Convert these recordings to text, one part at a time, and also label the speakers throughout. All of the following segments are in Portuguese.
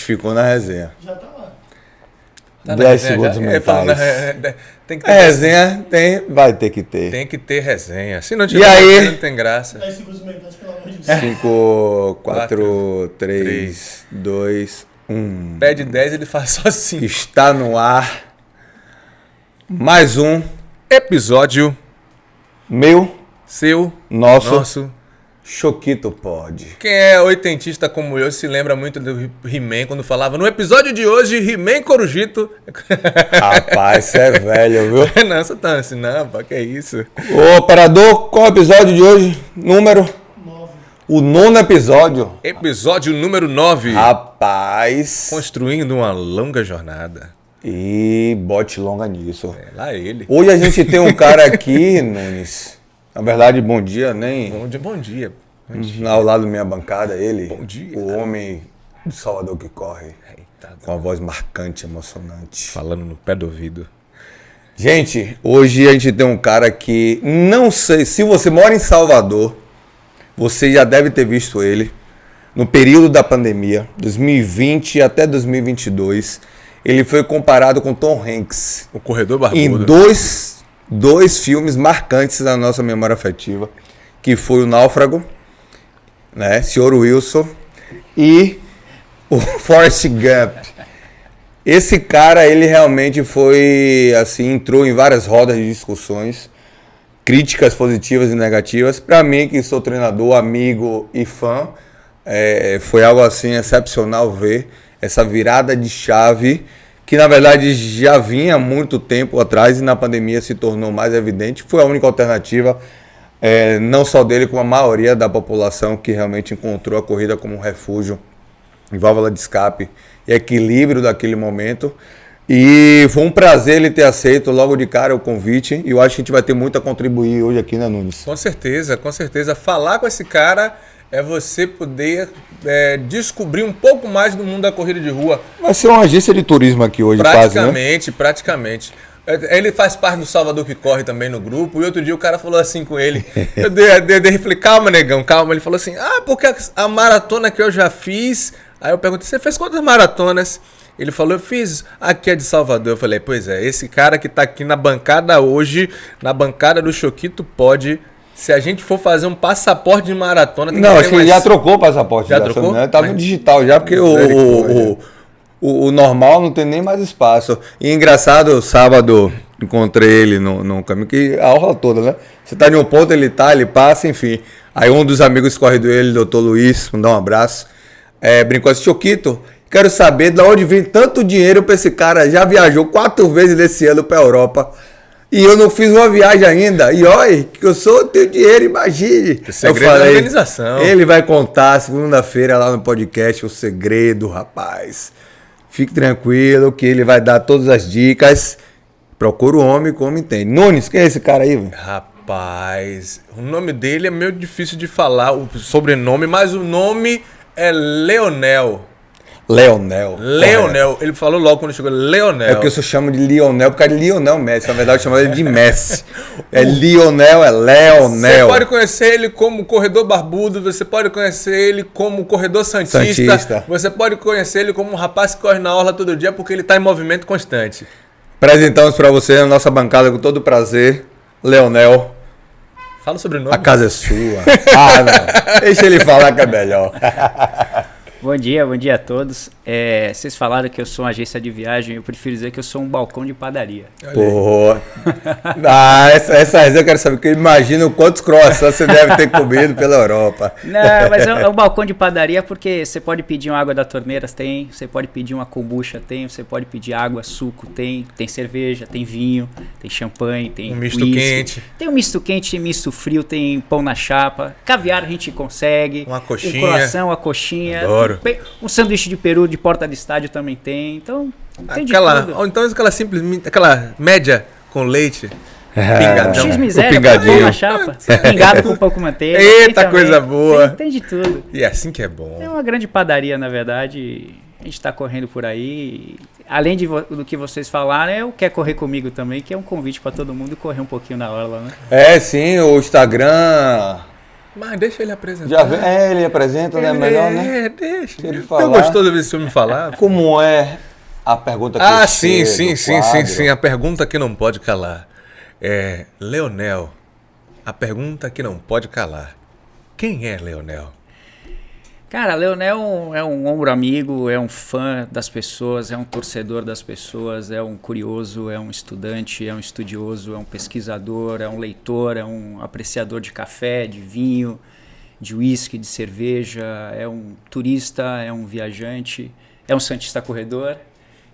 Speaker 1: ficou na resenha.
Speaker 2: Já tá lá.
Speaker 1: Tá 10 segundos mentais.
Speaker 3: Tem que ter
Speaker 1: resenha vai ter que ter.
Speaker 3: Tem que ter resenha. Se não
Speaker 1: E
Speaker 3: tiver
Speaker 1: aí?
Speaker 3: resenha, não tem graça.
Speaker 2: 10 segundos mentais, pelo amor de Deus.
Speaker 1: 5, 4, 3, 2, 1.
Speaker 3: Pede 10, ele faz só assim.
Speaker 1: Está no ar mais um
Speaker 3: Episódio
Speaker 1: meu,
Speaker 3: seu,
Speaker 1: nosso Choquito Pod.
Speaker 3: Quem é oitentista como eu se lembra muito do He-Man quando falava no episódio de hoje, He-Man Corujito.
Speaker 1: Rapaz, você é velho, viu?
Speaker 3: Não, você tá assim, não, pô, que é isso?
Speaker 1: Ô, operador, qual é o episódio de hoje? Número?
Speaker 2: 9.
Speaker 1: O 9º episódio.
Speaker 3: Episódio número 9.
Speaker 1: Rapaz.
Speaker 3: Construindo uma longa jornada.
Speaker 1: E bote longa nisso.
Speaker 3: É, lá ele.
Speaker 1: Hoje a gente tem um cara aqui, Nunes. Na verdade, bom dia, nem...
Speaker 3: Bom dia, bom dia.
Speaker 1: Ao lado da minha bancada, ele.
Speaker 3: Bom dia.
Speaker 1: O homem de Salvador que corre.
Speaker 3: Eita,
Speaker 1: Com a voz marcante, emocionante.
Speaker 3: falando no pé do ouvido.
Speaker 1: Gente, hoje a gente tem um cara que... Não sei, se você mora em Salvador, você já deve ter visto ele. No período da pandemia, 2020 até 2022, ele foi comparado com Tom Hanks.
Speaker 3: O Corredor Barbudo.
Speaker 1: Em dois filmes marcantes da nossa memória afetiva, que foi o Náufrago, né, Sr. Wilson, e o Forrest Gump. Esse cara, ele realmente foi, assim, entrou em várias rodas de discussões, críticas positivas e negativas. Para mim, que sou treinador, amigo e fã, foi algo, assim, excepcional ver essa virada de chave, que na verdade já vinha há muito tempo atrás e na pandemia se tornou mais evidente. Foi a única alternativa, não só dele, como a maioria da população que realmente encontrou a corrida como um refúgio, válvula de escape e equilíbrio daquele momento. E foi um prazer ele ter aceito logo de cara o convite, e eu acho que a gente vai ter muito a contribuir hoje aqui, né, Nunes?
Speaker 3: Com certeza, com certeza. Falar com esse cara é você poder descobrir um pouco mais do mundo da corrida de rua.
Speaker 1: Vai ser uma agência de turismo aqui hoje,
Speaker 3: praticamente, quase, né? Praticamente. Ele faz parte do Salvador que corre também no grupo, e outro dia o cara falou assim com ele. Eu falei, calma, negão, calma. Ele falou assim, porque a maratona que eu já fiz... Aí eu perguntei, você fez quantas maratonas? Ele falou, eu fiz aqui é de Salvador. Eu falei, pois é, esse cara que tá aqui na bancada hoje, na bancada do Choquito Pod... Se a gente for fazer um passaporte de maratona... Tem
Speaker 1: não, acho que ele já trocou o passaporte.
Speaker 3: Já trocou?
Speaker 1: Né? Tá no digital já, porque o normal não tem nem mais espaço. E engraçado, sábado, encontrei ele no caminho, que a orla toda, né? Você tá em um ponto, ele passa, enfim. Aí um dos amigos corre dele, doutor Luiz, mandar um abraço, brincou assim, Choquito, quero saber de onde vem tanto dinheiro pra esse cara. Já viajou 4 vezes nesse ano pra Europa. E eu não fiz uma viagem ainda. E olha, que eu tenho dinheiro, imagine.
Speaker 3: O segredo da organização.
Speaker 1: Ele vai contar segunda-feira lá no podcast o segredo, rapaz. Fique tranquilo que ele vai dar todas as dicas. Procura o homem como entende. Nunes, quem é esse cara aí, velho?
Speaker 3: Rapaz, o nome dele é meio difícil de falar, o sobrenome, mas o nome é Leonel.
Speaker 1: Leonel.
Speaker 3: Ele falou logo quando chegou, Leonel.
Speaker 1: É porque eu só chamo de Lionel por causa de Lionel Messi. Na verdade, eu chamo ele de Messi. Lionel, é Leonel.
Speaker 3: Você pode conhecer ele como corredor barbudo, você pode conhecer ele como corredor santista. Você pode conhecer ele como um rapaz que corre na orla todo dia porque ele está em movimento constante.
Speaker 1: Apresentamos para você na nossa bancada com todo prazer, Leonel.
Speaker 3: Fala sobre o nome.
Speaker 1: A casa é sua. Não. Deixa ele falar que é melhor.
Speaker 4: Bom dia a todos. Vocês falaram que eu sou uma agência de viagem, eu prefiro dizer que eu sou um balcão de padaria.
Speaker 1: Pô. Essa resenha eu quero saber, porque eu imagino quantos croissants você deve ter comido pela Europa.
Speaker 4: Não, mas é um balcão de padaria porque você pode pedir uma água da torneira, tem, você pode pedir uma kombucha, tem, você pode pedir água, suco, tem cerveja, tem vinho, tem champanhe, tem
Speaker 3: um misto quente.
Speaker 4: Tem um misto quente, tem misto frio, tem pão na chapa, caviar a gente consegue.
Speaker 3: Uma coxinha.
Speaker 4: Um coração, uma coxinha.
Speaker 3: Adoro.
Speaker 4: Um sanduíche de peru de porta de estádio também tem, então tem
Speaker 3: aquela,
Speaker 4: de tudo.
Speaker 3: ou então aquela média com leite,
Speaker 4: pingadão. X-miséria, pão na chapa, pingado com pão com manteiga.
Speaker 3: Eita, coisa boa.
Speaker 4: Tem de tudo.
Speaker 3: E é assim que é bom.
Speaker 4: É uma grande padaria, na verdade. A gente está correndo por aí. Além do que vocês falaram, eu quero correr comigo também, que é um convite para todo mundo correr um pouquinho na orla, né?
Speaker 1: Sim, o Instagram
Speaker 3: Mas deixa ele apresentar.
Speaker 1: Já vê, ele apresenta, né? Melhor, né?
Speaker 3: Deixa.
Speaker 1: Se ele
Speaker 3: Eu
Speaker 1: falar.
Speaker 3: gostou de ver esse homem falar.
Speaker 1: Como é a pergunta que eu
Speaker 3: Sim,
Speaker 1: chego,
Speaker 3: sim.
Speaker 1: quadro?
Speaker 3: A pergunta que não pode calar. Leonel, a pergunta que não pode calar. Quem é Leonel?
Speaker 4: Cara, Leonel é um ombro amigo, é um fã das pessoas, é um torcedor das pessoas, é um curioso, é um estudante, é um estudioso, é um pesquisador, é um leitor, é um apreciador de café, de vinho, de uísque, de cerveja, é um turista, é um viajante, é um santista corredor,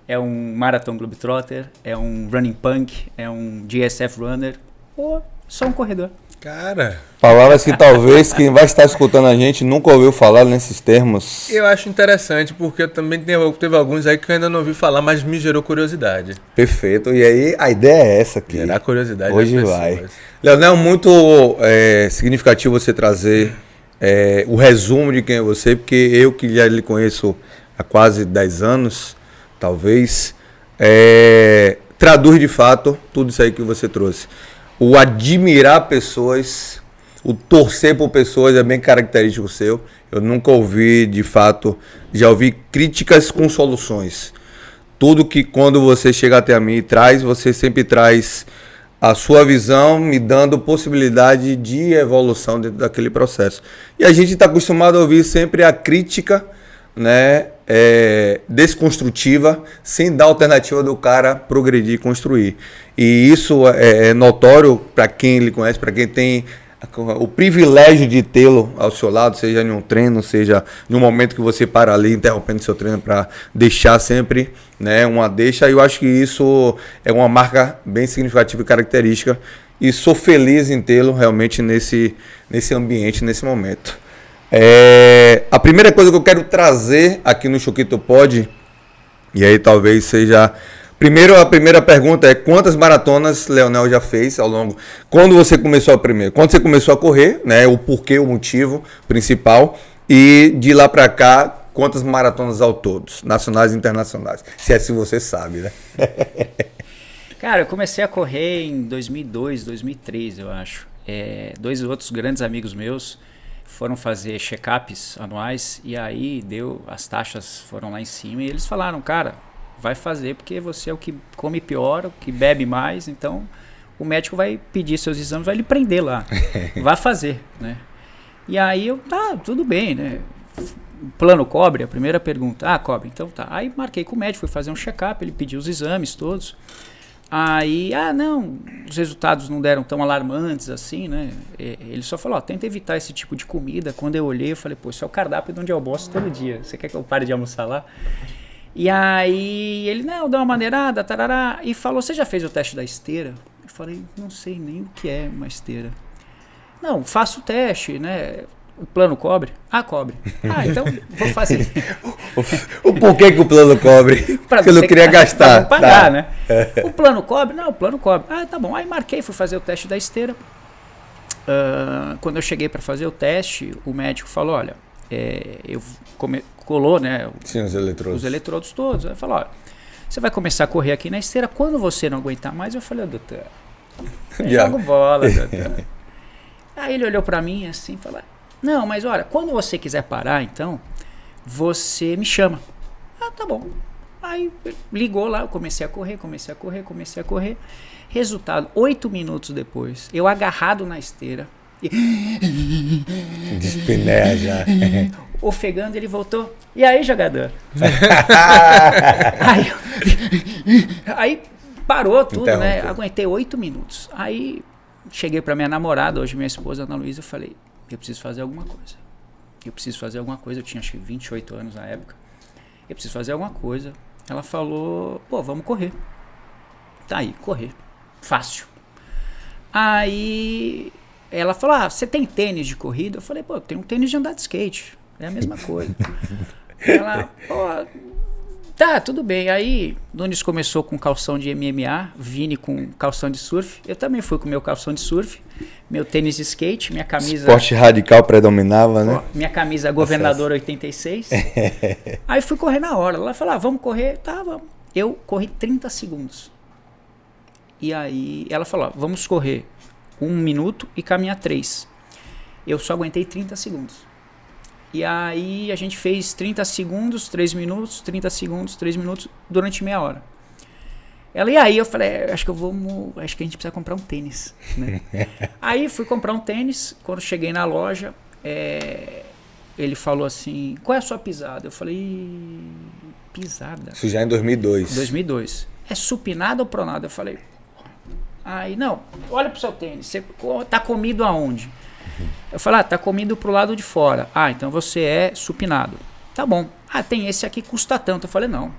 Speaker 4: é um marathon globetrotter, é um running punk, é um GSF runner, ou só um corredor.
Speaker 3: Cara,
Speaker 1: Palavras que talvez quem vai estar escutando a gente nunca ouviu falar nesses termos.
Speaker 3: eu acho interessante, porque também teve alguns aí que eu ainda não ouvi falar, mas me gerou curiosidade.
Speaker 1: Perfeito. E aí, a ideia é essa aqui.
Speaker 3: Gerar curiosidade
Speaker 1: Hoje
Speaker 3: das
Speaker 1: vai.
Speaker 3: pessoas.
Speaker 1: Leonel, muito significativo você trazer o resumo de quem é você, porque eu que já lhe conheço há quase 10 anos, talvez, traduz de fato tudo isso aí que você trouxe. O admirar pessoas, o torcer por pessoas é bem característico seu. Eu nunca ouvi, de fato, já ouvi críticas com soluções. Tudo que quando você chega até a mim e traz, você sempre traz a sua visão, me dando possibilidade de evolução dentro daquele processo. E a gente está acostumado a ouvir sempre a crítica, né, desconstrutiva, sem dar alternativa do cara progredir e construir. E isso é notório para quem ele conhece, para quem tem o privilégio de tê-lo ao seu lado, seja em um treino, seja em um momento que você para ali interrompendo seu treino para deixar sempre, né, uma deixa. E eu acho que isso é uma marca bem significativa e característica. E sou feliz em tê-lo realmente nesse ambiente, nesse momento. A primeira coisa que eu quero trazer aqui no Choquito Pod, e aí talvez seja... Primeiro, a primeira pergunta é: quantas maratonas Leonel já fez ao longo... Quando você começou a primeira? Quando você começou a correr, né? O porquê, o motivo principal. E de lá pra cá, quantas maratonas ao todo? Nacionais e internacionais. Se é se você sabe, né?
Speaker 4: Cara, eu comecei a correr em 2002, 2003, eu acho. Dois outros grandes amigos meus foram fazer check-ups anuais e aí as taxas foram lá em cima e eles falaram: cara, vai fazer porque você é o que come pior, o que bebe mais, então o médico vai pedir seus exames, vai lhe prender lá. Vai fazer, né? E aí tudo bem, né? Plano cobre, a primeira pergunta. Cobre, então tá. Aí marquei com o médico, fui fazer um check-up, ele pediu os exames todos. Aí, não, os resultados não deram tão alarmantes assim, né? Ele só falou: tenta evitar esse tipo de comida. Quando eu olhei, eu falei: pô, isso é o cardápio de onde eu almoço todo dia. Você quer que eu pare de almoçar lá? E aí ele, deu uma maneirada, tarará, e falou: você já fez o teste da esteira? Eu falei: não sei nem o que é uma esteira. Não, faço o teste, né? O plano cobre? Cobre. Então vou fazer.
Speaker 1: O porquê que o plano cobre? Porque eu não queria gastar.
Speaker 4: Pra não pagar, né? O plano cobre? Não, o plano cobre. Tá bom. Aí marquei, fui fazer o teste da esteira. Quando eu cheguei para fazer o teste, o médico falou: olha, colou, né?
Speaker 1: Sim, os
Speaker 4: eletrodos todos. Aí falou: olha, você vai começar a correr aqui na esteira. Quando você não aguentar mais, eu falei: doutor, jogo bola, doutor. Aí ele olhou para mim assim e falou: não, mas olha, quando você quiser parar, então, você me chama. Tá bom. Aí ligou lá, eu comecei a correr. Resultado, 8 minutos depois, eu agarrado na esteira.
Speaker 1: Despinéia já.
Speaker 4: Ofegando, ele voltou: e aí, jogador? aí parou tudo, né? Aguentei 8 minutos. Aí cheguei pra minha namorada, hoje minha esposa, Ana Luísa, eu falei: eu preciso fazer alguma coisa. Eu tinha acho que 28 anos na época. Eu preciso fazer alguma coisa. Ela falou: pô, vamos correr. Tá aí, correr. Fácil. Aí ela falou: você tem tênis de corrida? Eu falei: pô, eu tenho um tênis de andar de skate. É a mesma coisa. Ela: pô, tá, tudo bem. Aí Nunes começou com calção de MMA, Vini com calção de surf. Eu também fui com meu calção de surf, meu tênis de skate, minha camisa...
Speaker 1: Esporte radical predominava, né?
Speaker 4: Minha camisa Governador 86. Aí fui correr na hora. Ela falou: vamos correr? Tá, vamos. Eu corri 30 segundos. E aí ela falou: vamos correr 1 minuto e caminhar 3. Eu só aguentei 30 segundos. E aí a gente fez 30 segundos, 3 minutos, 30 segundos, 3 minutos, durante meia hora. Ela, e aí eu falei, acho que a gente precisa comprar um tênis, né? Aí fui comprar um tênis, quando cheguei na loja, ele falou assim, qual é a sua pisada? Eu falei, pisada?
Speaker 1: Isso já em 2002.
Speaker 4: 2002. É supinada ou pronada? Eu falei, aí, não, olha pro seu tênis, você tá comido aonde? Eu falei, tá comido pro lado de fora. Então você é supinado. Tá bom. Tem esse aqui, custa tanto. Eu falei, não,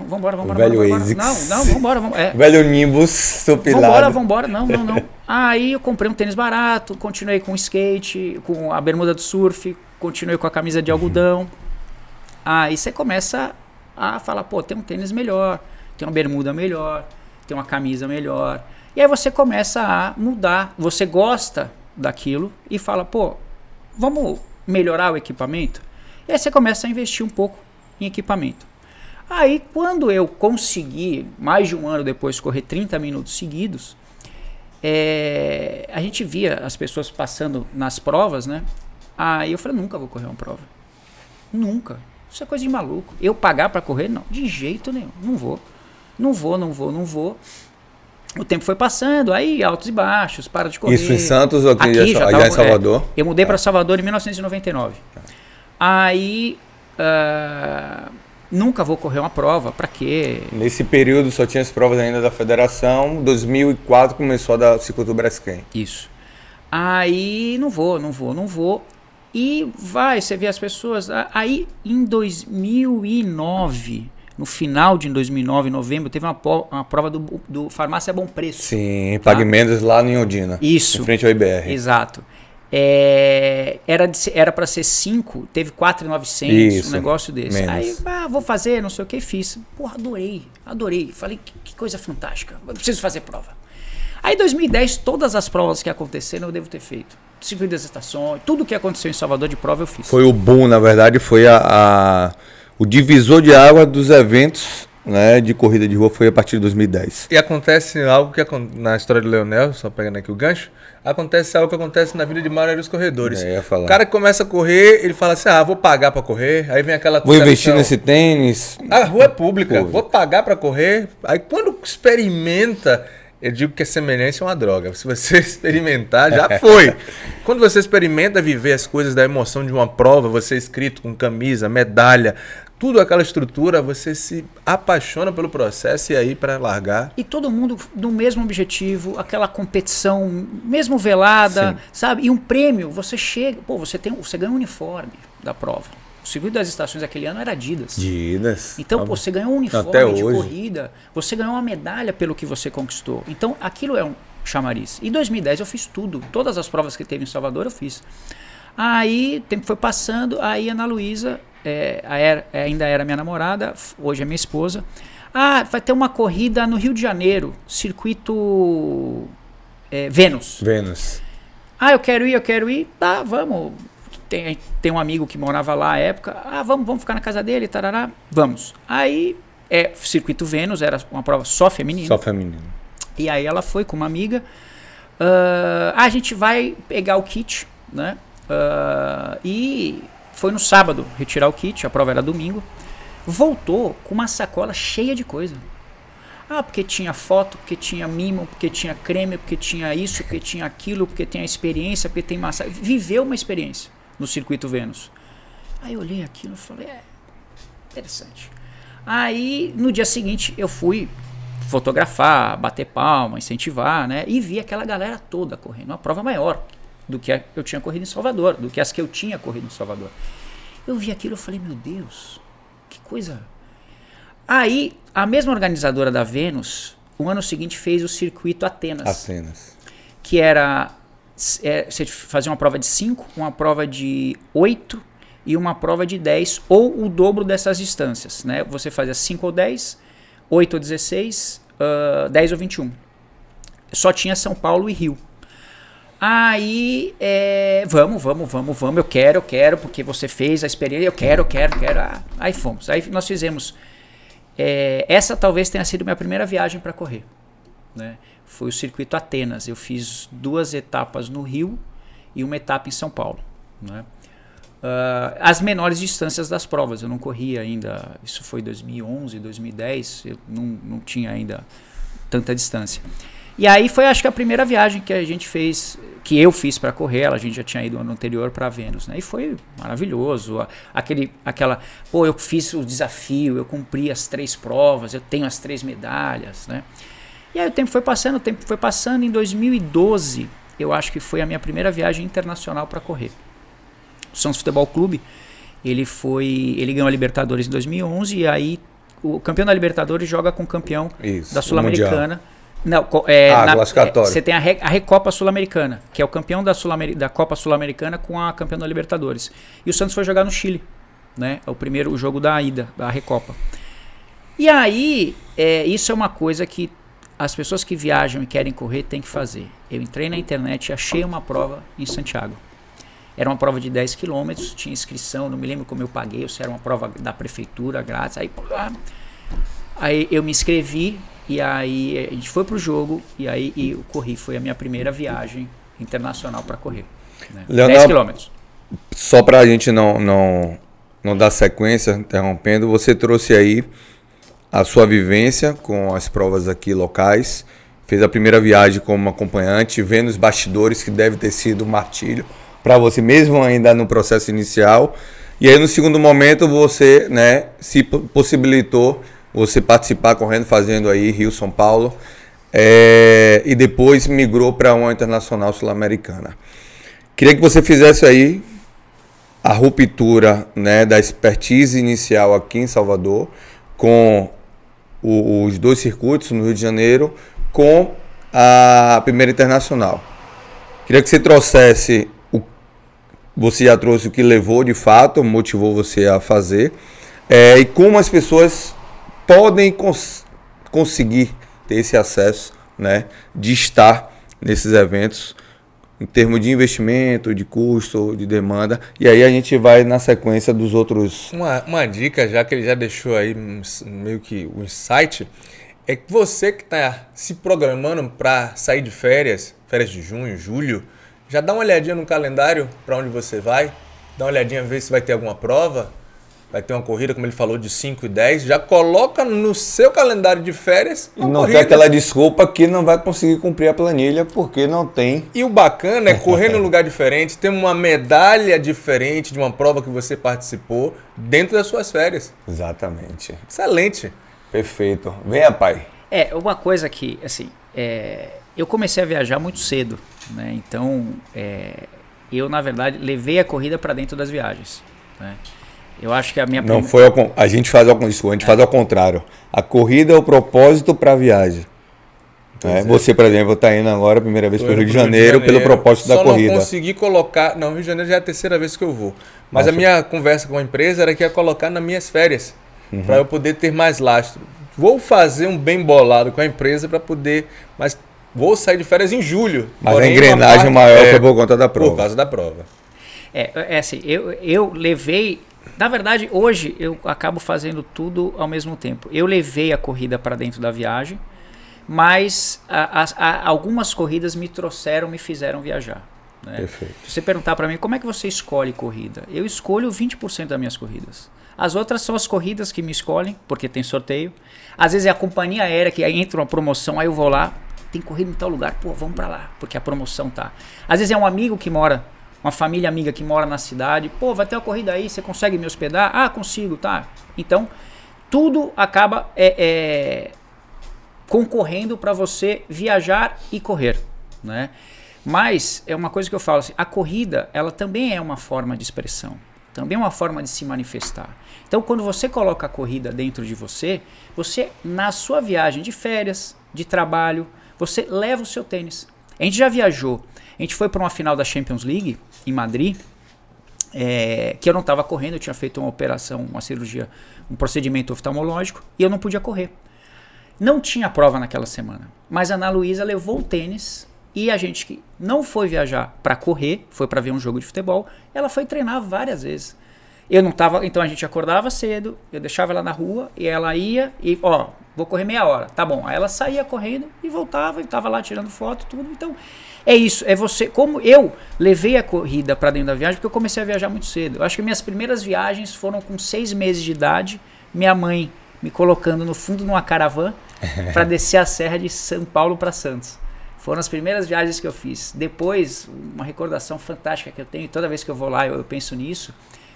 Speaker 4: vambora.
Speaker 1: Velho ASICS.
Speaker 4: Não, vambora.
Speaker 1: Velho Nimbus supilado.
Speaker 4: Vambora, não. Aí eu comprei um tênis barato, continuei com o skate, com a bermuda do surf, continuei com a camisa de algodão. Aí você começa a falar, pô, tem um tênis melhor, tem uma bermuda melhor, tem uma camisa melhor. E aí você começa a mudar, você gosta daquilo e fala, pô, vamos melhorar o equipamento? E aí você começa a investir um pouco em equipamento. Aí quando eu consegui, mais de um ano depois, correr 30 minutos seguidos, a gente via as pessoas passando nas provas, né? Aí eu falei, nunca vou correr uma prova. Nunca. Isso é coisa de maluco. Eu pagar para correr? Não, de jeito nenhum. Não vou. O tempo foi passando, aí altos e baixos, para de correr.
Speaker 1: Isso em Santos ou aqui já em Salvador?
Speaker 4: Eu mudei para Salvador em 1999. Aí, nunca vou correr uma prova, para quê?
Speaker 1: Nesse período só tinha as provas ainda da federação, 2004 começou a dar Circuito Braskem.
Speaker 4: Isso. Aí, não vou. E você vê as pessoas, aí em 2009... No final de 2009, em novembro, teve uma prova do Farmácia Bom Preço.
Speaker 1: Sim, Pague Mendes lá no Inhodina.
Speaker 4: Isso.
Speaker 1: Em frente ao IBR.
Speaker 4: Exato. Era para ser 5, teve 4.900, um negócio desse.
Speaker 1: Menos.
Speaker 4: Aí, vou fazer, não sei o que, fiz. Porra, adorei. Falei, que coisa fantástica, eu preciso fazer prova. Aí em 2010, todas as provas que aconteceram eu devo ter feito. Circuito das Estações, tudo que aconteceu em Salvador de prova eu fiz.
Speaker 1: Foi o boom, na verdade, foi o divisor de água dos eventos, né, de corrida de rua foi a partir de 2010.
Speaker 3: E acontece algo que na história do Leonel, só pegando aqui o gancho, acontece algo que acontece na vida de maioria dos corredores.
Speaker 1: Eu ia falar.
Speaker 3: O cara que começa a correr, ele fala assim, vou pagar pra correr, aí vem aquela...
Speaker 1: Vou investir nesse tênis.
Speaker 3: A rua é pública, vou pagar pra correr. Aí quando experimenta, eu digo que a semelhança é uma droga. Se você experimentar, já foi. Quando você experimenta viver as coisas da emoção de uma prova, você é inscrito com camisa, medalha, tudo aquela estrutura, você se apaixona pelo processo e aí para largar.
Speaker 4: E todo mundo no mesmo objetivo, aquela competição mesmo velada, sim, sabe? E um prêmio, você chega, você ganha um uniforme da prova. O Circuito das Estações aquele ano era Adidas. Então, você ganhou um uniforme de corrida, você ganhou uma medalha pelo que você conquistou. Então, aquilo é um chamariz. Em 2010 eu fiz tudo, todas as provas que teve em Salvador eu fiz. Aí, o tempo foi passando, aí a Ana Luísa, ainda era minha namorada, hoje é minha esposa. Vai ter uma corrida no Rio de Janeiro, Circuito Vênus. Eu quero ir, tá, vamos. Tem um amigo que morava lá à época, vamos ficar na casa dele, tarará, vamos. Aí, Circuito Vênus, era uma prova só feminina. E aí ela foi com uma amiga, a gente vai pegar o kit, né? E foi no sábado retirar o kit, a prova era domingo. Voltou com uma sacola cheia de coisa. Porque tinha foto, porque tinha mimo, porque tinha creme, porque tinha isso, porque tinha aquilo, porque tem a experiência, porque tem massagem. Viveu uma experiência no Circuito Vênus. Aí eu olhei aquilo e falei, interessante. Aí no dia seguinte eu fui fotografar, bater palma, incentivar, né? E vi aquela galera toda correndo, uma prova maior do que eu tinha corrido em Salvador, do que as que eu tinha corrido em Salvador. Eu vi aquilo e falei, meu Deus, que coisa. Aí, a mesma organizadora da Vênus, o ano seguinte fez o Circuito Atenas. Que era, você fazia uma prova de 5, uma prova de 8 e uma prova de 10, ou o dobro dessas distâncias, né? Você fazia 5 ou 10, 8 ou 16, 10 ou 21. Só tinha São Paulo e Rio. Aí, vamos, eu quero, porque você fez a experiência, eu quero. Aí fomos. Aí nós fizemos. Essa talvez tenha sido minha primeira viagem para correr, né? Foi o Circuito Atenas. Eu fiz 2 etapas no Rio e uma etapa em São Paulo, né? As menores distâncias das provas, eu não corria ainda, isso foi 2011, 2010, eu não tinha ainda tanta distância. E aí foi, acho que a primeira viagem que a gente fez, que eu fiz para correr, a gente já tinha ido ano anterior para Vênus, né? E foi maravilhoso, eu fiz o desafio, eu cumpri as 3 provas, eu tenho as 3 medalhas, né? E aí o tempo foi passando, em 2012, eu acho que foi a minha primeira viagem internacional para correr. O Santos Futebol Clube, ele ganhou a Libertadores em 2011 e aí o campeão da Libertadores joga com o campeão da Sul-Americana.
Speaker 1: Classificatório.
Speaker 4: Você tem a Recopa Sul-Americana, que é o campeão da Copa Sul-Americana com a campeã da Libertadores. E o Santos foi jogar no Chile, né? É o jogo da ida, da Recopa. E aí, isso é uma coisa que as pessoas que viajam e querem correr têm que fazer. Eu entrei na internet e achei uma prova em Santiago. Era uma prova de 10 quilômetros, tinha inscrição, não me lembro como eu paguei, ou se era uma prova da prefeitura grátis. Aí eu me inscrevi e aí a gente foi pro jogo e aí eu corri. Foi a minha primeira viagem internacional para correr. Né?
Speaker 1: Leonardo,
Speaker 4: 10 quilômetros.
Speaker 1: Só para a gente não dar sequência, interrompendo, você trouxe aí a sua vivência com as provas aqui locais, fez a primeira viagem como acompanhante, vendo os bastidores, que deve ter sido um martírio para você mesmo ainda no processo inicial. E aí no segundo momento você, né, se possibilitou você participar correndo, fazendo aí Rio-São Paulo, e depois migrou para uma internacional sul-americana. Queria que você fizesse aí a ruptura, né, da expertise inicial aqui em Salvador com os 2 circuitos no Rio de Janeiro com a primeira internacional. Queria que você trouxesse, você já trouxe o que levou de fato, motivou você a fazer, e como as pessoas podem conseguir ter esse acesso, né, de estar nesses eventos em termos de investimento, de custo, de demanda. E aí a gente vai na sequência dos outros.
Speaker 3: Uma dica, já que ele já deixou aí meio que o insight, é que você que está se programando para sair de férias de junho, julho, já dá uma olhadinha no calendário para onde você vai, dá uma olhadinha, ver se vai ter alguma prova, vai ter uma corrida, como ele falou, de 5 e 10, já coloca no seu calendário de férias
Speaker 1: uma não corrida. Tem aquela desculpa que não vai conseguir cumprir a planilha porque não tem.
Speaker 3: E o bacana é correr num lugar diferente, ter uma medalha diferente de uma prova que você participou dentro das suas férias.
Speaker 1: Exatamente.
Speaker 3: Excelente.
Speaker 1: Perfeito. Venha, pai.
Speaker 4: Uma coisa que, assim, eu comecei a viajar muito cedo, né? Então, eu, na verdade, levei a corrida para dentro das viagens, né? Eu acho que a minha
Speaker 1: não foi a gente faz ao contrário. A corrida é o propósito para a viagem. Você, por exemplo, está indo agora a primeira vez para o Rio de Janeiro pelo propósito da corrida.
Speaker 3: Só não consegui colocar. Não, Rio de Janeiro já é a 3ª vez que eu vou. Mas a minha conversa com a empresa era que ia colocar nas minhas férias, para eu poder ter mais lastro. Vou fazer um bem bolado com a empresa para poder. Mas vou sair de férias em julho.
Speaker 1: Mas a engrenagem maior foi por conta da prova.
Speaker 3: Por causa da prova.
Speaker 4: Assim, eu levei. Na verdade, hoje eu acabo fazendo tudo ao mesmo tempo. Eu levei a corrida para dentro da viagem, mas algumas corridas me fizeram viajar. Né?
Speaker 1: Perfeito.
Speaker 4: Se você perguntar para mim, como é que você escolhe corrida? Eu escolho 20% das minhas corridas. As outras são as corridas que me escolhem, porque tem sorteio. Às vezes é a companhia aérea que entra uma promoção, aí eu vou lá, tem corrida em tal lugar, vamos para lá, porque a promoção tá. Às vezes é um amigo que mora, uma família amiga que mora na cidade, vai ter uma corrida aí, você consegue me hospedar? Ah, consigo, tá. Então, tudo acaba concorrendo para você viajar e correr, né? Mas é uma coisa que eu falo assim, a corrida, ela também é uma forma de expressão, também é uma forma de se manifestar. Então, quando você coloca a corrida dentro de você, na sua viagem de férias, de trabalho, você leva o seu tênis. A gente já viajou, a gente foi para uma final da Champions League em Madrid, que eu não estava correndo, eu tinha feito uma operação, uma cirurgia, um procedimento oftalmológico e eu não podia correr. Não tinha prova naquela semana, mas a Ana Luísa levou o tênis e a gente que não foi viajar para correr, foi para ver um jogo de futebol, ela foi treinar várias vezes. Eu não tava, então a gente acordava cedo, eu deixava ela na rua e ela ia e, ó, vou correr meia hora. Tá bom. Aí ela saía correndo e voltava e tava lá tirando foto, tudo. Então, é isso. É você. Como eu levei a corrida para dentro da viagem, porque eu comecei a viajar muito cedo. Eu acho que minhas primeiras viagens foram com 6 meses de idade, minha mãe me colocando no fundo de uma caravana para descer a serra de São Paulo para Santos. Foram as primeiras viagens que eu fiz. Depois, uma recordação fantástica que eu tenho, toda vez que eu vou lá eu penso nisso.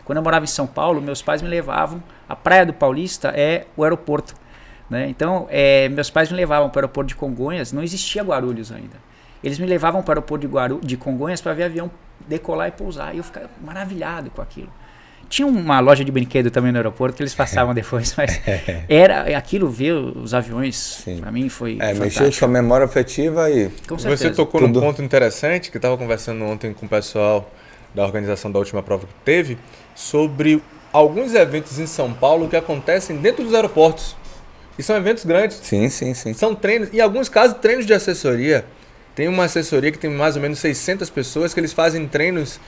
Speaker 4: Quando eu morava em São Paulo, meus pais me levavam, a Praia do Paulista é o aeroporto. Né? Então, meus pais me levavam para o aeroporto de Congonhas, não existia Guarulhos ainda. Eles me levavam para o aeroporto de Congonhas para ver avião decolar e pousar. E eu ficava maravilhado com aquilo. Tinha uma loja de brinquedo também no aeroporto que eles passavam depois, mas era aquilo, ver os aviões, para mim foi fantástico.
Speaker 1: Mexeu com a memória afetiva e...
Speaker 4: Com certeza.
Speaker 3: Você tocou num ponto interessante, que eu estava conversando ontem com o pessoal da organização da última prova que teve, sobre alguns eventos em São Paulo que acontecem dentro dos aeroportos. E são eventos grandes.
Speaker 1: Sim.
Speaker 3: São treinos, em alguns casos, treinos de assessoria. Tem uma assessoria que tem mais ou menos 600 pessoas que eles fazem treinos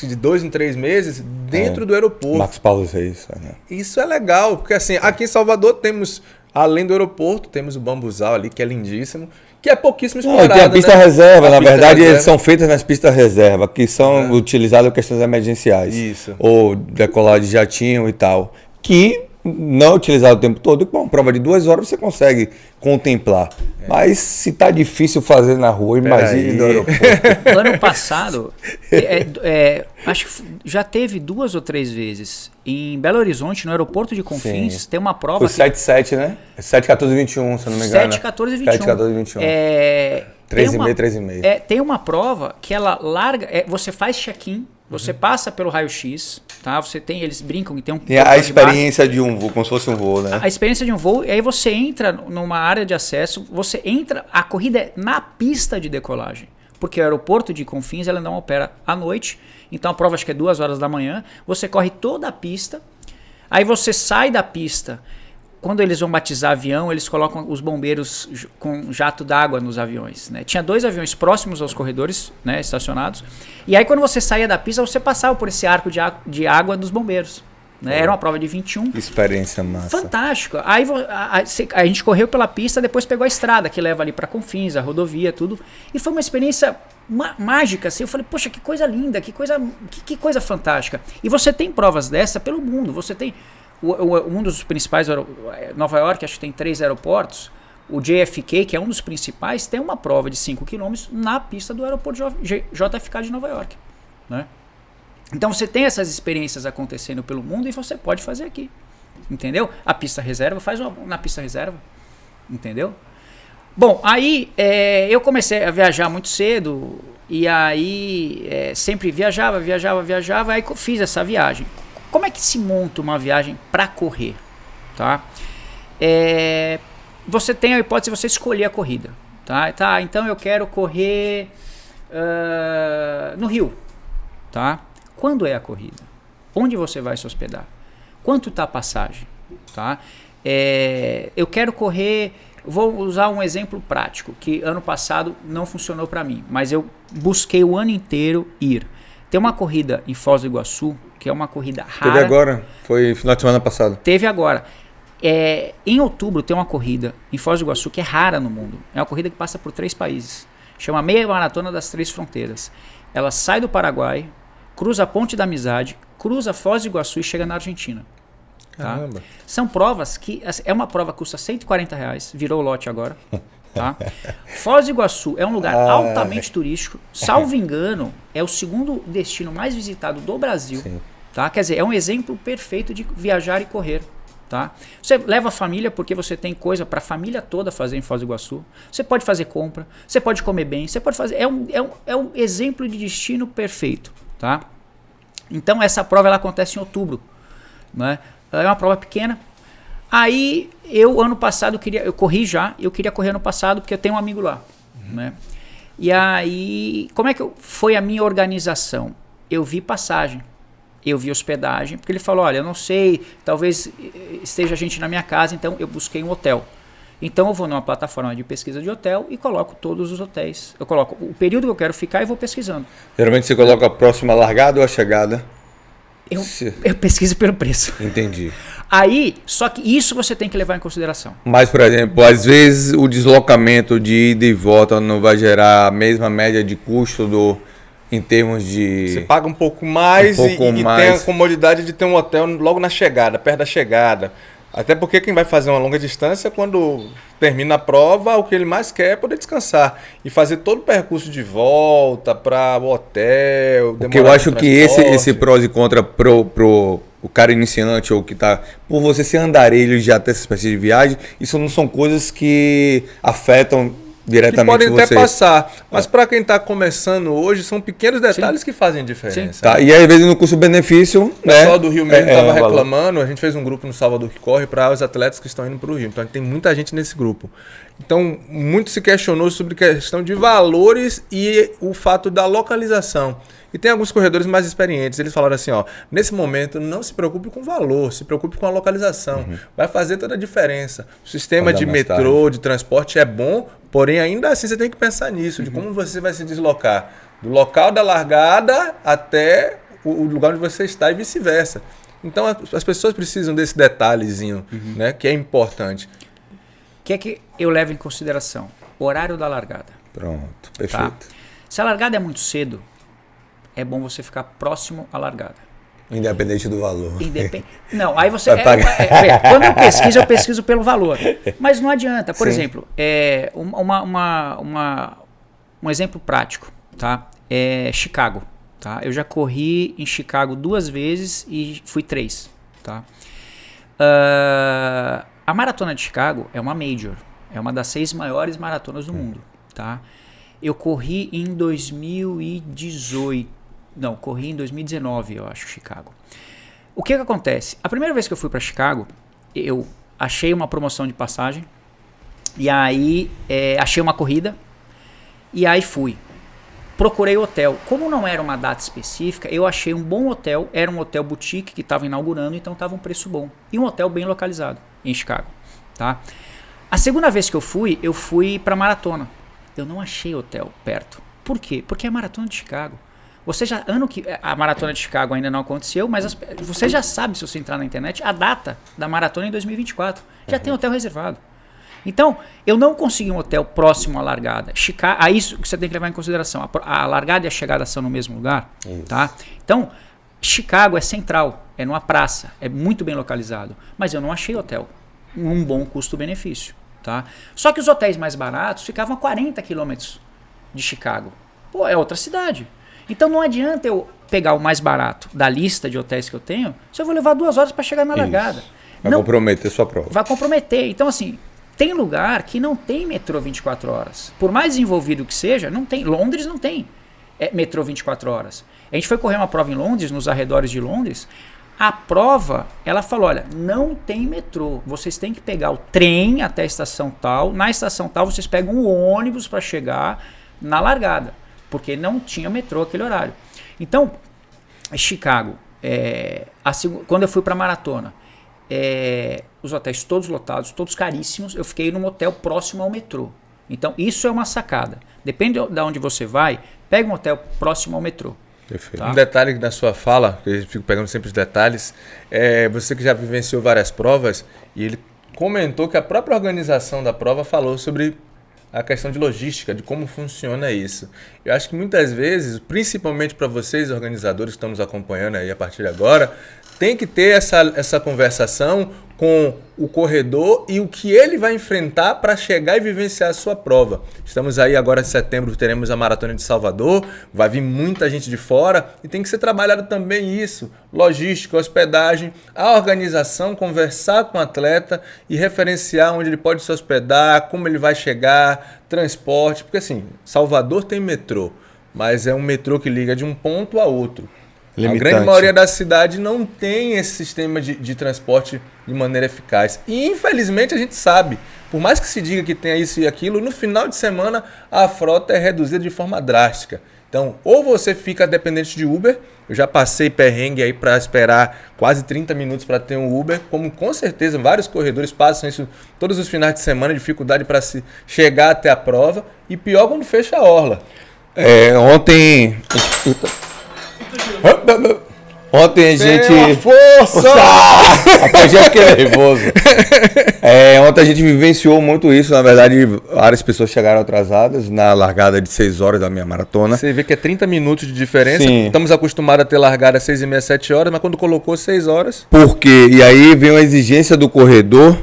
Speaker 3: de 2 em 3 meses dentro do aeroporto.
Speaker 1: Marcos Paulo fez isso. Né?
Speaker 3: Isso é legal, porque assim, aqui em Salvador temos, além do aeroporto, temos o Bambuzal ali, que é lindíssimo, que é pouquíssimo explorado.
Speaker 1: Tem a pista reserva,
Speaker 3: A
Speaker 1: na
Speaker 3: pista
Speaker 1: verdade,
Speaker 3: reserva.
Speaker 1: eles são feitos nas pistas reserva, que são utilizadas em questões emergenciais.
Speaker 3: Isso.
Speaker 1: Ou decolar de jatinho e tal. Que não é utilizado o tempo todo, com uma prova de 2 horas você consegue contemplar. Mas se tá difícil fazer na rua, imagine no aeroporto.
Speaker 4: Ano passado, acho que já teve 2 ou 3 vezes. Em Belo Horizonte, no aeroporto de Confins, tem uma prova...
Speaker 1: Foi 7-7, né? 7-14-21, se eu não me engano.
Speaker 4: 7-14-21.
Speaker 1: 7-14-21. 3,5, 3,5.
Speaker 4: Tem uma prova que ela larga... você faz check-in, você passa pelo raio-x, tá? Eles brincam que tem um...
Speaker 1: Tem a experiência de um voo, como se fosse um voo, né?
Speaker 4: A experiência de um voo, e aí você entra numa área de acesso, a corrida é na pista de decolagem. Porque o aeroporto de Confins ela não opera à noite, então a prova acho que é 2 horas da manhã, você corre toda a pista, aí você sai da pista, quando eles vão batizar avião, eles colocam os bombeiros com jato d'água nos aviões. Né? Tinha 2 aviões próximos aos corredores, né, estacionados, e aí quando você saía da pista, você passava por esse arco de água dos bombeiros. Né? Era uma prova de 21.
Speaker 1: Experiência massa.
Speaker 4: Fantástico. Aí a gente correu pela pista, depois pegou a estrada que leva ali para Confins, a rodovia, tudo. E foi uma experiência mágica. Assim. Eu falei, poxa, que coisa linda, que coisa fantástica. E você tem provas dessa pelo mundo. Você tem um dos principais, Nova York, acho que tem 3 aeroportos. O JFK, que é um dos principais, tem uma prova de 5 km na pista do aeroporto JFK de Nova York. Né? Então você tem essas experiências acontecendo pelo mundo e você pode fazer aqui, entendeu? A pista reserva, faz na pista reserva, entendeu? Bom, aí eu comecei a viajar muito cedo e aí sempre viajava, aí fiz essa viagem. Como é que se monta uma viagem para correr? Tá? Você tem a hipótese de você escolher a corrida. Tá? Então eu quero correr no Rio, tá? Quando é a corrida? Onde você vai se hospedar? Quanto está a passagem? Tá? Eu quero correr... Vou usar um exemplo prático, que ano passado não funcionou para mim, mas eu busquei o ano inteiro ir. Tem uma corrida em Foz do Iguaçu, que é uma corrida rara.
Speaker 1: Teve agora, foi final de semana passado.
Speaker 4: Teve agora. Em outubro tem uma corrida em Foz do Iguaçu que é rara no mundo. É uma corrida que passa por 3 países. Chama Meia Maratona das 3 Fronteiras. Ela sai do Paraguai, cruza a Ponte da Amizade, cruza Foz do Iguaçu e chega na Argentina. Tá? São provas que... É uma prova que custa R$140, virou lote agora. Tá? Foz do Iguaçu é um lugar altamente turístico. Salvo engano, é o 2º destino mais visitado do Brasil. Tá? Quer dizer, é um exemplo perfeito de viajar e correr. Tá? Você leva a família porque você tem coisa para a família toda fazer em Foz do Iguaçu. Você pode fazer compra, você pode comer bem, você pode fazer... É um exemplo de destino perfeito. Tá? Então essa prova ela acontece em outubro, né? É uma prova pequena. Aí ano passado eu corri já, eu queria correr ano passado porque eu tenho um amigo lá, né? E aí como é que foi a minha organização? Eu vi passagem, eu vi hospedagem, porque ele falou, olha, eu não sei, talvez esteja gente na minha casa, então eu busquei um hotel. Então eu vou numa plataforma de pesquisa de hotel e coloco todos os hotéis. Eu coloco o período que eu quero ficar e vou pesquisando.
Speaker 1: Geralmente você coloca a próxima largada ou a chegada?
Speaker 4: Eu pesquiso pelo preço.
Speaker 1: Entendi.
Speaker 4: Aí, só que isso você tem que levar em consideração.
Speaker 1: Mas, por exemplo, às vezes o deslocamento de ida e volta não vai gerar a mesma média de custo em termos de...
Speaker 3: Você paga um pouco mais e tem a comodidade de ter um hotel logo na chegada, perto da chegada. Até porque quem vai fazer uma longa distância, quando termina a prova, o que ele mais quer é poder descansar. E fazer todo o percurso de volta para o hotel.
Speaker 1: Porque eu acho que esse prós e contra pro o cara iniciante ou que tá... Por você ser andarilho e já ter essa espécie de viagem, isso não são coisas que afetam diretamente
Speaker 3: que podem
Speaker 1: você.
Speaker 3: até passar. Mas para quem está começando hoje, são pequenos detalhes que fazem diferença.
Speaker 1: Sim. Tá, e aí, às vezes, no custo-benefício...
Speaker 3: O pessoal do Rio mesmo estava reclamando. A gente fez um grupo no Salvador que Corre para os atletas que estão indo para o Rio. Então, tem muita gente nesse grupo. Então, muito se questionou sobre questão de valores e o fato da localização. E tem alguns corredores mais experientes. Eles falaram assim, ó, nesse momento não se preocupe com o valor, se preocupe com a localização. Vai fazer toda a diferença. O sistema de metrô, de transporte é bom, porém ainda assim você tem que pensar nisso, de como você vai se deslocar. Do local da largada até o lugar onde você está e vice-versa. Então as pessoas precisam desse detalhezinho, né, que é importante.
Speaker 4: O que é que eu levo em consideração? Horário da largada.
Speaker 1: Pronto, perfeito.
Speaker 4: Tá? Se a largada é muito cedo, é bom você ficar próximo à largada.
Speaker 1: Independente do valor.
Speaker 4: Não, aí você... quando eu pesquiso pelo valor. Mas não adianta. Por exemplo, um exemplo prático, tá? É Chicago. Tá? Eu já corri em Chicago 2 vezes e fui 3. Tá? A Maratona de Chicago é uma major. É uma das 6 maiores maratonas do mundo. Tá? Eu corri em 2018. Não, corri em 2019, eu acho, Chicago. O que acontece? A primeira vez que eu fui para Chicago, eu achei uma promoção de passagem. E aí, achei uma corrida. E aí fui. Procurei hotel. Como não era uma data específica, eu achei um bom hotel. Era um hotel boutique que estava inaugurando, então estava um preço bom. E um hotel bem localizado, em Chicago. Tá? A segunda vez que eu fui para maratona. Eu não achei hotel perto. Por quê? Porque é a Maratona de Chicago. Você já, a Maratona de Chicago ainda não aconteceu, mas você já sabe, se você entrar na internet, a data da maratona em 2024. Já tem hotel reservado. Então, eu não consegui um hotel próximo à largada. Chicago, isso que você tem que levar em consideração. A largada e a chegada são no mesmo lugar. Tá? Então, Chicago é central, é numa praça, é muito bem localizado. Mas eu não achei hotel. Um bom custo-benefício. Tá? Só que os hotéis mais baratos ficavam a 40 quilômetros de Chicago. Pô, é outra cidade. Então não adianta eu pegar o mais barato da lista de hotéis que eu tenho, se eu vou levar 2 horas para chegar na largada.
Speaker 1: Vai comprometer sua prova.
Speaker 4: Vai comprometer. Então assim, tem lugar que não tem metrô 24 horas. Por mais desenvolvido que seja, não tem. Londres não tem metrô 24 horas. A gente foi correr uma prova em Londres, nos arredores de Londres. A prova, ela falou, olha, não tem metrô. Vocês têm que pegar o trem até a estação tal. Na estação tal, vocês pegam um ônibus para chegar na largada. Porque não tinha metrô aquele horário. Então, Chicago, quando eu fui para a maratona, os hotéis todos lotados, todos caríssimos, eu fiquei num hotel próximo ao metrô. Então, isso é uma sacada. Depende de onde você vai, pega um hotel próximo ao metrô.
Speaker 3: Perfeito. Tá? Um detalhe da sua fala, que eu fico pegando sempre os detalhes, você que já vivenciou várias provas, e ele comentou que a própria organização da prova falou sobre a questão de logística, de como funciona isso. Eu acho que muitas vezes, principalmente para vocês, organizadores que estão nos acompanhando aí a partir de agora, tem que ter essa conversação com o corredor e o que ele vai enfrentar para chegar e vivenciar a sua prova. Estamos aí agora em setembro, teremos a Maratona de Salvador, vai vir muita gente de fora e tem que ser trabalhado também isso, logística, hospedagem, a organização, conversar com o atleta e referenciar onde ele pode se hospedar, como ele vai chegar, transporte, porque assim, Salvador tem metrô, mas é um metrô que liga de um ponto a outro. Limitante. A grande maioria da cidade não tem esse sistema de transporte de maneira eficaz. E infelizmente a gente sabe, por mais que se diga que tenha isso e aquilo, no final de semana a frota é reduzida de forma drástica. Então, ou você fica dependente de Uber, eu já passei perrengue aí para esperar quase 30 minutos para ter um Uber, como com certeza vários corredores passam isso todos os finais de semana, dificuldade para se chegar até a prova, e pior quando fecha a orla.
Speaker 1: Ontem... Ontem a gente...
Speaker 3: Tem uma força!
Speaker 1: Rapaz, já fiquei nervoso. Ontem a gente vivenciou muito isso. Na verdade, várias pessoas chegaram atrasadas na largada de 6 horas da minha maratona.
Speaker 3: Você vê que é 30 minutos de diferença.
Speaker 1: Sim.
Speaker 3: Estamos acostumados a ter largada às 6h30, 7 horas, mas quando colocou 6 horas...
Speaker 1: Por quê? E aí vem uma exigência do corredor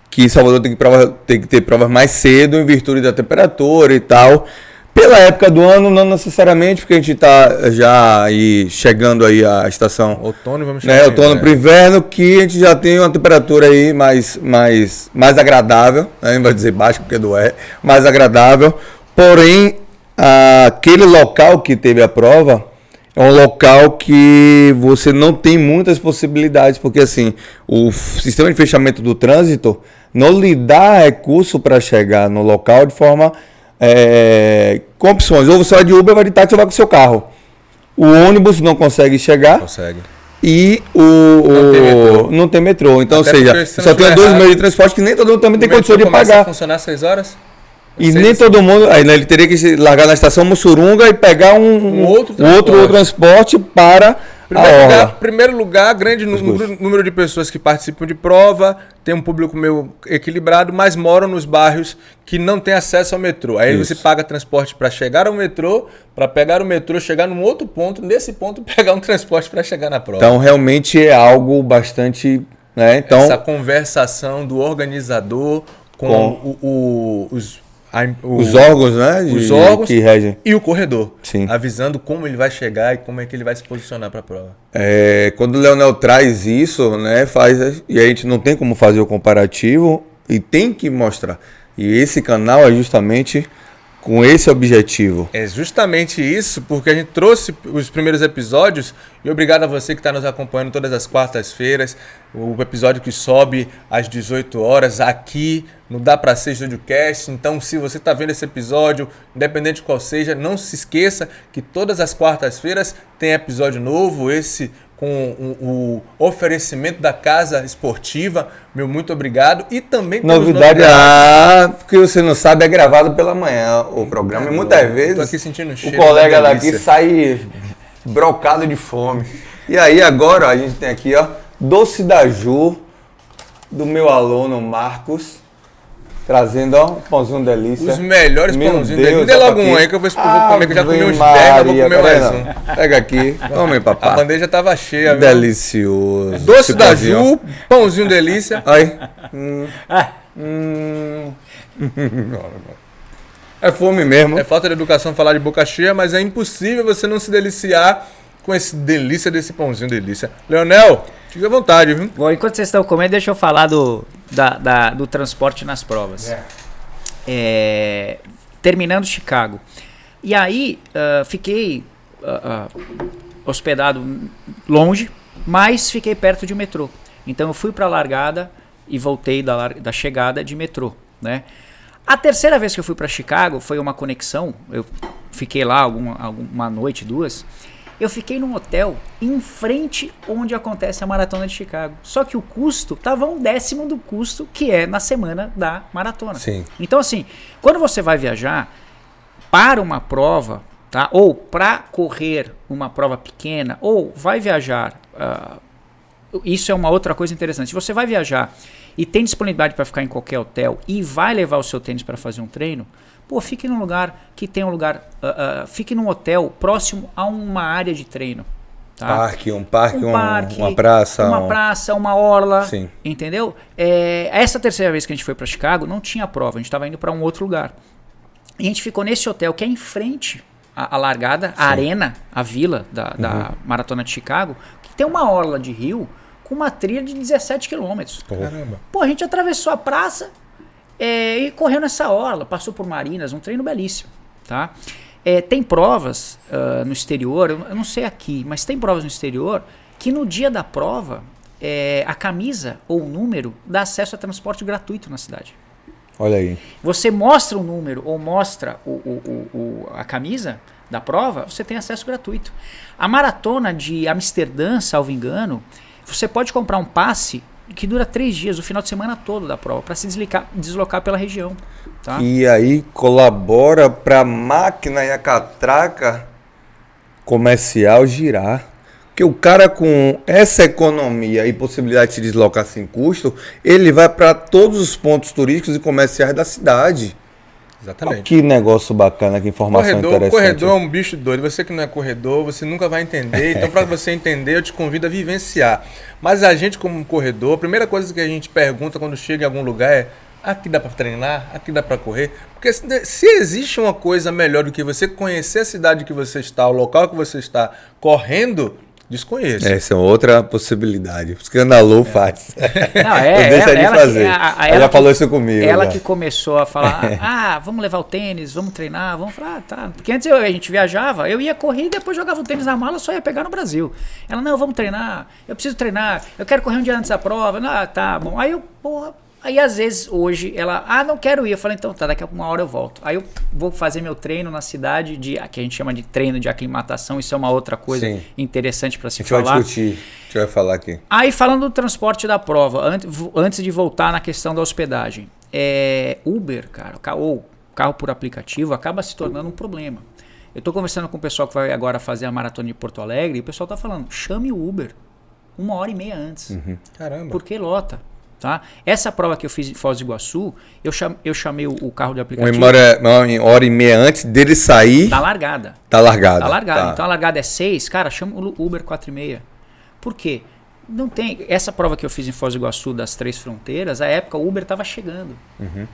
Speaker 1: que Salvador tem que ter provas mais cedo em virtude da temperatura e tal. Pela época do ano, não necessariamente, porque a gente está já aí chegando aí à estação
Speaker 3: Outono, vamos chamar.
Speaker 1: outono para o inverno, que a gente já tem uma temperatura aí mais agradável, né? Não vai dizer baixa porque não é, mais agradável. Porém, aquele local que teve a prova é um local que você não tem muitas possibilidades, porque assim, o sistema de fechamento do trânsito não lhe dá recurso para chegar no local de forma... com opções, ou você vai de Uber, vai de táxi, ou vai com o seu carro. O ônibus não consegue chegar.
Speaker 3: Consegue.
Speaker 1: E não tem metrô. Então,
Speaker 3: Até
Speaker 1: ou seja,
Speaker 3: porque se
Speaker 1: só
Speaker 3: não
Speaker 1: tem
Speaker 3: tiver
Speaker 1: dois
Speaker 3: errado,
Speaker 1: meios de transporte que nem todo mundo também tem condição de
Speaker 3: começa a
Speaker 1: pagar.
Speaker 3: funcionar às 6 horas?
Speaker 1: E nem todo mundo. Aí, né, ele teria que largar na estação Mussurunga e pegar um
Speaker 3: outro
Speaker 1: transporte para a orla.
Speaker 3: Primeiro lugar, grande número de pessoas que participam de prova, tem um público meio equilibrado, mas moram nos bairros que não tem acesso ao metrô. Aí você paga transporte para chegar ao metrô, para pegar o metrô, chegar num outro ponto, nesse ponto pegar um transporte para chegar na prova.
Speaker 1: Então, realmente é algo bastante... Né? Então,
Speaker 3: essa conversação do organizador com os
Speaker 1: órgãos, né?
Speaker 3: Os órgãos
Speaker 1: que regem.
Speaker 3: E o corredor.
Speaker 1: Sim.
Speaker 3: Avisando como ele vai chegar e como é que ele vai se posicionar para a prova.
Speaker 1: Quando o Leonel traz isso, né, e a gente não tem como fazer o comparativo e tem que mostrar. E esse canal é justamente com esse objetivo.
Speaker 3: É justamente isso, porque a gente trouxe os primeiros episódios, e obrigado a você que está nos acompanhando todas as quartas-feiras, o episódio que sobe às 18 horas aqui no Dá Pra Ser StudioCast. Então, se você está vendo esse episódio, independente de qual seja, não se esqueça que todas as quartas-feiras tem episódio novo, esse com o oferecimento da Casa Esportiva. Meu muito obrigado. E também temos
Speaker 1: novidade, porque você não sabe, é gravado pela manhã o programa. E muitas vezes
Speaker 3: aqui sentindo
Speaker 1: o
Speaker 3: cheiro,
Speaker 1: colega daqui sai brocado de fome. E aí agora ó, a gente tem aqui, ó, Doce da Ju, do meu aluno Marcos, trazendo, ó, um pãozinho delícia.
Speaker 3: Os melhores pãozinhos delícia. Me dê logo um aí que eu vou comer, que eu já comi uns 10, eu vou comer mais um.
Speaker 1: Pega aqui, toma, papai.
Speaker 3: A bandeja tava cheia, viu?
Speaker 1: Delicioso.
Speaker 3: Doce da Ju, pãozinho delícia.
Speaker 1: Aí. É fome mesmo.
Speaker 3: É falta de educação falar de boca cheia, mas é impossível você não se deliciar com esse delícia desse pãozinho delícia. Leonel, fique à vontade, viu?
Speaker 4: Bom, enquanto vocês estão comendo, deixa eu falar do transporte nas provas. Terminando Chicago. E aí, fiquei hospedado longe, mas fiquei perto de um metrô. Então eu fui para a largada e voltei da chegada de metrô, né? A terceira vez que eu fui para Chicago foi uma conexão. Eu fiquei lá uma noite, 2. Eu fiquei num hotel em frente onde acontece a Maratona de Chicago. Só que o custo estava 1/10 do custo que é na semana da maratona.
Speaker 1: Sim.
Speaker 4: Então, assim, quando você vai viajar para uma prova, tá? Ou para correr uma prova pequena, ou vai viajar... isso é uma outra coisa interessante. Se você vai viajar e tem disponibilidade para ficar em qualquer hotel e vai levar o seu tênis para fazer um treino, pô, fique num lugar que tem um lugar... fique num hotel próximo a uma área de treino. Tá?
Speaker 1: Um parque, uma praça.
Speaker 4: Uma praça, uma orla.
Speaker 1: Sim.
Speaker 4: Entendeu? Essa terceira vez que a gente foi para Chicago, não tinha prova. A gente estava indo para um outro lugar. E a gente ficou nesse hotel que é em frente à largada, a arena, a vila da Maratona de Chicago, que tem uma orla de rio com uma trilha de 17 quilômetros.
Speaker 3: Caramba.
Speaker 4: Pô, a gente atravessou a praça e correu nessa orla, passou por marinas, um treino belíssimo, tá? Tem provas no exterior, eu não sei aqui, mas tem provas no exterior que no dia da prova a camisa ou o número dá acesso a transporte gratuito na cidade.
Speaker 1: Olha aí.
Speaker 4: Você mostra o número ou mostra a camisa da prova, você tem acesso gratuito. A maratona de Amsterdã, salvo engano, você pode comprar um passe que dura 3 dias, o final de semana todo da prova, para se deslocar pela região. Tá?
Speaker 1: E aí colabora para a máquina e a catraca comercial girar Porque o cara com essa economia e possibilidade de se deslocar sem custo, ele vai para todos os pontos turísticos e comerciais da cidade.
Speaker 3: Exatamente.
Speaker 1: Que negócio bacana, que informação interessante.
Speaker 3: Corredor é um bicho doido. Você que não é corredor, você nunca vai entender. Então, para você entender, eu te convido a vivenciar. Mas a gente, como corredor, a primeira coisa que a gente pergunta quando chega em algum lugar é: aqui dá para treinar? Aqui dá para correr? Porque se existe uma coisa melhor do que você conhecer a cidade que você está, o local que você está correndo, desconheço.
Speaker 1: Essa é outra possibilidade. O Escandalou faz.
Speaker 4: Não,
Speaker 1: Eu deixo de fazer. Ela já falou isso comigo.
Speaker 4: Ela
Speaker 1: já.
Speaker 4: que começou a falar, vamos levar o tênis, vamos treinar, vamos falar, tá. Porque antes a gente viajava, eu ia correr e depois jogava o tênis na mala, só ia pegar no Brasil. Ela, não, vamos treinar, eu preciso treinar, eu quero correr um dia antes da prova. Não, tá bom. Aí eu, porra. Aí, às vezes, hoje, ela... não quero ir. Eu falei, então, tá, daqui a uma hora eu volto. Aí eu vou fazer meu treino na cidade, que a gente chama de treino de aclimatação. Isso é uma outra coisa interessante para se falar.
Speaker 1: A gente vai discutir. A gente vai falar aqui.
Speaker 4: Aí, falando do transporte da prova, antes de voltar na questão da hospedagem. Uber, cara, ou carro por aplicativo, acaba se tornando um problema. Eu tô conversando com o pessoal que vai agora fazer a maratona de Porto Alegre, e o pessoal tá falando, chame o Uber 1h30 antes.
Speaker 1: Uhum.
Speaker 3: Caramba.
Speaker 4: Porque lota. Tá? Essa prova que eu fiz em Foz do Iguaçu, eu chamei o carro de aplicativo.
Speaker 1: Uma hora e meia antes dele sair.
Speaker 4: Da largada.
Speaker 1: Tá largada.
Speaker 4: Tá largada.
Speaker 1: Tá.
Speaker 4: Então a largada é 6, cara, chama o Uber 4h30. Por quê? Não tem. Essa prova que eu fiz em Foz do Iguaçu das 3 fronteiras, a época o Uber tava chegando.
Speaker 1: Uhum.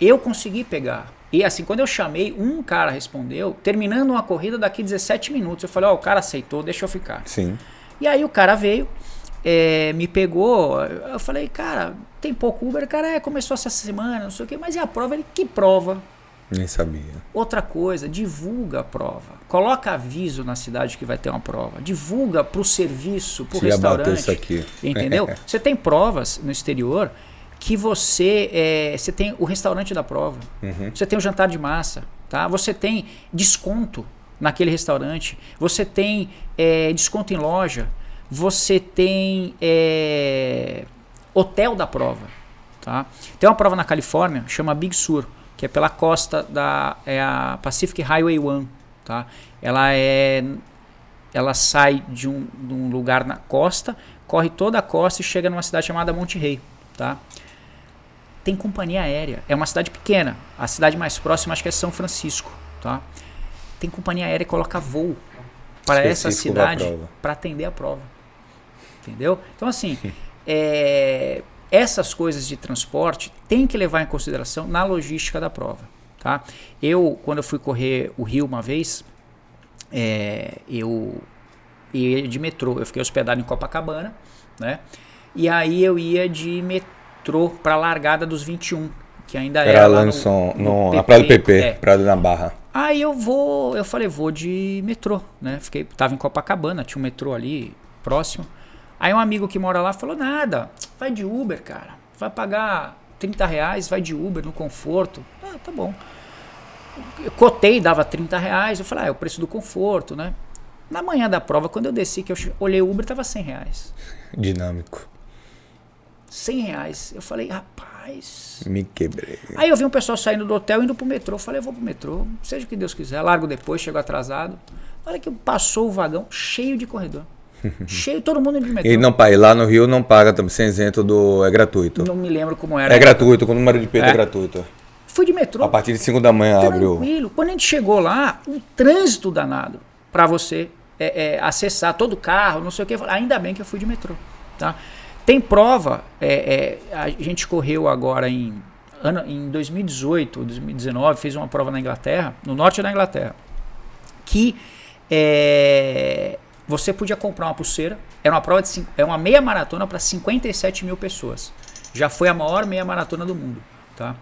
Speaker 4: Eu consegui pegar. E assim, quando eu chamei, um cara respondeu, terminando uma corrida daqui 17 minutos. Eu falei, o cara aceitou, deixa eu ficar.
Speaker 1: Sim.
Speaker 4: E aí o cara veio. Me pegou, eu falei, cara, tem pouco Uber, cara, começou essa semana, não sei o que, mas e a prova? Ele, que prova?
Speaker 1: Nem sabia.
Speaker 4: Outra coisa, divulga a prova, coloca aviso na cidade que vai ter uma prova, divulga pro serviço, pro restaurante,
Speaker 1: isso aqui.
Speaker 4: entendeu? Você tem provas no exterior que você tem o restaurante da prova, você tem o jantar de massa, tá? Você tem desconto naquele restaurante, você tem desconto em loja, você tem hotel da prova. Tá? Tem uma prova na Califórnia, chama Big Sur, que é pela costa a Pacific Highway 1. Tá? Ela sai de um lugar na costa, corre toda a costa e chega numa cidade chamada Monte Rei. Tá? Tem companhia aérea. É uma cidade pequena. A cidade mais próxima acho que é São Francisco. Tá? Tem companhia aérea que coloca voo para essa cidade para atender a prova. Entendeu? Então, assim, essas coisas de transporte tem que levar em consideração na logística da prova. Tá? Quando eu fui correr o Rio uma vez, eu ia de metrô. Eu fiquei hospedado em Copacabana, né? E aí eu ia de metrô para a largada dos 21, que ainda era lá
Speaker 1: na Praia do PP, Praia da Barra.
Speaker 4: Aí eu falei, vou de metrô, né? Tava em Copacabana, tinha um metrô ali próximo. Aí um amigo que mora lá falou, nada, vai de Uber, cara. Vai pagar R$30, vai de Uber no conforto. Tá bom. Eu cotei, dava R$30. Eu falei, é o preço do conforto, né? Na manhã da prova, quando eu desci, que eu olhei o Uber, tava R$100.
Speaker 1: Dinâmico.
Speaker 4: R$100. Eu falei, rapaz...
Speaker 1: Me quebrei.
Speaker 4: Aí eu vi um pessoal saindo do hotel, indo pro metrô. Eu falei, eu vou pro metrô, seja o que Deus quiser. Largo depois, chego atrasado. Na hora que passou o vagão, cheio de corredor. Cheio, todo mundo indo de metrô.
Speaker 1: E não paga, lá no Rio não paga também, sem isento é gratuito.
Speaker 4: Não me lembro como era.
Speaker 1: É gratuito, com o número de peito é gratuito.
Speaker 4: Fui de metrô.
Speaker 1: A partir de 5 da manhã abriu.
Speaker 4: Tranquilo. Quando a gente chegou lá, um trânsito danado para você acessar todo o carro, não sei o que. Ainda bem que eu fui de metrô. Tá? Tem prova, a gente correu agora em 2018, 2019, fez uma prova na Inglaterra, no norte da Inglaterra, que você podia comprar uma pulseira, era uma prova uma meia maratona para 57 mil pessoas. Já foi a maior meia maratona do mundo. Tá?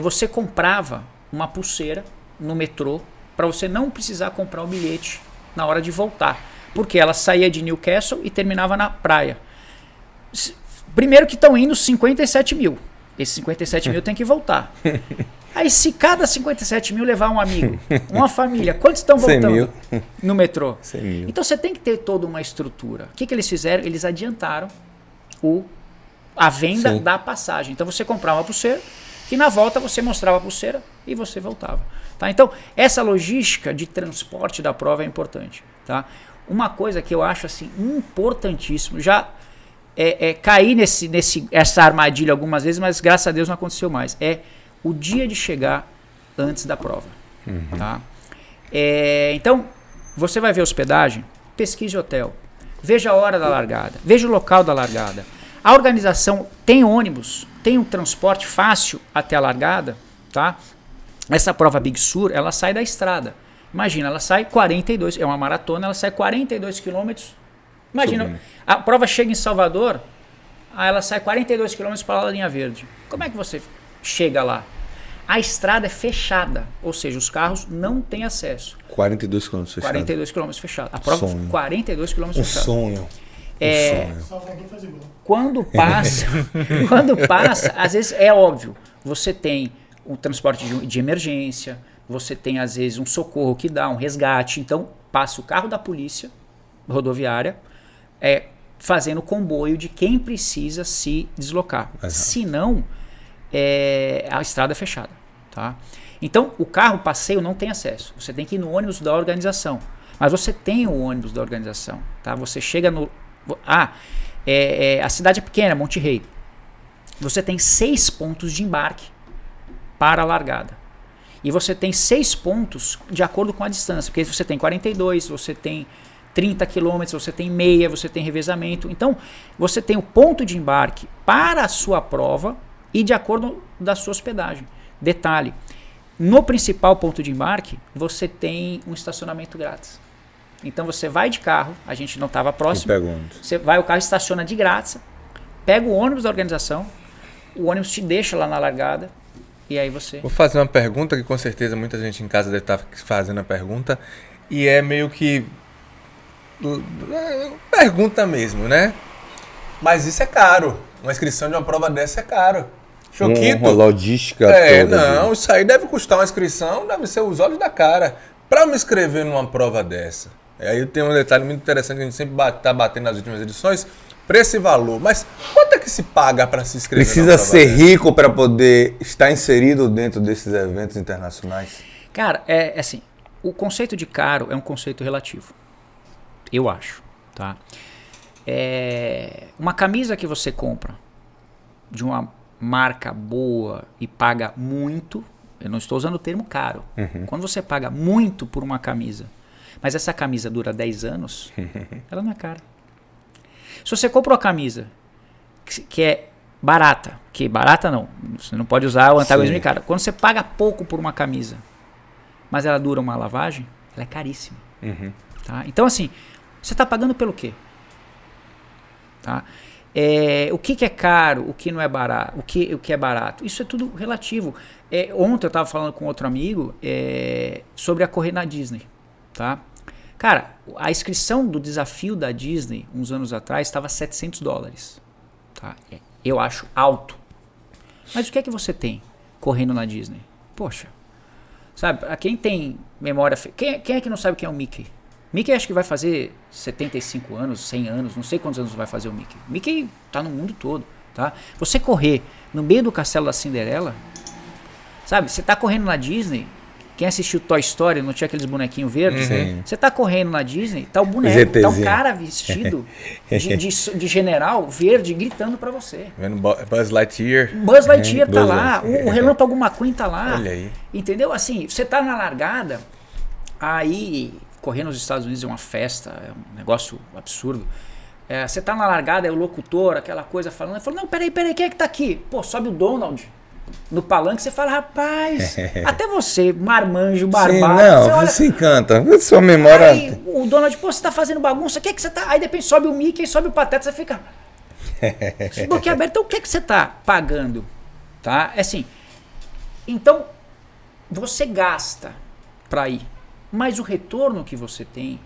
Speaker 4: Você comprava uma pulseira no metrô para você não precisar comprar o bilhete na hora de voltar. Porque ela saía de Newcastle e terminava na praia. Primeiro que estão indo 57 mil. Esses 57 mil tem que voltar. Aí se cada 57 mil levar um amigo, uma família, quantos estão voltando no metrô?
Speaker 1: 100 mil.
Speaker 4: Então você tem que ter toda uma estrutura. O que eles fizeram? Eles adiantaram a venda da passagem. Então você comprava uma pulseira e na volta você mostrava a pulseira e você voltava. Tá? Então essa logística de transporte da prova é importante. Tá? uma coisa que eu acho assim importantíssimo, já caí essa armadilha algumas vezes, mas graças a Deus não aconteceu mais, é o dia de chegar antes da prova. Tá? Então, você vai ver hospedagem, pesquise hotel, veja a hora da largada, veja o local da largada. A organização tem ônibus, tem um transporte fácil até a largada, tá? Essa prova Big Sur, ela sai da estrada. Imagina, ela sai 42, é uma maratona, ela sai 42 quilômetros. Imagina, a prova chega em Salvador, aí ela sai 42 quilômetros para a linha verde. Como é que você chega lá? A estrada é fechada, ou seja, os carros não têm acesso.
Speaker 1: 42 km fechado.
Speaker 4: 42 km fechado. A prova
Speaker 1: Sonho.
Speaker 4: 42 km fechado.
Speaker 1: Sonho.
Speaker 2: Salvador faz igual.
Speaker 4: Quando passa, às vezes é óbvio, você tem um transporte de emergência, você tem às vezes um socorro que dá, um resgate, então passa o carro da polícia rodoviária fazendo comboio de quem precisa se deslocar. Se não, a estrada é fechada. Tá? Então o carro passeio não tem acesso, você tem que ir no ônibus da organização, mas você tem o ônibus da organização. Tá? Você chega no... a cidade é pequena, Monte Rei. Você tem 6 pontos de embarque para a largada. E você tem 6 pontos de acordo com a distância. Porque você tem 42, você tem 30 quilômetros, você tem meia, você tem revezamento. Então, você tem o ponto de embarque para a sua prova e de acordo da sua hospedagem. Detalhe, no principal ponto de embarque, você tem um estacionamento grátis. Então você vai de carro, a gente não estava próximo, você vai, o carro estaciona de graça, pega o ônibus da organização, o ônibus te deixa lá na largada e aí você...
Speaker 3: Vou fazer uma pergunta que com certeza muita gente em casa deve estar fazendo a pergunta e é meio que... pergunta mesmo, né? Mas isso é caro, uma inscrição de uma prova dessa é caro. Choquito.
Speaker 1: Uma logística toda.
Speaker 3: Não, isso aí deve custar uma inscrição, deve ser os olhos da cara. Para me inscrever numa prova dessa... Aí tem um detalhe muito interessante que a gente sempre está batendo nas últimas edições, preço e valor. Mas quanto é que se paga para se inscrever?
Speaker 1: Precisa ser rico para poder estar inserido dentro desses eventos internacionais?
Speaker 4: Cara, assim, o conceito de caro é um conceito relativo. Eu acho, tá? Uma camisa que você compra de uma marca boa e paga muito, eu não estou usando o termo caro. Quando você paga muito por uma camisa, mas essa camisa dura 10 anos, ela não é cara. Se você compra uma camisa que é barata, que barata não, você não pode usar o antagonismo de cara. Quando você paga pouco por uma camisa, mas ela dura uma lavagem, ela é caríssima. Tá? Então assim, você está pagando pelo quê? Tá? O que é caro, o que não é barato, o que é barato, isso é tudo relativo. Ontem eu estava falando com outro amigo sobre a correr na Disney. Tá? Cara, a inscrição do desafio da Disney, uns anos atrás, estava $700. Tá? Eu acho alto. Mas o que é que você tem correndo na Disney? Poxa, sabe, quem tem memória... Quem é que não sabe quem é o Mickey? Mickey acho que vai fazer 75 anos, 100 anos, não sei quantos anos vai fazer o Mickey. Mickey tá no mundo todo. Tá? Você correr no meio do castelo da Cinderela, sabe, você tá correndo na Disney... Quem assistiu Toy Story, não tinha aqueles bonequinhos verdes? Você tá correndo na Disney, tá o boneco, tá o cara vestido de general verde gritando pra você.
Speaker 3: Vendo Buzz Lightyear.
Speaker 4: Buzz Lightyear tá lá, o Relâmpago McQueen tá lá.
Speaker 3: Olha aí.
Speaker 4: Entendeu? Assim, você tá na largada, aí correr nos Estados Unidos é uma festa, é um negócio absurdo. Você tá na largada, é o locutor, aquela coisa falando. Ele falou, não, peraí, quem é que tá aqui? Pô, sobe o Donald. No palanque você fala, rapaz, até você, marmanjo, barbado.
Speaker 1: Sim, não, você encanta. Sua memória...
Speaker 4: Aí o Donald, pô, você tá fazendo bagunça, o que é que você tá... Aí depois sobe o Mickey, sobe o Pateta, você fica... Boquiaberto, então o que é que você tá pagando? Tá? Assim, então, você gasta pra ir, mas o retorno que você tem,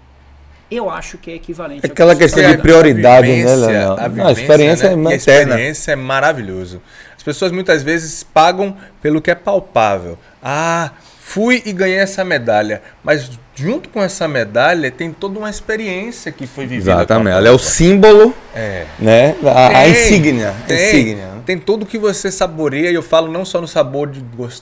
Speaker 4: eu acho que é equivalente...
Speaker 1: Aquela questão de prioridade, né, Leonel?
Speaker 3: A experiência, né? A experiência é maravilhoso. As pessoas muitas vezes pagam pelo que é palpável. Ah, fui e ganhei essa medalha. Mas junto com essa medalha tem toda uma experiência que foi vivida.
Speaker 1: Exatamente. Ela é o símbolo, né? A insígnia. Tem
Speaker 3: tudo que você saboreia, e eu falo não só no sabor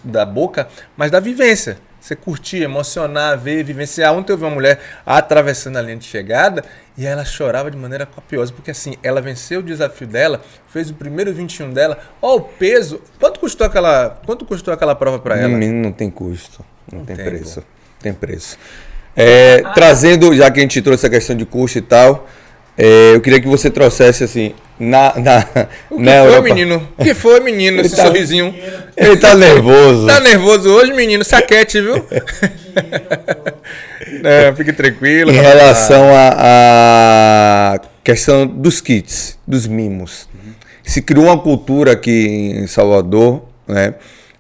Speaker 3: da boca, mas da vivência. Você curtir, emocionar, ver, vivenciar. Ontem eu vi uma mulher atravessando a linha de chegada e ela chorava de maneira copiosa, porque assim, ela venceu o desafio dela, fez o primeiro 21 dela. Ó, o peso. Quanto custou aquela prova para ela?
Speaker 1: Menino, não tem custo, não tem preço.
Speaker 3: pô.
Speaker 1: Tem preço. Trazendo, já que a gente trouxe a questão de custo e tal, eu queria que você trouxesse assim,
Speaker 3: O que foi, menino? O que foi, menino? Esse sorrisinho.
Speaker 1: Ele tá nervoso.
Speaker 3: Tá nervoso hoje, menino? Saquete, viu? Fique tranquilo.
Speaker 1: Em relação à questão dos kits, dos mimos. Se criou uma cultura aqui em Salvador, né,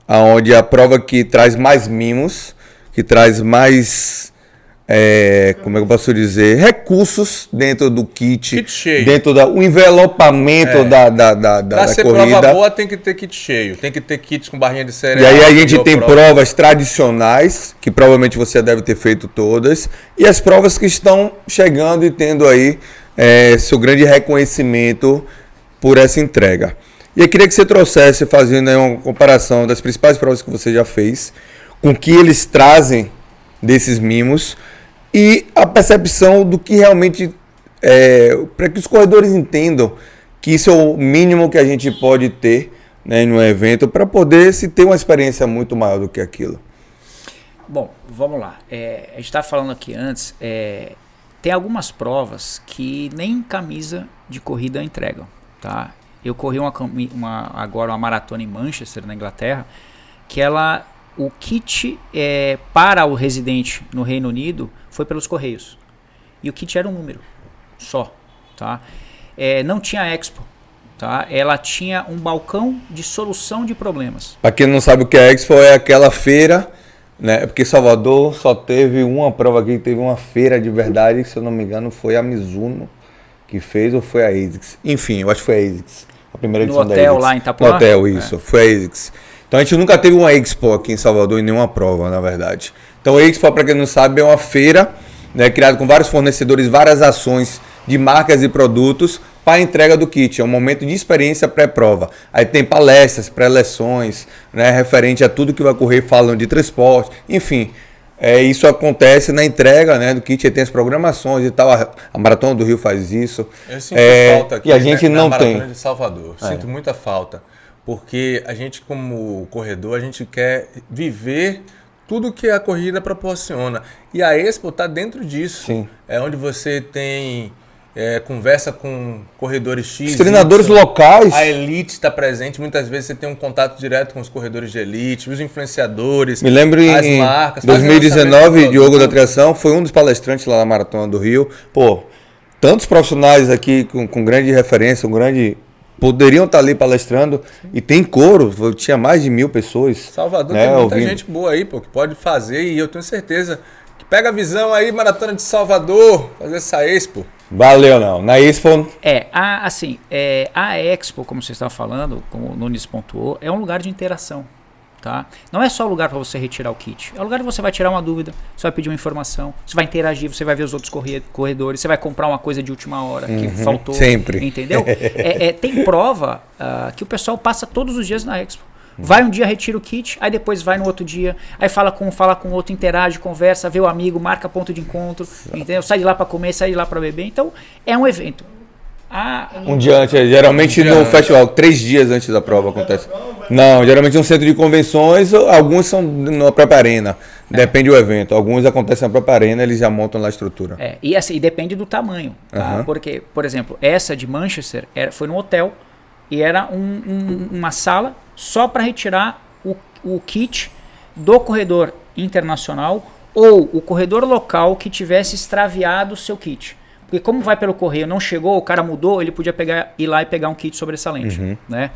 Speaker 1: onde a prova que traz mais mimos, que traz mais, como é que eu posso dizer, recursos dentro do kit
Speaker 3: cheio.
Speaker 1: Dentro do envelopamento da
Speaker 3: Pra ser
Speaker 1: corrida.
Speaker 3: prova boa tem que ter kit cheio, tem que ter kits com barrinha de
Speaker 1: E
Speaker 3: cereal.
Speaker 1: aí a gente tem
Speaker 3: prova.
Speaker 1: provas tradicionais, que provavelmente você deve ter feito todas, e as provas que estão chegando e tendo aí seu grande reconhecimento por essa entrega. E eu queria que você trouxesse, fazendo aí uma comparação das principais provas que você já fez, com o que eles trazem desses mimos e a percepção do que realmente, para que os corredores entendam que isso é o mínimo que a gente pode ter, né, no evento, para poder se ter uma experiência muito maior do que aquilo.
Speaker 4: Bom, vamos lá. A gente estava falando aqui antes, tem algumas provas que nem camisa de corrida entregam, tá? Eu corri agora uma maratona em Manchester, na Inglaterra, que o kit para o residente no Reino Unido foi pelos Correios. E o kit era um número só, tá? Não tinha Expo, tá? Ela tinha um balcão de solução de problemas.
Speaker 1: Para quem não sabe o que é Expo, é aquela feira, né? Porque Salvador só teve uma prova aqui, teve uma feira de verdade, que se eu não me engano foi a Mizuno que fez, ou foi a ASICS. Enfim, eu acho que foi a ASICS. A primeira edição da ASICS.
Speaker 4: No hotel lá em Itapuã?
Speaker 1: No hotel, isso. Foi a ASICS. Então a gente nunca teve uma Expo aqui em Salvador em nenhuma prova, na verdade. Então a Expo, para quem não sabe, é uma feira, né, criada com vários fornecedores, várias ações de marcas e produtos para a entrega do kit. É um momento de experiência pré-prova. Aí tem palestras, pré-leções, né, referente a tudo que vai ocorrer, falam de transporte, enfim. Isso acontece na entrega, né, do kit, aí tem as programações e tal. A Maratona do Rio faz isso.
Speaker 3: Eu sinto falta aqui,
Speaker 1: e a gente
Speaker 3: na
Speaker 1: não
Speaker 3: Maratona
Speaker 1: tem.
Speaker 3: de Salvador. Sinto muita falta. Porque a gente, como corredor, a gente quer viver tudo que a corrida proporciona. E a Expo está dentro disso.
Speaker 1: Sim.
Speaker 3: É onde você tem conversa com corredores X.
Speaker 1: Os treinadores
Speaker 3: Y.
Speaker 1: locais.
Speaker 3: A elite está presente. Muitas vezes você tem um contato direto com os corredores de elite, os influenciadores,
Speaker 1: Me lembro
Speaker 3: as
Speaker 1: em
Speaker 3: marcas.
Speaker 1: 2019, Diogo da Criação foi um dos palestrantes lá na Maratona do Rio. Pô, tantos profissionais aqui com grande referência, poderiam estar ali palestrando. E tem coro, tinha mais de 1.000 pessoas.
Speaker 3: Salvador
Speaker 1: né,
Speaker 3: tem muita
Speaker 1: ouvindo.
Speaker 3: gente boa aí, pô, que pode fazer, e eu tenho certeza que pega a visão aí, Maratona de Salvador, fazer essa Expo.
Speaker 1: Valeu, não. Na Expo,
Speaker 4: A Expo, como você estava falando, como o Nunes pontuou, é um lugar de interação, tá? Não é só um lugar para você retirar o kit, é um lugar que você vai tirar uma dúvida, você vai pedir uma informação, você vai interagir, você vai ver os outros corredores, você vai comprar uma coisa de última hora que faltou.
Speaker 1: sempre.
Speaker 4: Entendeu? Tem prova que o pessoal passa todos os dias na Expo. Vai um dia, retira o kit, aí depois vai no outro dia, aí fala com outro, interage, conversa, vê o amigo, marca ponto de encontro, entendeu? Sai de lá para comer, sai de lá para beber. Então, é um evento.
Speaker 1: um dia antes, geralmente no festival, 3 dias antes da prova acontece. Não, geralmente no centro de convenções, alguns são na própria arena. Depende do evento. Alguns acontecem na própria arena, eles já montam lá a estrutura.
Speaker 4: E depende do tamanho, tá? Porque, por exemplo, essa de Manchester foi no hotel e era uma sala só para retirar o kit do corredor internacional ou o corredor local que tivesse extraviado o seu kit. Porque como vai pelo correio, não chegou, o cara mudou, ele podia ir lá e pegar um kit sobressalente, né?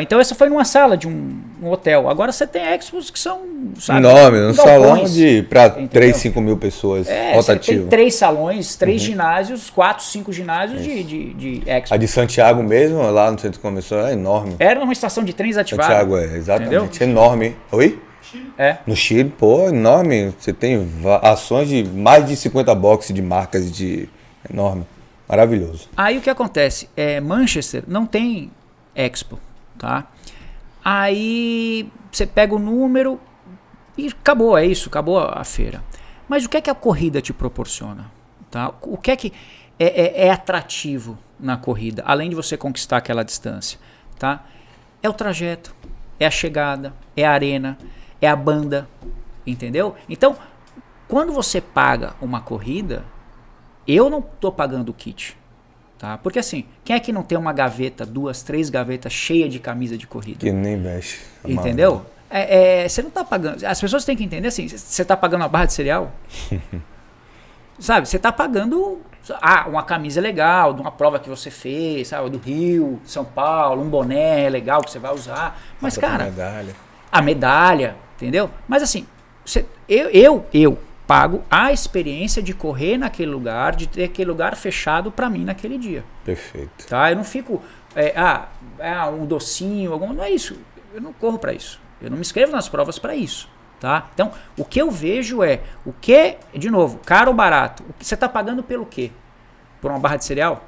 Speaker 4: Então essa foi numa sala de um hotel. Agora você tem expos que são, sabe,
Speaker 1: enorme, um salão para
Speaker 4: entendeu?
Speaker 1: 3, 5 mil pessoas, rotativo.
Speaker 4: Tem 3 salões, 3 ginásios, 4, 5 ginásios de expos.
Speaker 1: A de Santiago mesmo, lá no centro de convenção, é enorme.
Speaker 4: Era uma estação de trens ativada.
Speaker 1: Santiago, exatamente,
Speaker 4: entendeu?
Speaker 1: enorme. Oi? No Chile, pô, enorme. Você tem ações de mais de 50 boxes de marcas enorme. Maravilhoso.
Speaker 4: Aí o que acontece? Manchester não tem Expo, tá? Aí você pega o número, E acabou, é isso, acabou a feira. Mas o que é que a corrida te proporciona? Tá? O que é que é atrativo na corrida, além de você conquistar aquela distância? Tá? É o trajeto, é a chegada, é a arena, é a banda, entendeu? Então, quando você paga uma corrida, eu não estou pagando o kit. Tá? Porque assim, quem é que não tem uma gaveta, 2, 3 gavetas cheias de camisa de corrida?
Speaker 1: Que nem mexe.
Speaker 4: Entendeu? Você não está pagando. As pessoas têm que entender assim, você está pagando uma barra de cereal? Sabe, você está pagando uma camisa legal, de uma prova que você fez, sabe, do Rio, São Paulo, um boné legal que você vai usar. Mas, cara, a medalha, entendeu? Mas assim, eu pago a experiência de correr naquele lugar, de ter aquele lugar fechado para mim naquele dia.
Speaker 1: Perfeito.
Speaker 4: Tá? Eu não fico, um docinho, não é isso. Eu não corro para isso. Eu não me inscrevo nas provas para isso. Tá? Então, o que eu vejo de novo, caro ou barato? Você está pagando pelo quê? Por uma barra de cereal?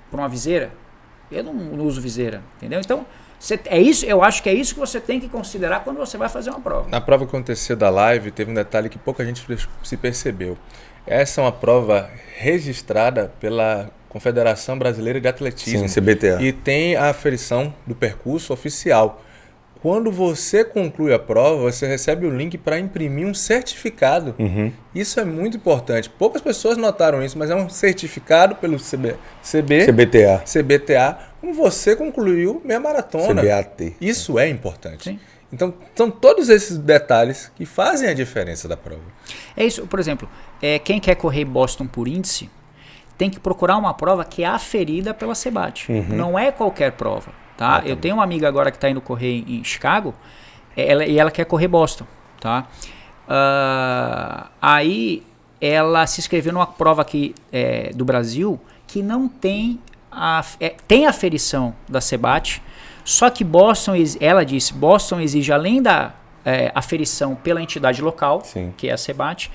Speaker 4: Por uma viseira? Eu não uso viseira, entendeu? Então, eu acho que é isso que você tem que considerar quando você vai fazer uma prova.
Speaker 3: Na prova que aconteceu da live, teve um detalhe que pouca gente se percebeu. Essa é uma prova registrada pela Confederação Brasileira de Atletismo.
Speaker 1: Sim, CBTA.
Speaker 3: E tem a aferição do percurso oficial. Quando você conclui a prova, você recebe o link para imprimir um certificado.
Speaker 1: Uhum.
Speaker 3: Isso é muito importante. Poucas pessoas notaram isso, mas é um certificado pelo CBTA, como você concluiu meia maratona.
Speaker 1: CBAT.
Speaker 3: Isso é importante.
Speaker 4: Sim.
Speaker 3: Então, são todos esses detalhes que fazem a diferença da prova.
Speaker 4: É isso, por exemplo, quem quer correr Boston por índice, tem que procurar uma prova que é aferida pela CBAT.
Speaker 1: Uhum.
Speaker 4: Não é qualquer prova. Tá? Eu tenho uma amiga agora que está indo correr em Chicago e ela quer correr Boston. Tá? Aí ela se inscreveu numa prova aqui do Brasil que não tem tem aferição da CBAT, só que ela disse, Boston exige além da aferição pela entidade local,
Speaker 1: Sim.
Speaker 4: que é a CBAT,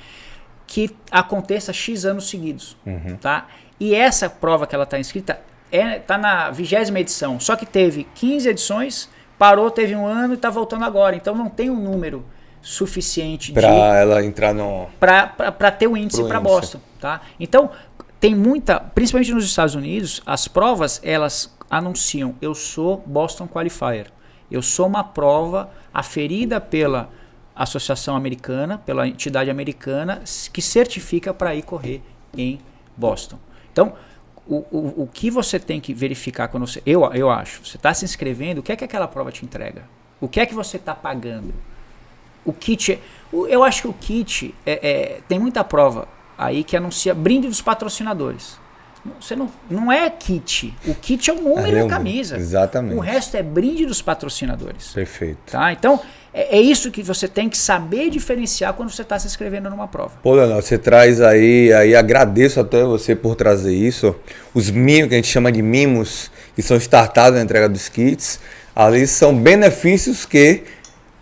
Speaker 4: que aconteça X anos seguidos.
Speaker 1: Uhum.
Speaker 4: Tá? E essa prova que ela está inscrita está na 20ª edição, só que teve 15 edições, parou, teve um ano e está voltando agora. Então não tem um número suficiente
Speaker 1: para ela entrar no...
Speaker 4: para ter o índice para Boston. Tá? Então tem principalmente nos Estados Unidos, as provas elas anunciam, eu sou Boston Qualifier. Eu sou uma prova aferida pela Associação Americana, pela entidade americana, que certifica para ir correr em Boston. Então, o que você tem que verificar quando você... Eu acho, você está se inscrevendo, o que é que aquela prova te entrega? O que é que você está pagando? O kit... eu acho que o kit... tem muita prova aí que anuncia brinde dos patrocinadores. Você não é kit. O kit é o número da camisa.
Speaker 1: Exatamente.
Speaker 4: O resto é brinde dos patrocinadores.
Speaker 1: Perfeito.
Speaker 4: Tá? Então, é isso que você tem que saber diferenciar quando você está se inscrevendo numa prova.
Speaker 1: Pô, Leonel, você traz aí agradeço até você por trazer isso. Os mimos, que a gente chama de mimos, que são startados na entrega dos kits, ali são benefícios que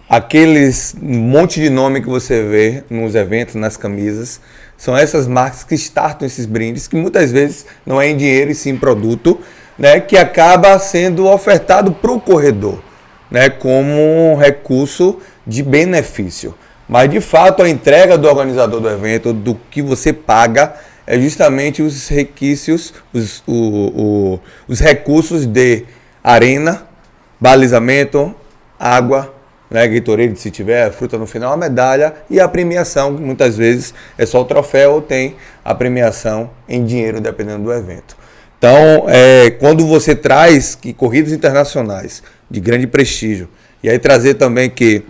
Speaker 1: aqueles monte de nome que você vê nos eventos, nas camisas, são essas marcas que startam esses brindes, que muitas vezes não é em dinheiro e sim em produto, né, que acaba sendo ofertado para o corredor, né, como um recurso de benefício. Mas, de fato, a entrega do organizador do evento, do que você paga, é justamente os requisitos, os recursos de arena, balizamento, água, né, Gatorade, se tiver, fruta no final, a medalha e a premiação, que muitas vezes é só o troféu ou tem a premiação em dinheiro, dependendo do evento. Então, quando você traz que corridas internacionais de grande prestígio, e aí trazer também que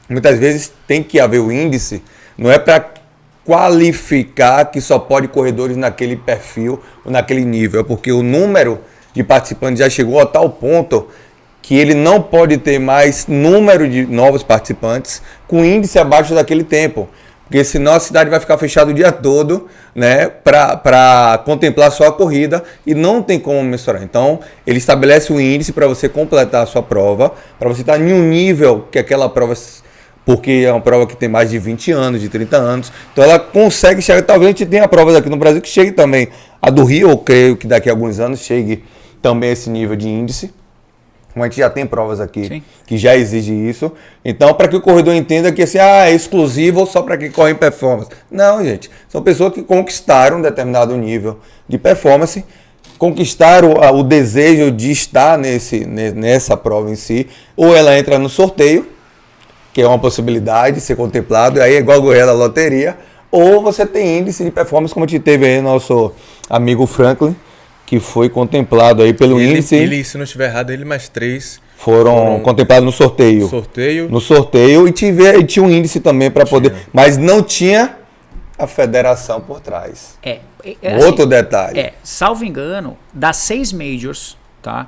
Speaker 1: muitas vezes tem que haver o índice, não é para qualificar que só pode corredores naquele perfil ou naquele nível, é porque o número de participantes já chegou a tal ponto que ele não pode ter mais número de novos participantes com índice abaixo daquele tempo. Porque senão a cidade vai ficar fechada o dia todo, né, para contemplar só a corrida e não tem como mensurar. Então, ele estabelece um índice para você completar a sua prova, para você estar em um nível que aquela prova, porque é uma prova que tem mais de 20 anos, de 30 anos, então ela consegue chegar. Talvez a gente tenha provas aqui no Brasil que chegue também. A do Rio, eu creio que daqui a alguns anos chegue também a esse nível de índice. Como a gente já tem provas aqui
Speaker 4: Sim.
Speaker 1: que já exige isso. Então, para que o corredor entenda que assim, é exclusivo só para quem corre em performance. Não, gente. São pessoas que conquistaram um determinado nível de performance, conquistaram o desejo de estar nessa prova em si. Ou ela entra no sorteio, que é uma possibilidade de ser contemplado, aí é igual correr na loteria. Ou você tem índice de performance, como a gente teve aí nosso amigo Franklin, que foi contemplado aí pelo índice.
Speaker 3: Ele, se não estiver errado, ele mais 3
Speaker 1: foram contemplados no sorteio. No sorteio e tinha um índice também para poder. Mas não tinha a federação por trás. Outro detalhe.
Speaker 4: Salvo engano, das 6 majors, tá?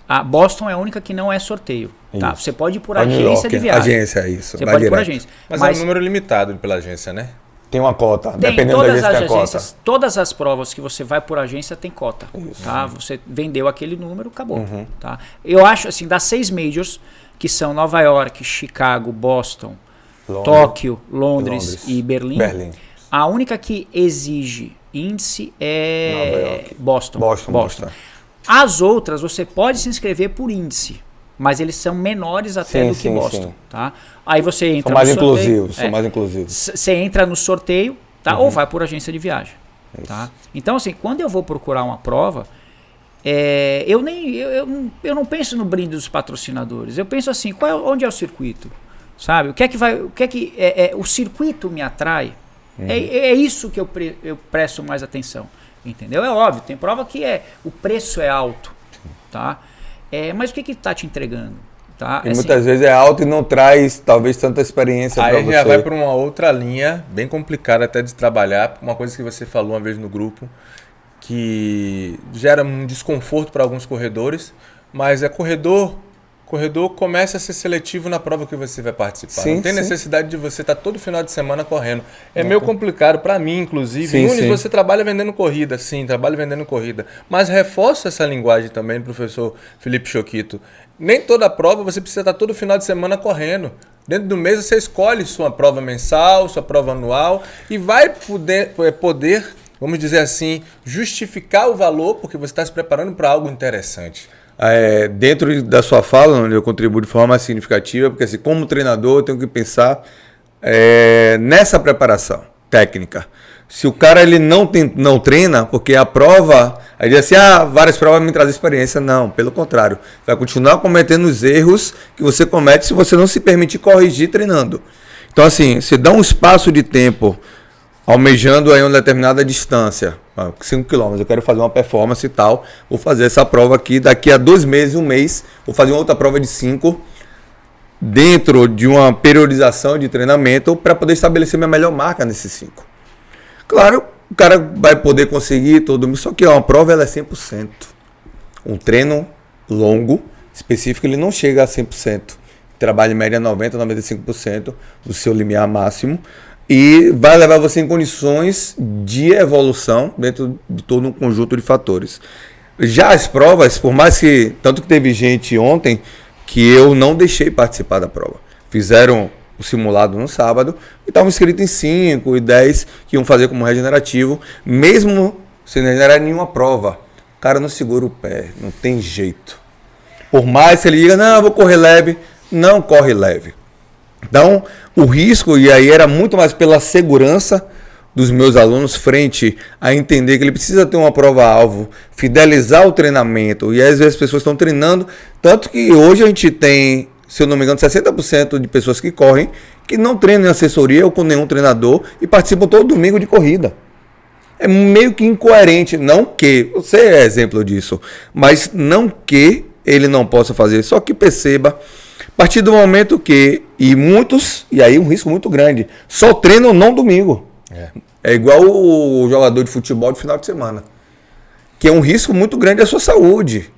Speaker 4: A Boston é a única que não é sorteio. Tá? Você pode ir por agência de viagem.
Speaker 1: Agência, isso.
Speaker 4: Você pode ir por agência.
Speaker 3: Mas é um número limitado pela agência, né?
Speaker 1: Tem uma cota,
Speaker 4: Tem,
Speaker 1: dependendo da agência tem cota.
Speaker 4: Todas as provas que você vai por agência tem cota. Tá? Você vendeu aquele número, acabou. Tá? Eu acho assim, das 6 majors, que são Nova York, Chicago, Boston, Tóquio, Londres e Berlim, a única que exige índice é Boston. As outras você pode se inscrever por índice, mas eles são menores até do que Boston. Tá? Aí você entra
Speaker 1: no sorteio. São mais inclusivos.
Speaker 4: Você entra no sorteio, tá? Ou vai por agência de viagem. Tá? Então, assim, quando eu vou procurar uma prova, eu não penso no brinde dos patrocinadores. Eu penso assim, onde é o circuito? Sabe? O circuito me atrai. É isso que eu presto mais atenção. Entendeu? É óbvio, tem prova que o preço é alto. Tá? Mas o que está te entregando? Tá?
Speaker 1: E muitas vezes é alto e não traz talvez tanta experiência para você.
Speaker 3: Aí já vai para uma outra linha, bem complicada até de trabalhar, uma coisa que você falou uma vez no grupo, que gera um desconforto para alguns corredores, mas corredor começa a ser seletivo na prova que você vai participar. Não tem necessidade de você estar todo final de semana correndo. É meio complicado para mim, inclusive. Nunes, você trabalha vendendo corrida. Sim, trabalho vendendo corrida. Mas reforça essa linguagem também, professor Felipe Choquito. Nem toda prova você precisa estar todo final de semana correndo. Dentro do mês você escolhe sua prova mensal, sua prova anual e vai poder, vamos dizer assim, justificar o valor porque você está se preparando para algo interessante.
Speaker 1: Dentro da sua fala, onde eu contribuo de forma mais significativa, porque assim, como treinador eu tenho que pensar nessa preparação técnica. Se o cara ele não treina, porque a prova, aí diz assim, várias provas me trazem experiência. Não, pelo contrário, vai continuar cometendo os erros que você comete se você não se permitir corrigir treinando. Então assim, você dá um espaço de tempo almejando aí uma determinada distância, 5 km, eu quero fazer uma performance e tal, vou fazer essa prova aqui, daqui a 2 meses, 1 mês, vou fazer uma outra prova de 5, dentro de uma periodização de treinamento, para poder estabelecer minha melhor marca nesses 5. Claro, o cara vai poder conseguir todo, só que uma prova ela é 100%. Um treino longo, específico, ele não chega a 100%. Trabalho em média 90%, 95% do seu limiar máximo. E vai levar você em condições de evolução dentro de todo um conjunto de fatores. Já as provas, por mais que... Tanto que teve gente ontem que eu não deixei participar da prova. Fizeram o simulado no sábado e estavam inscritos em 5 e 10 que iam fazer como regenerativo, mesmo sem regenerar nenhuma prova. O cara não segura o pé, não tem jeito. Por mais que ele diga, não, eu vou correr leve, não corre leve. Então, o risco, e aí era muito mais pela segurança dos meus alunos frente a entender que ele precisa ter uma prova-alvo, fidelizar o treinamento, e às vezes as pessoas estão treinando, tanto que hoje a gente tem, se eu não me engano, 60% de pessoas que correm, que não treinam em assessoria ou com nenhum treinador e participam todo domingo de corrida. É meio que incoerente, não que, você é exemplo disso, mas não que ele não possa fazer, só que perceba, a partir do momento que, e muitos, e aí um risco muito grande, só treinam não domingo. É igual o jogador de futebol de final de semana, que é um risco muito grande à sua saúde,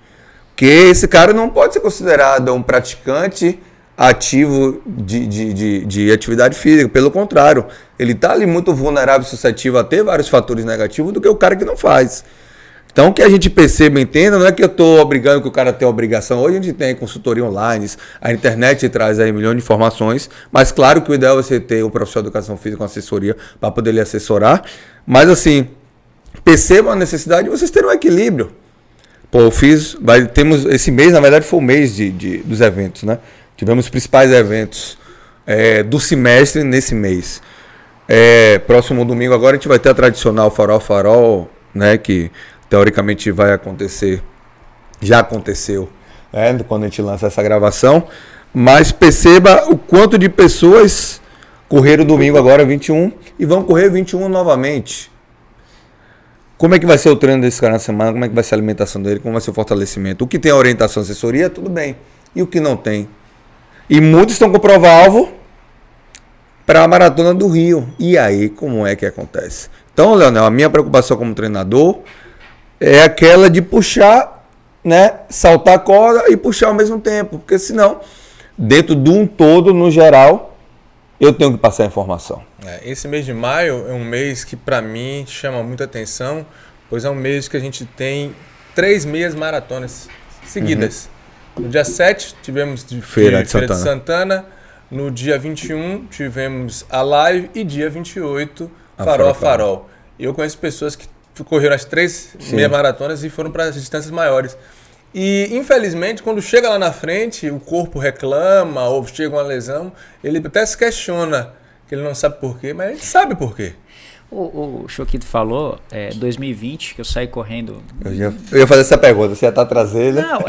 Speaker 1: que esse cara não pode ser considerado um praticante ativo de atividade física, pelo contrário, ele está ali muito vulnerável e suscetível a ter vários fatores negativos do que o cara que não faz. Então, que a gente perceba e entenda, não é que eu estou obrigando que o cara tenha obrigação. Hoje a gente tem consultoria online, a internet traz aí milhões de informações, mas claro que o ideal é você ter um profissional de educação física com assessoria para poder lhe assessorar. Mas assim, percebam a necessidade de vocês terem um equilíbrio. Pô, eu fiz. Temos esse mês, na verdade, foi o mês dos eventos, né? Tivemos os principais eventos do semestre nesse mês. Próximo domingo agora a gente vai ter a tradicional Farol, né? Que teoricamente vai acontecer. Já aconteceu, né? Quando a gente lança essa gravação. Mas perceba o quanto de pessoas correram domingo agora, 21, e vão correr 21 novamente. Como é que vai ser o treino desse cara na semana? Como é que vai ser a alimentação dele? Como vai ser o fortalecimento? O que tem a orientação, assessoria, tudo bem. E o que não tem? E muitos estão com prova-alvo para a Maratona do Rio. E aí, como é que acontece? Então, Leonel, a minha preocupação como treinador é aquela de puxar, né? Saltar a corda e puxar ao mesmo tempo. Porque senão, dentro de um todo, no geral, eu tenho que passar a informação.
Speaker 3: Esse mês de maio é um mês que para mim chama muita atenção, pois é um mês que a gente tem 3 meias maratonas seguidas. No dia 7 tivemos
Speaker 1: Feira de
Speaker 3: Santana, no dia 21 tivemos a live e dia 28
Speaker 1: a
Speaker 3: Farol. Eu conheço pessoas que correram as 3 meias maratonas e foram para as distâncias maiores. E, infelizmente, quando chega lá na frente, o corpo reclama ou chega uma lesão, ele até se questiona, que ele não sabe por quê, mas ele sabe por quê.
Speaker 4: O Choquito falou, 2020, que eu saí correndo...
Speaker 1: Eu ia fazer essa pergunta, você ia estar trazendo?
Speaker 4: Não,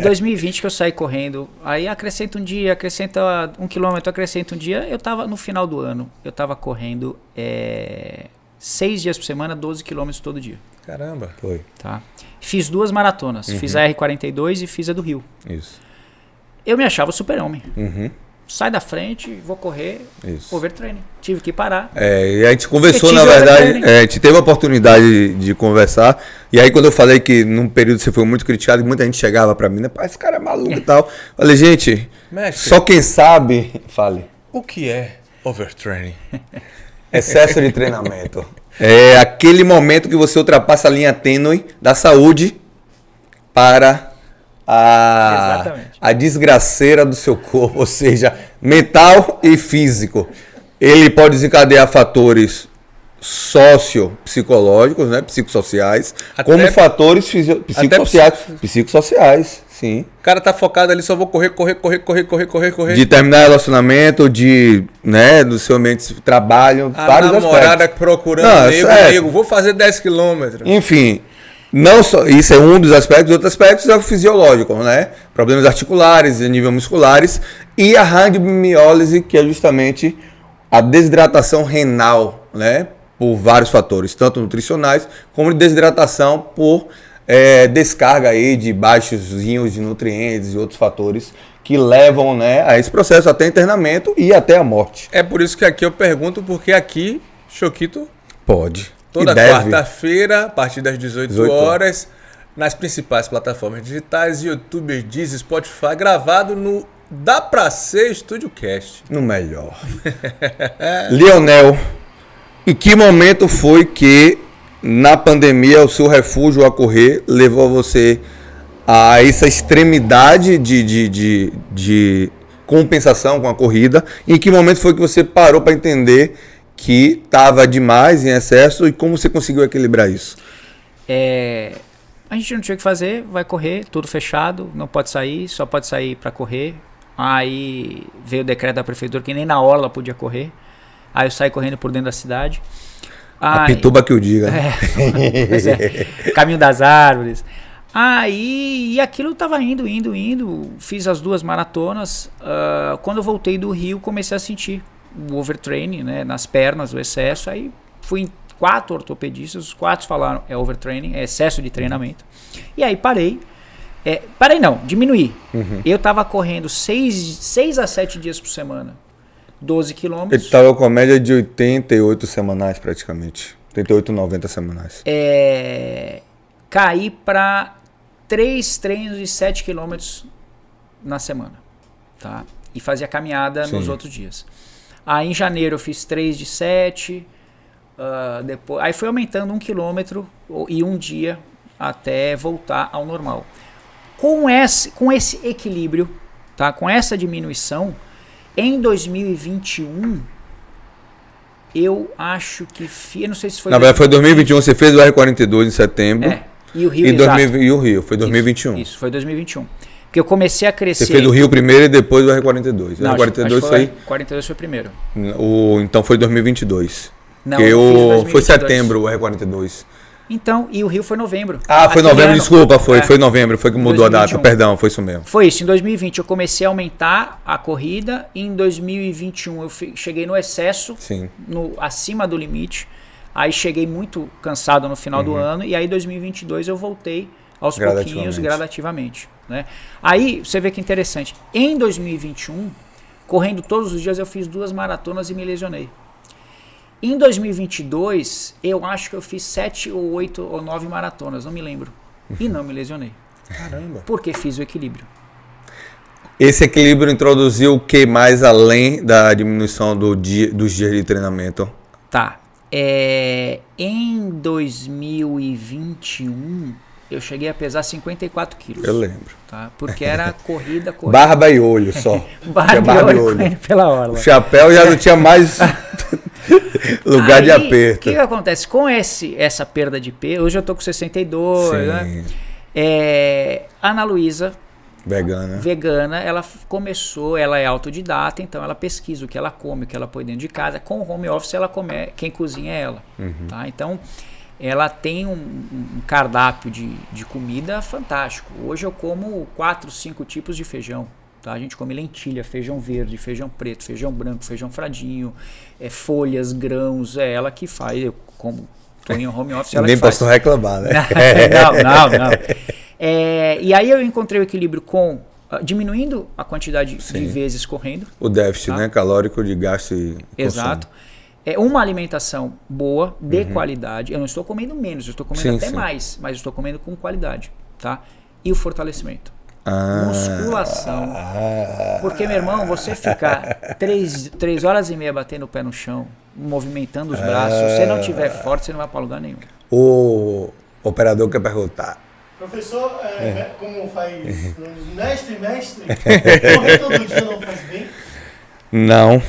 Speaker 4: 2020 que eu saí correndo, aí acrescenta um dia, acrescenta 1 quilômetro, acrescenta um dia, eu tava no final do ano, eu tava correndo 6 dias por semana, 12 quilômetros todo dia.
Speaker 3: Caramba.
Speaker 1: Foi.
Speaker 4: Tá? Fiz 2 maratonas. Fiz a R42 e fiz a do Rio.
Speaker 1: Isso.
Speaker 4: Eu me achava super-homem.
Speaker 1: Uhum.
Speaker 4: Sai da frente, vou correr,
Speaker 1: Isso.
Speaker 4: overtraining. Tive que parar.
Speaker 1: E a gente conversou,
Speaker 4: Eu
Speaker 1: na
Speaker 4: tive
Speaker 1: verdade,
Speaker 4: overtraining.
Speaker 1: a gente teve a oportunidade de conversar. E aí, quando eu falei que num período você foi muito criticado, muita gente chegava pra mim, né? Pá, esse cara é maluco e tal. Falei, gente,
Speaker 3: Mestre,
Speaker 1: só quem sabe. Fale.
Speaker 3: o que é overtraining?
Speaker 1: Excesso de treinamento. É aquele momento que você ultrapassa a linha tênue da saúde para
Speaker 4: Exatamente.
Speaker 1: a desgraceira do seu corpo, ou seja, mental e físico. Ele pode desencadear fatores sociopsicológicos, né, psicossociais,
Speaker 3: Até-
Speaker 1: como fatores psicossociais, sim.
Speaker 3: O cara tá focado ali, só vou correr.
Speaker 1: De terminar relacionamento, né, do seu ambiente de trabalho,
Speaker 3: A
Speaker 1: vários
Speaker 3: namorada
Speaker 1: aspectos.
Speaker 3: procurando
Speaker 1: Não,
Speaker 3: nego, vou fazer 10 quilômetros.
Speaker 1: Enfim, não só, isso é um dos aspectos, outros aspectos é o fisiológico, né? Problemas articulares, a nível musculares, e a rhabdomiólise, que é justamente a desidratação renal, né? Por vários fatores, tanto nutricionais como de desidratação por descarga aí de baixos íons de nutrientes e outros fatores que levam, né, a esse processo até internamento e até a morte.
Speaker 3: É por isso que aqui eu pergunto, porque aqui, Choquito,
Speaker 1: Pode.
Speaker 3: toda
Speaker 1: E deve.
Speaker 3: quarta-feira, a partir das 18
Speaker 1: 18
Speaker 3: horas, nas principais plataformas digitais, YouTube, Deezer, Spotify, gravado no Dá Pra Ser Estúdio Cast.
Speaker 1: No melhor. Leonel, em que momento foi que na pandemia o seu refúgio a correr levou você a essa extremidade de compensação com a corrida? Em que momento foi que você parou para entender que estava demais, em excesso, e como você conseguiu equilibrar isso?
Speaker 4: A gente não tinha o que fazer, vai correr, tudo fechado, não pode sair, só pode sair para correr. Aí veio o decreto da prefeitura que nem na orla podia correr. Aí eu saí correndo por dentro da cidade.
Speaker 1: A Pituba que o diga.
Speaker 4: Pois Caminho das Árvores. Aí, e aquilo tava indo. Fiz as 2 maratonas. Quando eu voltei do Rio, comecei a sentir o overtraining, né, nas pernas, o excesso. Aí fui em 4 ortopedistas, os 4 falaram é overtraining, é excesso de treinamento. E aí parei. Parei não, diminuí. Eu tava correndo 6 a 7 dias por semana. 12
Speaker 1: Ele
Speaker 4: quilômetros.
Speaker 1: estava com a média de 88 semanais praticamente. 88, 90 semanais.
Speaker 4: Caí para 3 treinos de 7 quilômetros na semana. Tá? E fazia caminhada nos outros dias. Aí em janeiro eu fiz 3 de 7. Depois, aí foi aumentando 1 quilômetro e um dia até voltar ao normal. Com esse equilíbrio, tá? Com essa diminuição, em 2021, eu acho que... Eu não sei se foi...
Speaker 1: Na verdade, foi 2021, você fez o R42 em setembro.
Speaker 4: E o Rio,
Speaker 1: E
Speaker 4: exato.
Speaker 1: E o Rio, foi 2021.
Speaker 4: Isso, foi 2021. Porque eu comecei a crescer...
Speaker 1: Você fez o Rio primeiro e depois o R42.
Speaker 4: Não,
Speaker 1: O R42 foi...
Speaker 4: 42 foi primeiro.
Speaker 1: Então foi 2022.
Speaker 4: Não,
Speaker 1: Porque
Speaker 4: eu fiz
Speaker 1: foi
Speaker 4: 2022.
Speaker 1: setembro o R42.
Speaker 4: Então, e o Rio foi novembro.
Speaker 1: Ah, foi
Speaker 4: Aquele
Speaker 1: novembro,
Speaker 4: ano-
Speaker 1: desculpa, foi
Speaker 4: é,
Speaker 1: novembro, foi que mudou a data,
Speaker 4: 2021.
Speaker 1: perdão, foi isso mesmo.
Speaker 4: Foi isso, em 2020 eu comecei a aumentar a corrida, e em 2021 eu cheguei no excesso,
Speaker 1: Sim.
Speaker 4: acima do limite, aí cheguei muito cansado no final
Speaker 1: Uhum.
Speaker 4: do ano, e aí 2022 eu voltei aos pouquinhos,
Speaker 1: Gradativamente.
Speaker 4: gradativamente. Né? Aí você vê que interessante, em 2021, correndo todos os dias eu fiz 2 maratonas e me lesionei. Em 2022, eu acho que eu fiz 7 ou 8 ou 9 maratonas, não me lembro. E não me lesionei.
Speaker 1: Caramba.
Speaker 4: Porque fiz o equilíbrio.
Speaker 1: Esse equilíbrio introduziu o que mais além da diminuição dos dias de treinamento?
Speaker 4: Tá. Em 2021, eu cheguei a pesar 54 quilos.
Speaker 1: Eu lembro.
Speaker 4: Tá? Porque era corrida.
Speaker 1: Barba e olho só. Tinha
Speaker 4: Barba e olho correndo pela orla.
Speaker 1: O chapéu já não tinha mais lugar de
Speaker 4: Aí,
Speaker 1: aperto.
Speaker 4: O que acontece? Com essa perda de peso, hoje eu tô com 62,
Speaker 1: Sim.
Speaker 4: né? A Ana Luísa, vegana, ela começou, ela é autodidata, então ela pesquisa o que ela come, o que ela põe dentro de casa. Com o home office, ela come, quem cozinha é ela. Tá? Então, ela tem um cardápio de comida fantástico. Hoje eu como 4, 5 tipos de feijão. Tá? A gente come lentilha, feijão verde, feijão preto, feijão branco, feijão fradinho, folhas, grãos, é ela que faz. Eu como tô em home office, ela
Speaker 1: Nem
Speaker 4: que faz.
Speaker 1: posso reclamar, né?
Speaker 4: Não. E aí eu encontrei o equilíbrio com diminuindo a quantidade de vezes correndo.
Speaker 1: O déficit,
Speaker 4: Tá?
Speaker 1: né? Calórico de gasto e
Speaker 4: Exato. Uma alimentação boa, de qualidade. Eu não estou comendo menos, eu estou comendo até mais, mas eu estou comendo com qualidade. Tá? E o fortalecimento. Musculação. Porque, meu irmão, você ficar 3 horas e meia batendo o pé no chão, movimentando os braços, se você não tiver forte, você não vai para lugar nenhum.
Speaker 1: O operador quer perguntar.
Speaker 2: Professor, como faz mestre, correr todo dia não faz bem?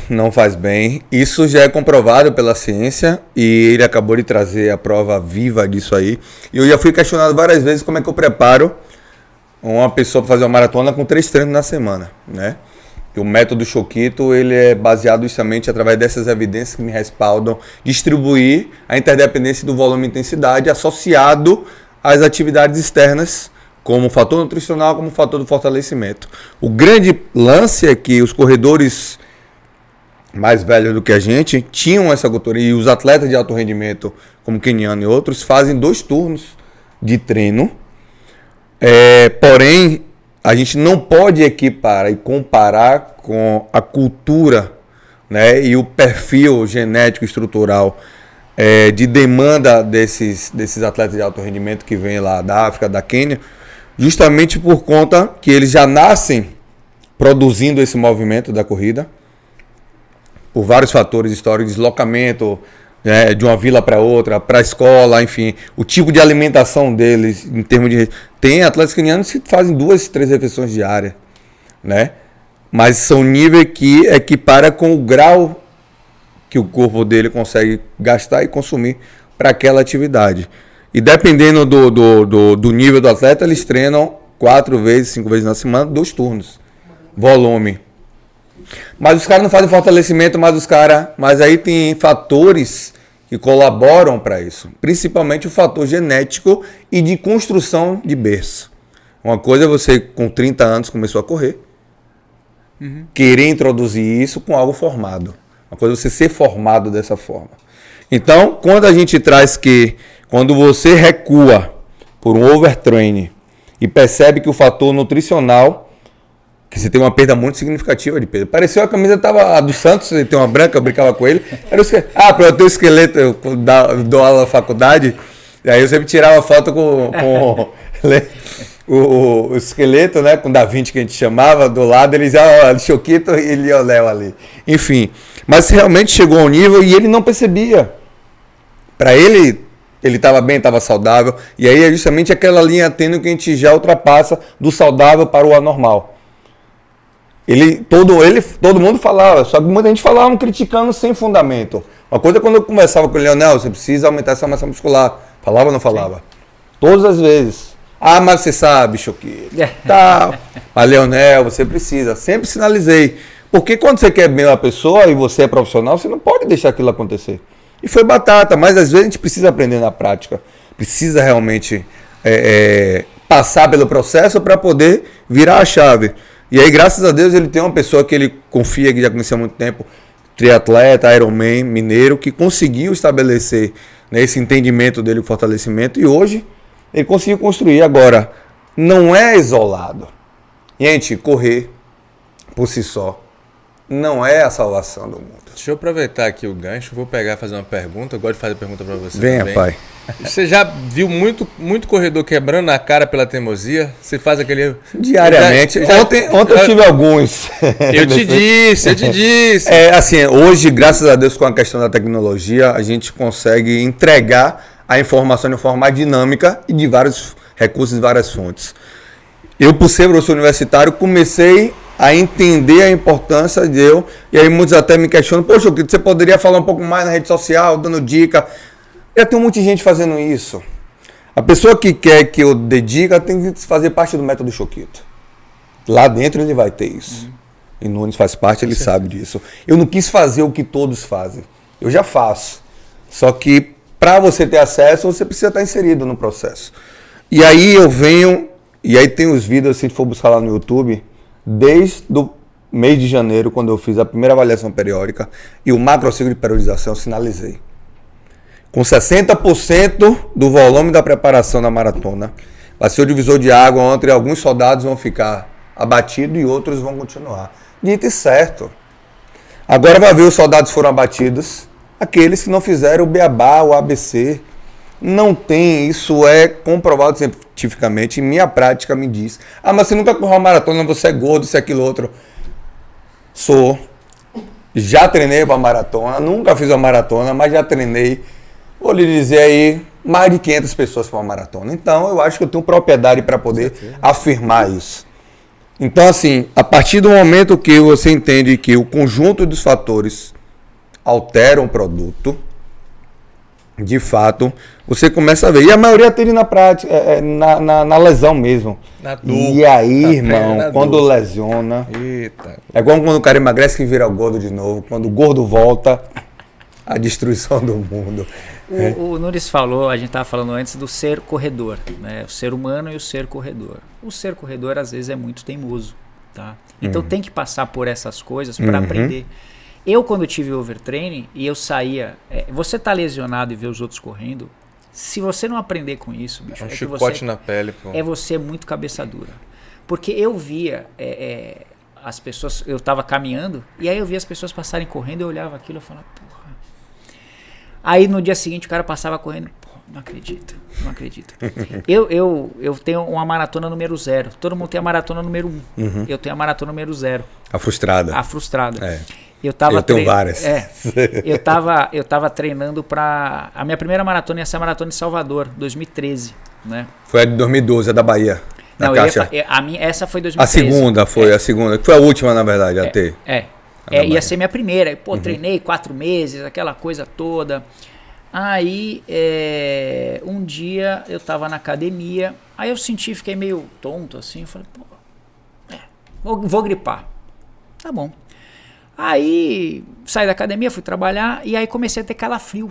Speaker 1: Não faz bem. Isso já é comprovado pela ciência e ele acabou de trazer a prova viva disso aí. E eu já fui questionado várias vezes como é que eu preparo uma pessoa para fazer uma maratona com 3 treinos na semana, né? E o método Choquito, ele é baseado justamente através dessas evidências que me respaldam distribuir a interdependência do volume e intensidade associado às atividades externas, como fator nutricional, como fator do fortalecimento. O grande lance é que os corredores mais velhos do que a gente tinham essa cultura, e os atletas de alto rendimento, como Keniano e outros, fazem 2 turnos de treino. Porém, a gente não pode equiparar e comparar com a cultura, né, e o perfil genético estrutural de demanda desses atletas de alto rendimento que vêm lá da África, da Quênia, justamente por conta que eles já nascem produzindo esse movimento da corrida, por vários fatores históricos, deslocamento, de uma vila para outra, para a escola, enfim, o tipo de alimentação deles, em termos de... Tem atletas quenianos que fazem 2, 3 refeições diárias, né? Mas são níveis que equipara com o grau que o corpo dele consegue gastar e consumir para aquela atividade. E dependendo do nível do atleta, eles treinam 4 vezes, 5 vezes na semana, 2 turnos. Volume. Mas os caras não fazem fortalecimento, mas aí tem fatores que colaboram para isso. Principalmente o fator genético e de construção de berço. Uma coisa é você, com 30 anos, começou a correr. Querer introduzir isso com algo formado. Uma coisa é você ser formado dessa forma. Então, quando a gente traz que, quando você recua por um overtraining e percebe que o fator nutricional, que você tem uma perda muito significativa de peso. Pareceu a camisa a do Santos, ele tem uma branca, eu brincava com ele. Para eu ter o esqueleto, eu dou aula na faculdade, e aí eu sempre tirava foto com o esqueleto, né, com Da Vinci, que a gente chamava, do lado, eles iam Choquito e Lionel ali. Enfim, mas realmente chegou a um nível e ele não percebia. Para ele estava bem, estava saudável, e aí é justamente aquela linha tênue que a gente já ultrapassa do saudável para o anormal. Todo mundo falava, só que muita gente falava criticando sem fundamento. Uma coisa, quando eu conversava com o Lionel, você precisa aumentar essa massa muscular. Falava ou não falava? Todas as vezes. Ah, mas você sabe, Choquito. Tá. A Leonel, você precisa. Sempre sinalizei. Porque quando você quer bem uma pessoa e você é profissional, você não pode deixar aquilo acontecer. E foi batata, mas às vezes a gente precisa aprender na prática. Precisa realmente passar pelo processo para poder virar a chave. E aí, graças a Deus, ele tem uma pessoa que ele confia, que já conheceu há muito tempo, triatleta, Ironman, mineiro, que conseguiu estabelecer, né, esse entendimento dele, o fortalecimento, e hoje ele conseguiu construir. Agora, não é isolado. Gente, correr por si só não é a salvação do mundo.
Speaker 3: Deixa eu aproveitar aqui o gancho, vou pegar e fazer uma pergunta. Eu gosto de fazer pergunta para você.
Speaker 1: Venha,
Speaker 3: também.
Speaker 1: pai.
Speaker 3: Você já viu muito corredor quebrando a cara pela teimosia? Você faz aquele...
Speaker 1: Diariamente. Ontem eu tive alguns.
Speaker 3: Eu te disse.
Speaker 1: Assim, hoje, graças a Deus, com a questão da tecnologia, a gente consegue entregar a informação de forma mais dinâmica e de vários recursos e várias fontes. Eu, por ser professor universitário, comecei a entender a importância de eu, e aí muitos até me questionam, poxa, você poderia falar um pouco mais na rede social, dando dica. Já tem um monte de gente fazendo isso. A pessoa que quer que eu dê dica tem que fazer parte do método Choquito. Lá dentro ele vai ter isso. E Nunes faz parte, ele sabe disso. Eu não quis fazer o que todos fazem. Eu já faço. Só que para você ter acesso, você precisa estar inserido no processo. E aí eu venho, e aí tem os vídeos, se for buscar lá no YouTube, desde o mês de janeiro, quando eu fiz a primeira avaliação periódica e o macrociclo de periodização, eu sinalizei. Com 60% do volume da preparação da maratona, vai ser o divisor de água onde alguns soldados vão ficar abatidos e outros vão continuar. Dito e certo. Agora vai ver os soldados foram abatidos, aqueles que não fizeram o beabá, o ABC. Não tem, isso é comprovado cientificamente, e minha prática me diz. Ah, mas você nunca correu uma maratona, você é gordo, isso é aquilo outro. Sou. Já treinei para maratona, nunca fiz uma maratona, mas já treinei. Vou lhe dizer aí, mais de 500 pessoas para uma maratona. Então, eu acho que eu tenho propriedade para poder afirmar isso. Então, assim, a partir do momento que você entende que o conjunto dos fatores alteram o produto, de fato, você começa a ver. E a maioria tem na prática, na lesão mesmo.
Speaker 3: Na dor.
Speaker 1: E aí, irmão, quando lesiona...
Speaker 3: Eita.
Speaker 1: É igual quando o cara emagrece que vira gordo de novo. Quando o gordo volta, a destruição do mundo.
Speaker 4: O Nunes falou, a gente estava falando antes do ser corredor, né? O ser humano e o ser corredor. O ser corredor, às vezes, é muito teimoso, tá? Então tem que passar por essas coisas para aprender. Eu, quando tive overtraining e eu saía... você tá lesionado e vê os outros correndo, se você não aprender com isso, bicho...
Speaker 3: Um
Speaker 4: que
Speaker 3: chicote
Speaker 4: você,
Speaker 3: na pele, pô.
Speaker 4: você muito cabeça dura. Porque eu via as pessoas... Eu tava caminhando e aí eu via as pessoas passarem correndo, eu olhava aquilo e falava, porra... Aí no dia seguinte o cara passava correndo, pô, não acredito. Eu tenho uma maratona número 0. Todo mundo tem a maratona número 1. Eu tenho a maratona número 0.
Speaker 1: A frustrada.
Speaker 4: A frustrada.
Speaker 1: É.
Speaker 4: Eu
Speaker 1: tenho várias.
Speaker 4: Eu tava treinando para... A minha primeira maratona ia ser a maratona de Salvador, 2013, né?
Speaker 1: Foi a de 2012, a da Bahia.
Speaker 4: Não, essa foi 2013.
Speaker 1: A segunda foi, a segunda. Que foi a última, na verdade, a ter.
Speaker 4: Ia ser minha primeira. Pô, treinei 4 meses, aquela coisa toda. Aí, um dia eu tava na academia, aí eu fiquei meio tonto assim, eu falei, pô, vou gripar. Tá bom. Aí, saí da academia, fui trabalhar e aí comecei a ter calafrio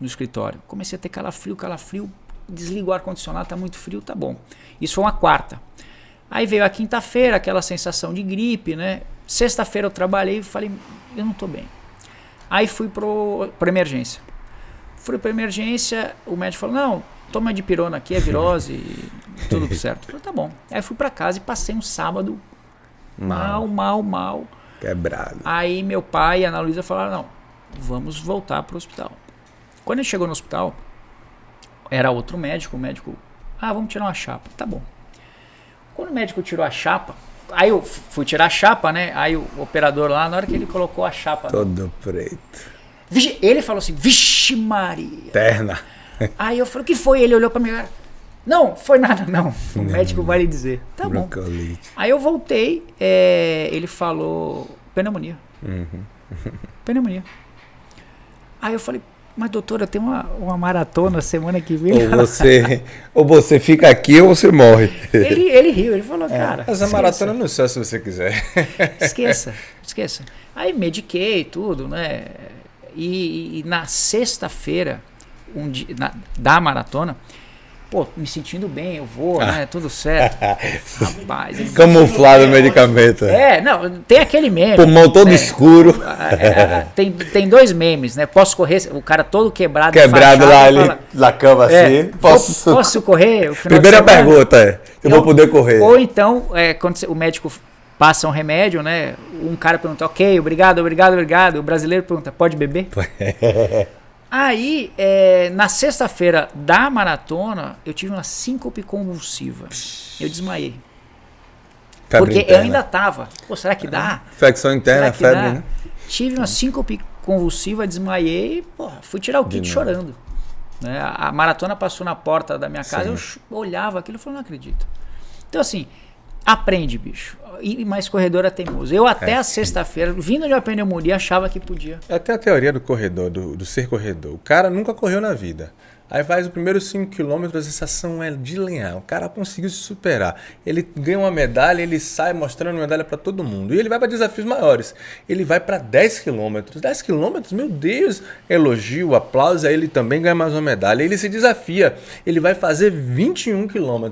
Speaker 4: no escritório. Comecei a ter calafrio, desligo o ar-condicionado, tá muito frio, tá bom. Isso foi uma quarta. Aí veio a quinta-feira, aquela sensação de gripe, né? Sexta-feira eu trabalhei e falei, eu não tô bem. Aí fui pra emergência. Fui pra emergência, o médico falou, não, toma dipirona aqui, é virose, tudo certo. Eu falei, tá bom. Aí fui pra casa e passei um sábado mal.
Speaker 1: Quebrado.
Speaker 4: Aí meu pai e a Ana Luísa falaram, não, vamos voltar pro hospital. Quando ele chegou no hospital, era outro médico, o médico, vamos tirar uma chapa. Tá bom. Quando o médico tirou a chapa, aí eu fui tirar a chapa, né? Aí o operador lá, na hora que ele colocou a chapa...
Speaker 1: Todo preto.
Speaker 4: Ele falou assim, vixe Maria.
Speaker 1: Terna.
Speaker 4: Aí eu falei, o que foi? Ele olhou pra mim, não, foi nada não. O médico vai lhe dizer. Tá bom. Aí eu voltei, ele falou, pneumonia. Pneumonia. Aí eu falei, mas doutora, tem uma maratona semana que vem.
Speaker 1: Ou você fica aqui ou você morre.
Speaker 4: Ele riu, ele falou, cara.
Speaker 3: Mas a maratona no céu, se você quiser.
Speaker 4: Esqueça. Aí mediquei tudo, né? E na sexta-feira da maratona, pô, me sentindo bem, eu vou, né? Tudo certo. Rapaz.
Speaker 1: Camuflado o medicamento.
Speaker 4: Não, tem aquele meme.
Speaker 1: Pulmão todo escuro.
Speaker 4: Tem 2 memes, né? Posso correr, o cara todo quebrado.
Speaker 1: Quebrado lá ali na cama assim.
Speaker 4: Posso correr? O final
Speaker 1: Primeira
Speaker 4: de semana?
Speaker 1: pergunta eu vou poder correr.
Speaker 4: Ou então, quando o médico passa um remédio, né? Um cara pergunta, ok, obrigado. O brasileiro pergunta, pode beber? Aí, na sexta-feira da maratona, eu tive uma síncope convulsiva. Eu desmaiei.
Speaker 1: Febre
Speaker 4: porque
Speaker 1: interna.
Speaker 4: eu ainda tava. Pô, será que dá?
Speaker 1: Infecção interna, febre, né?
Speaker 4: Tive uma síncope convulsiva, desmaiei e, fui tirar o kit chorando. Né? A maratona passou na porta da minha casa, eu olhava aquilo e falei, não acredito. Então, assim, aprende, bicho. E mais corredor é teimoso. Eu até a sexta-feira, vindo de uma pneumonia, achava que podia.
Speaker 3: Até a teoria do corredor, do ser corredor. O cara nunca correu na vida. Aí faz os primeiros 5 km, a sensação é de lenhar. O cara conseguiu se superar. Ele ganha uma medalha, ele sai mostrando medalha para todo mundo. E ele vai para desafios maiores. Ele vai para 10 km. 10 km, meu Deus! Elogio, aplauso, aí ele também ganha mais uma medalha. Ele se desafia. Ele vai fazer 21 km.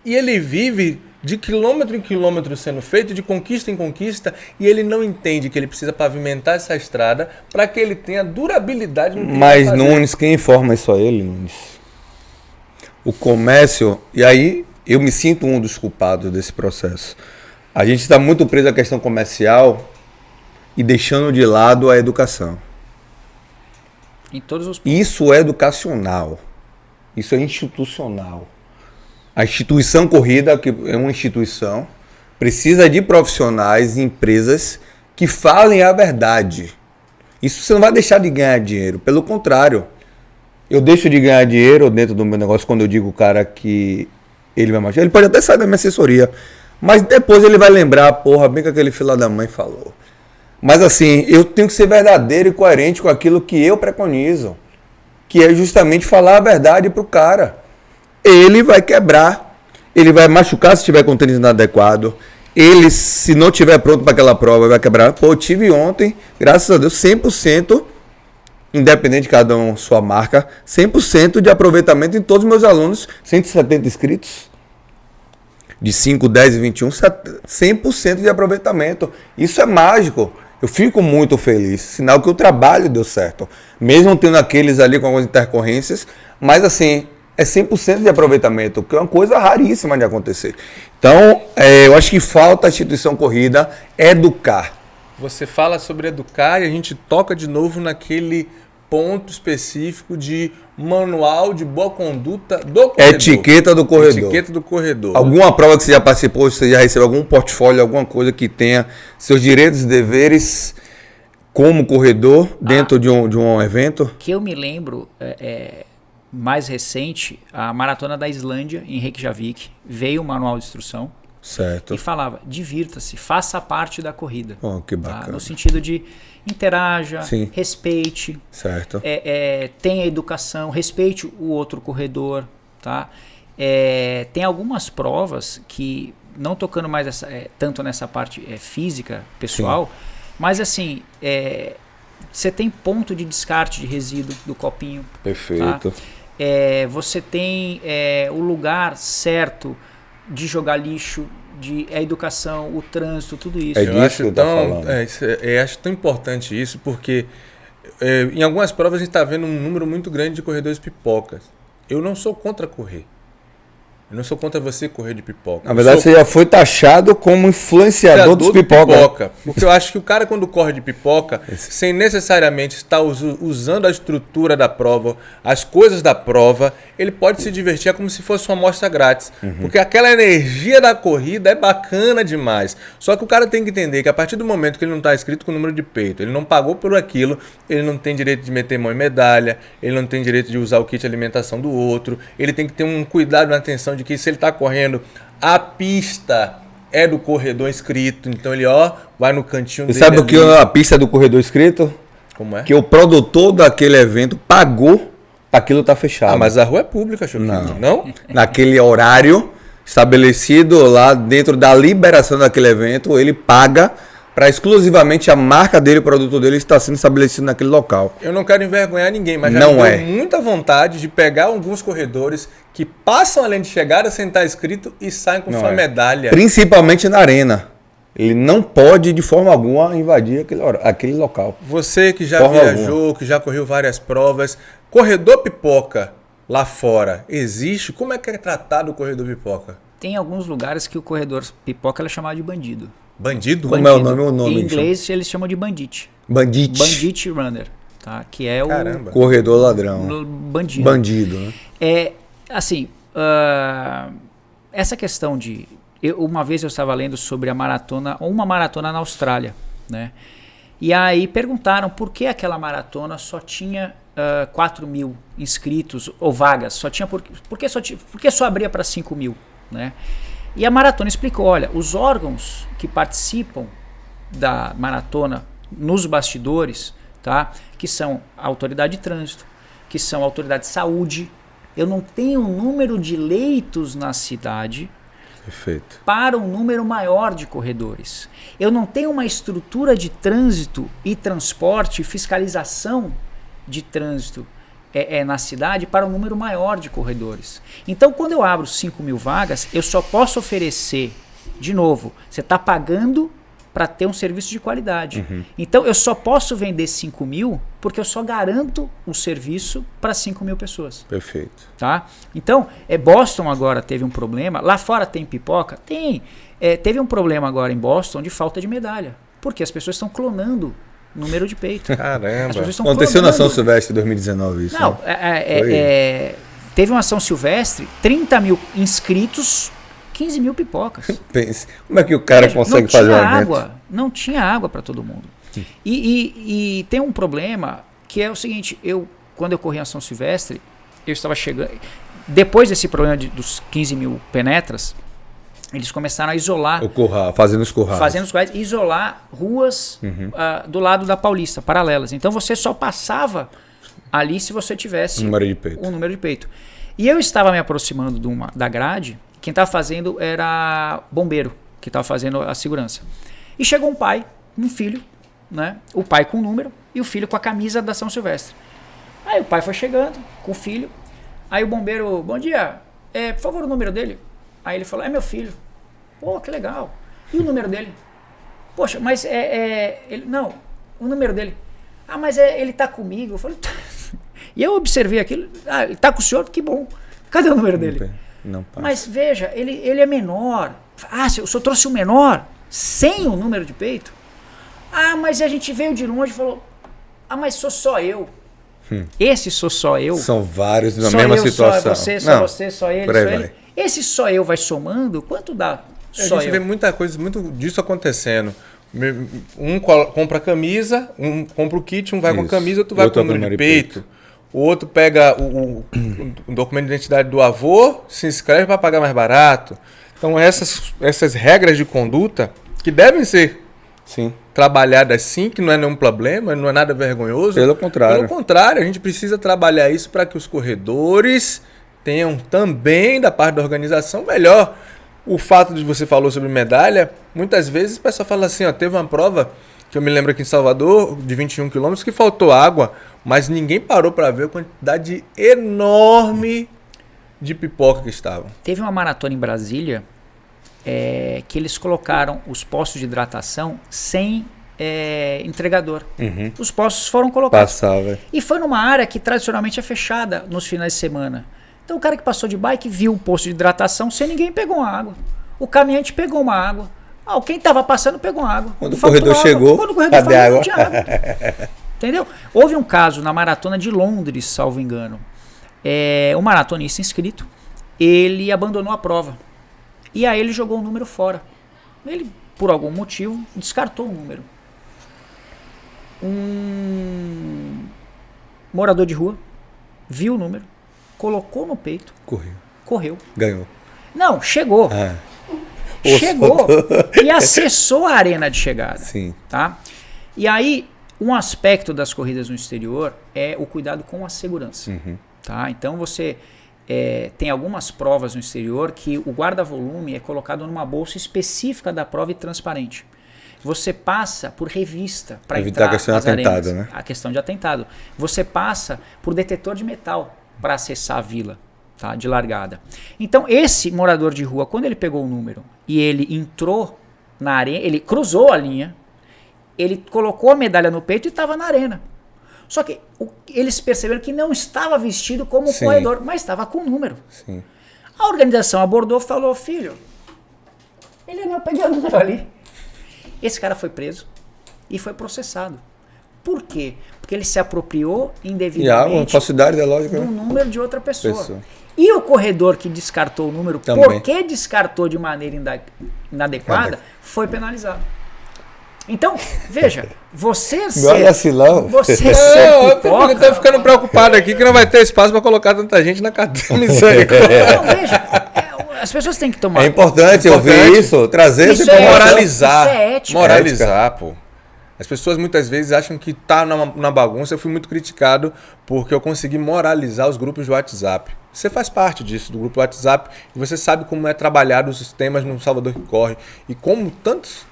Speaker 3: E ele vive de quilômetro em quilômetro sendo feito, de conquista em conquista, e ele não entende que ele precisa pavimentar essa estrada para que ele tenha durabilidade no que
Speaker 1: Mas,
Speaker 3: ele vai fazer.
Speaker 1: Nunes, quem informa isso a ele, Nunes? O comércio, e aí eu me sinto um dos culpados desse processo. A gente está muito preso à questão comercial e deixando de lado a educação.
Speaker 4: Em todos os
Speaker 1: Isso é educacional. Isso é institucional. A instituição corrida, que é uma instituição, precisa de profissionais e empresas que falem a verdade. Isso você não vai deixar de ganhar dinheiro. Pelo contrário, eu deixo de ganhar dinheiro dentro do meu negócio quando eu digo o cara que ele vai machucar. Ele pode até sair da minha assessoria, mas depois ele vai lembrar, porra, bem que aquele filho da mãe falou. Mas assim, eu tenho que ser verdadeiro e coerente com aquilo que eu preconizo, que é justamente falar a verdade pro cara. Ele vai quebrar, ele vai machucar se tiver com tênis inadequado, ele, se não tiver pronto para aquela prova, vai quebrar. Pô, eu tive ontem, graças a Deus, 100%, independente de cada um sua marca, 100% de aproveitamento em todos os meus alunos, 170 inscritos, de 5, 10 e 21, 100% de aproveitamento. Isso é mágico. Eu fico muito feliz, sinal que o trabalho deu certo. Mesmo tendo aqueles ali com algumas intercorrências, mas assim, é 100% de aproveitamento, que é uma coisa raríssima de acontecer. Então, eu acho que falta a instituição corrida educar.
Speaker 3: Você fala sobre educar e a gente toca de novo naquele ponto específico de manual de boa conduta do corredor.
Speaker 1: Etiqueta do corredor.
Speaker 3: Etiqueta do corredor.
Speaker 1: Alguma prova que você já participou, você já recebeu algum portfólio, alguma coisa que tenha seus direitos e deveres como corredor dentro de um evento?
Speaker 4: Que eu me lembro, mais recente, a Maratona da Islândia, em Reykjavik, veio o manual de instrução.
Speaker 1: Certo.
Speaker 4: E falava, divirta-se, faça parte da corrida.
Speaker 1: Oh, que bacana.
Speaker 4: Tá? No sentido de interaja,
Speaker 1: Sim.
Speaker 4: respeite,
Speaker 1: Certo.
Speaker 4: tenha educação, respeite o outro corredor. Tá? Tem algumas provas que, não tocando mais tanto nessa parte física, pessoal, mas assim, você tem ponto de descarte de resíduo do copinho.
Speaker 1: Perfeito.
Speaker 4: Tá? Você tem o lugar certo de jogar lixo, a educação, o trânsito, tudo isso.
Speaker 1: É disso que eu tô falando.
Speaker 3: Eu acho tão importante isso, porque em algumas provas a gente está vendo um número muito grande de corredores pipocas. Eu não sou contra correr. Eu não sou contra você correr de pipoca.
Speaker 1: Na verdade, você já foi taxado como influenciador dos pipoca.
Speaker 3: Porque eu acho que o cara, quando corre de pipoca, sem necessariamente estar usando a estrutura da prova, as coisas da prova, ele pode se divertir como se fosse uma amostra grátis. Porque aquela energia da corrida é bacana demais. Só que o cara tem que entender que a partir do momento que ele não está inscrito com o número de peito, ele não pagou por aquilo, ele não tem direito de meter mão em medalha, ele não tem direito de usar o kit de alimentação do outro, ele tem que ter um cuidado na atenção de que se ele está correndo, a pista é do corredor inscrito, então ele vai no cantinho
Speaker 1: Você
Speaker 3: dele.
Speaker 1: sabe o que é a pista do corredor inscrito?
Speaker 3: Como é?
Speaker 1: Que o produtor daquele evento pagou para aquilo estar fechado.
Speaker 3: Ah, mas a rua é pública, Choquinho. Não?
Speaker 1: Naquele horário estabelecido lá dentro da liberação daquele evento, ele paga para exclusivamente a marca dele, o produto dele estar sendo estabelecido naquele local.
Speaker 3: Eu não quero envergonhar ninguém, mas já
Speaker 1: Não
Speaker 3: me deu
Speaker 1: é.
Speaker 3: muita vontade de pegar alguns corredores que passam além de chegada sem estar escrito e saem com
Speaker 1: Não
Speaker 3: sua
Speaker 1: é.
Speaker 3: medalha.
Speaker 1: Principalmente na arena. Ele não pode, de forma alguma, invadir aquele local.
Speaker 3: Você que já
Speaker 1: Forma
Speaker 3: viajou, que já correu várias provas, corredor pipoca lá fora, existe? Como é que é tratado o corredor pipoca?
Speaker 4: Tem alguns lugares que o corredor pipoca ele é chamado de bandido.
Speaker 3: Bandido?
Speaker 1: Como é o nome? O nome
Speaker 4: Em inglês eles chamam de bandit.
Speaker 1: Bandit.
Speaker 4: Bandit runner, tá? Que é
Speaker 3: Caramba.
Speaker 1: Corredor ladrão.
Speaker 4: o bandido.
Speaker 1: Bandido, né?
Speaker 4: É, assim, essa questão de... uma vez eu estava lendo sobre uma maratona na Austrália, né? E aí perguntaram por que aquela maratona só tinha 4 mil inscritos ou vagas, por que só abria para 5 mil, né? E a maratona explicou, olha, os órgãos que participam da maratona nos bastidores, tá? Que são a autoridade de trânsito, que são a autoridade de saúde. Eu não tenho um número de leitos na cidade
Speaker 1: Perfeito.
Speaker 4: para um número maior de corredores. Eu não tenho uma estrutura de trânsito e transporte e fiscalização de trânsito na cidade para um número maior de corredores. Então, quando eu abro 5 mil vagas, eu só posso oferecer, de novo, você está pagando para ter um serviço de qualidade. Então, eu só posso vender 5 mil porque eu só garanto um serviço para 5 mil pessoas.
Speaker 1: Perfeito.
Speaker 4: Tá? Então, Boston agora teve um problema. Lá fora tem pipoca? Tem. Teve um problema agora em Boston de falta de medalha. Porque as pessoas estão clonando número de peito. As
Speaker 3: Caramba.
Speaker 4: pessoas estão
Speaker 1: Aconteceu na
Speaker 4: clonando.
Speaker 1: São Silvestre em 2019 isso.
Speaker 4: Não,
Speaker 1: né?
Speaker 4: teve uma São Silvestre, 30 mil inscritos, 15 mil pipocas.
Speaker 1: Pense, como é que o cara consegue fazer um evento?
Speaker 4: Não tinha água para todo mundo. E tem um problema que é o seguinte, quando eu corri a São Silvestre, eu estava chegando... Depois desse problema dos 15 mil penetras, eles começaram a isolar...
Speaker 1: Fazendo os currais.
Speaker 4: Isolar ruas do lado da Paulista, paralelas. Então você só passava ali se você tivesse
Speaker 1: Um número de peito.
Speaker 4: um número de peito. E eu estava me aproximando da grade, quem estava fazendo era bombeiro, que estava fazendo a segurança. E chegou um pai, um filho, né? O pai com o número e o filho com a camisa da São Silvestre. Aí o pai foi chegando com o filho, aí o bombeiro, bom dia, por favor o número dele. Aí ele falou, é meu filho. Pô, que legal. E o número dele? Poxa, mas ele, não, o número dele. Ah, mas ele tá comigo. Eu falei, e eu observei aquilo. Ah, ele tá com o senhor? Que bom. Cadê o número dele?
Speaker 1: Não passa.
Speaker 4: Mas veja, ele é menor. Ah, o senhor trouxe o menor sem o número de peito? Ah, mas a gente veio de longe e falou, ah, mas sou só eu. Esse sou só eu.
Speaker 1: São vários na
Speaker 4: Só
Speaker 1: mesma
Speaker 4: eu,
Speaker 1: situação.
Speaker 4: Só você, só ele,
Speaker 1: por aí
Speaker 4: só ele.
Speaker 1: vai.
Speaker 4: Esse só eu vai somando, quanto dá?
Speaker 3: A
Speaker 4: Só
Speaker 3: gente vê
Speaker 4: eu.
Speaker 3: muita coisa, muito disso acontecendo. Um compra a camisa, um compra o kit, um vai com a
Speaker 1: Isso.
Speaker 3: camisa, outro vai com
Speaker 1: Outro
Speaker 3: o número de
Speaker 1: número de
Speaker 3: peito. O outro pega o documento de identidade do avô, se inscreve para pagar mais barato. Então essas regras de conduta que devem ser
Speaker 1: Sim.
Speaker 3: trabalhadas sim, que não é nenhum problema, não é nada vergonhoso.
Speaker 1: Pelo contrário.
Speaker 3: Pelo contrário, a gente precisa trabalhar isso para que os corredores tenham também, da parte da organização, melhor. O fato de você falou sobre medalha, muitas vezes o pessoal fala assim, ó, teve uma prova que eu me lembro aqui em Salvador, de 21 quilômetros, que faltou água, mas ninguém parou para ver a quantidade enorme de pipoca que estavam.
Speaker 4: Teve uma maratona em Brasília que eles colocaram os postos de hidratação sem entregador. Os postos foram colocados.
Speaker 1: Passava.
Speaker 4: E foi numa área que tradicionalmente é fechada nos finais de semana. Então o cara que passou de bike viu o posto de hidratação sem ninguém pegou uma água. O caminhante pegou uma água. Quem estava passando pegou uma água.
Speaker 1: Quando o
Speaker 4: Faltou
Speaker 1: corredor
Speaker 4: água.
Speaker 1: chegou,
Speaker 4: Quando o corredor
Speaker 1: cadê
Speaker 4: falou,
Speaker 1: água?
Speaker 4: não tinha água. Entendeu? Houve um caso na maratona de Londres, salvo engano. Um maratonista inscrito, ele abandonou a prova. E aí ele jogou o número fora. Ele, por algum motivo, descartou o número. Um morador de rua viu o número, colocou no peito, correu.
Speaker 1: Ganhou.
Speaker 4: Não, chegou. Chegou e acessou a arena de chegada.
Speaker 1: Sim.
Speaker 4: Tá? E aí, Um aspecto das corridas no exterior é o cuidado com a segurança. Tá? Então você tem algumas provas no exterior que o guarda-volume é colocado numa bolsa específica da prova e transparente. Você passa por revista para
Speaker 1: evitar
Speaker 4: entrar
Speaker 1: a questão de
Speaker 4: nas
Speaker 1: atentado,
Speaker 4: arenas.
Speaker 1: né?
Speaker 4: A questão de atentado. Você passa por detetor de metal para acessar a vila, tá? De largada. Então esse morador de rua, quando ele pegou o número e ele entrou na arena, ele cruzou a linha, ele colocou a medalha no peito e estava na arena. Só que eles perceberam que não estava vestido como
Speaker 1: Sim.
Speaker 4: corredor, mas estava com o número.
Speaker 1: Sim.
Speaker 4: A organização abordou e falou, filho, ele não pegou o número ali. Esse cara foi preso e foi processado. Por quê? Porque ele se apropriou
Speaker 1: E há uma
Speaker 4: indevidamente
Speaker 1: falsidade da lógica.
Speaker 4: do
Speaker 1: né?
Speaker 4: número de outra pessoa.
Speaker 1: Pessoa.
Speaker 4: E o corredor que descartou o número,
Speaker 1: Também.
Speaker 4: porque descartou de maneira inadequada, foi penalizado. Então, veja, você ser
Speaker 1: vacilão.
Speaker 4: você
Speaker 3: Não,
Speaker 4: ser
Speaker 3: eu
Speaker 4: pipoca...
Speaker 3: tô ficando preocupado aqui que não vai ter espaço pra colocar tanta gente na cadeia. Misericórdia.
Speaker 4: Não, veja, as pessoas têm que tomar...
Speaker 1: É importante ouvir isso, trazer essa
Speaker 4: Isso é
Speaker 1: informação.
Speaker 3: Moralizar.
Speaker 4: Isso é ética.
Speaker 3: Moralizar, pô. As pessoas muitas vezes acham que tá na bagunça. Eu fui muito criticado porque eu consegui moralizar os grupos de WhatsApp. Você faz parte disso, do grupo WhatsApp, e você sabe como é trabalhado os sistemas no Salvador que Corre. E como tantos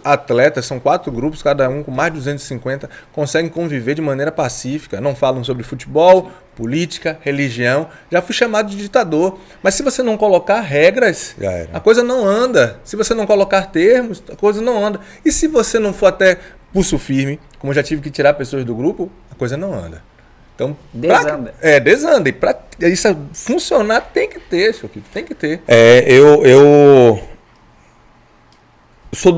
Speaker 3: atletas, são 4 grupos, cada um com mais de 250, conseguem conviver de maneira pacífica. Não falam sobre futebol, política, religião. Já fui chamado de ditador. Mas se você não colocar regras,
Speaker 1: Já era.
Speaker 3: a coisa não anda. Se você não colocar termos, a coisa não anda. E se você não for até pulso firme, como eu já tive que tirar pessoas do grupo, a coisa não anda. Então,
Speaker 4: Desanda.
Speaker 3: Desanda. E pra isso funcionar tem que ter, Choquito, tem que ter.
Speaker 1: Eu sou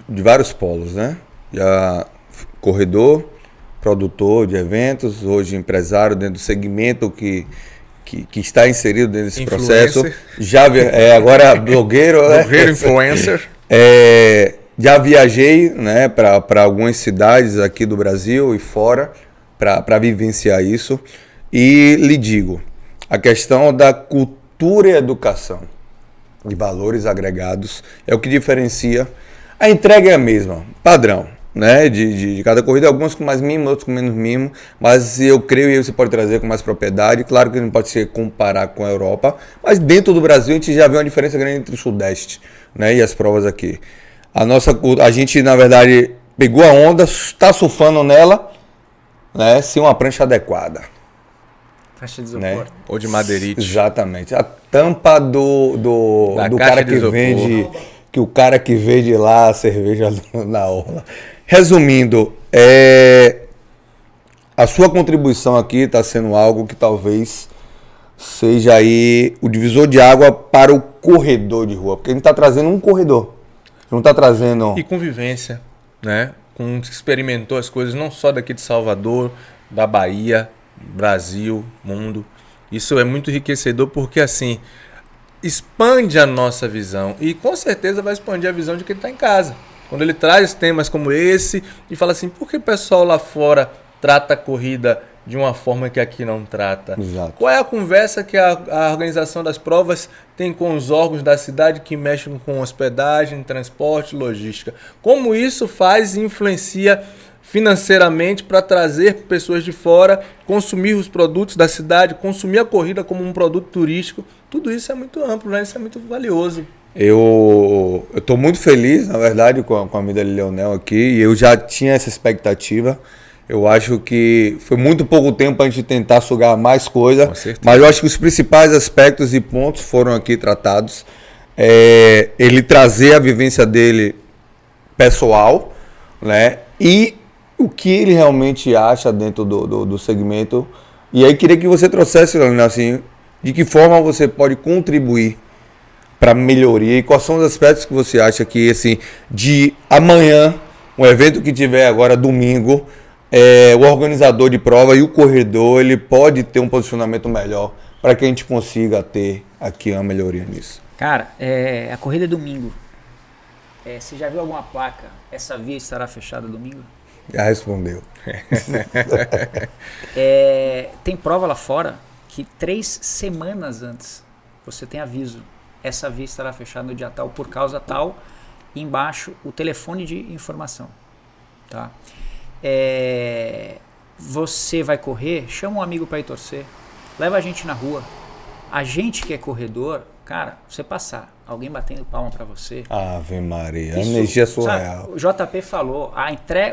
Speaker 1: de vários polos, né? Já corredor, produtor de eventos, hoje empresário dentro do segmento que está inserido dentro desse
Speaker 3: Influencer.
Speaker 1: processo. Agora blogueiro, né?
Speaker 3: Blogueiro, influencer.
Speaker 1: Já viajei, né, para algumas cidades aqui do Brasil e fora para vivenciar isso. E lhe digo, a questão da cultura e educação de valores agregados é o que diferencia. A entrega é a mesma, padrão, né, de cada corrida, algumas com mais mimo, outros com menos mimo, mas eu creio que você pode trazer com mais propriedade. Claro que não pode se comparar com a Europa, mas dentro do Brasil a gente já vê uma diferença grande entre o Sudeste, né, e as provas aqui. A gente, na verdade, pegou a onda, está surfando nela, né, sem uma prancha adequada.
Speaker 4: Faixa de isopor.
Speaker 1: Né?
Speaker 3: Ou de madeirite.
Speaker 1: Exatamente. A tampa do
Speaker 3: Da
Speaker 1: cara
Speaker 3: caixa de
Speaker 1: que
Speaker 3: isopor.
Speaker 1: vende, que o cara que vende lá a cerveja na orla. Resumindo, a sua contribuição aqui está sendo algo que talvez seja aí o divisor de água para o corredor de rua, porque a gente está trazendo um corredor. Não está trazendo.
Speaker 3: E convivência, né? Com que experimentou as coisas não só daqui de Salvador, da Bahia, Brasil, mundo. Isso é muito enriquecedor porque assim expande a nossa visão e com certeza vai expandir a visão de quem está em casa. Quando ele traz temas como esse e fala assim, por que o pessoal lá fora trata a corrida de uma forma que aqui não trata?
Speaker 1: Exato.
Speaker 3: Qual é a conversa que a organização das provas tem com os órgãos da cidade que mexem com hospedagem, transporte, logística? Como isso faz e influencia financeiramente para trazer pessoas de fora, consumir os produtos da cidade, consumir a corrida como um produto turístico? Tudo isso é muito amplo, né? Isso é muito valioso.
Speaker 1: Eu estou muito feliz, na verdade, com a amiga de Leonel aqui, e eu já tinha essa expectativa. Eu acho que foi muito pouco tempo para a gente tentar sugar mais coisa, mas eu acho que os principais aspectos e pontos foram aqui tratados. Ele trazer a vivência dele pessoal, né? E o que ele realmente acha dentro do segmento. E aí queria que você trouxesse, assim, de que forma você pode contribuir para melhoria e quais são os aspectos que você acha que, assim, de amanhã, um evento que tiver agora domingo, o organizador de prova e o corredor, ele pode ter um posicionamento melhor para que a gente consiga ter aqui uma melhoria nisso.
Speaker 4: Cara, a corrida é domingo. Você já viu alguma placa? Essa via estará fechada domingo?
Speaker 1: Já respondeu.
Speaker 4: Tem prova lá fora que 3 semanas antes você tem aviso. Essa via estará fechada no dia tal, por causa tal, e embaixo o telefone de informação. Tá? você vai correr, chama um amigo para ir torcer, leva a gente na rua. A gente que é corredor, cara, você passar, alguém batendo palma para você.
Speaker 1: Ave Maria, a
Speaker 4: Isso,
Speaker 1: energia surreal.
Speaker 4: sabe, o JP falou,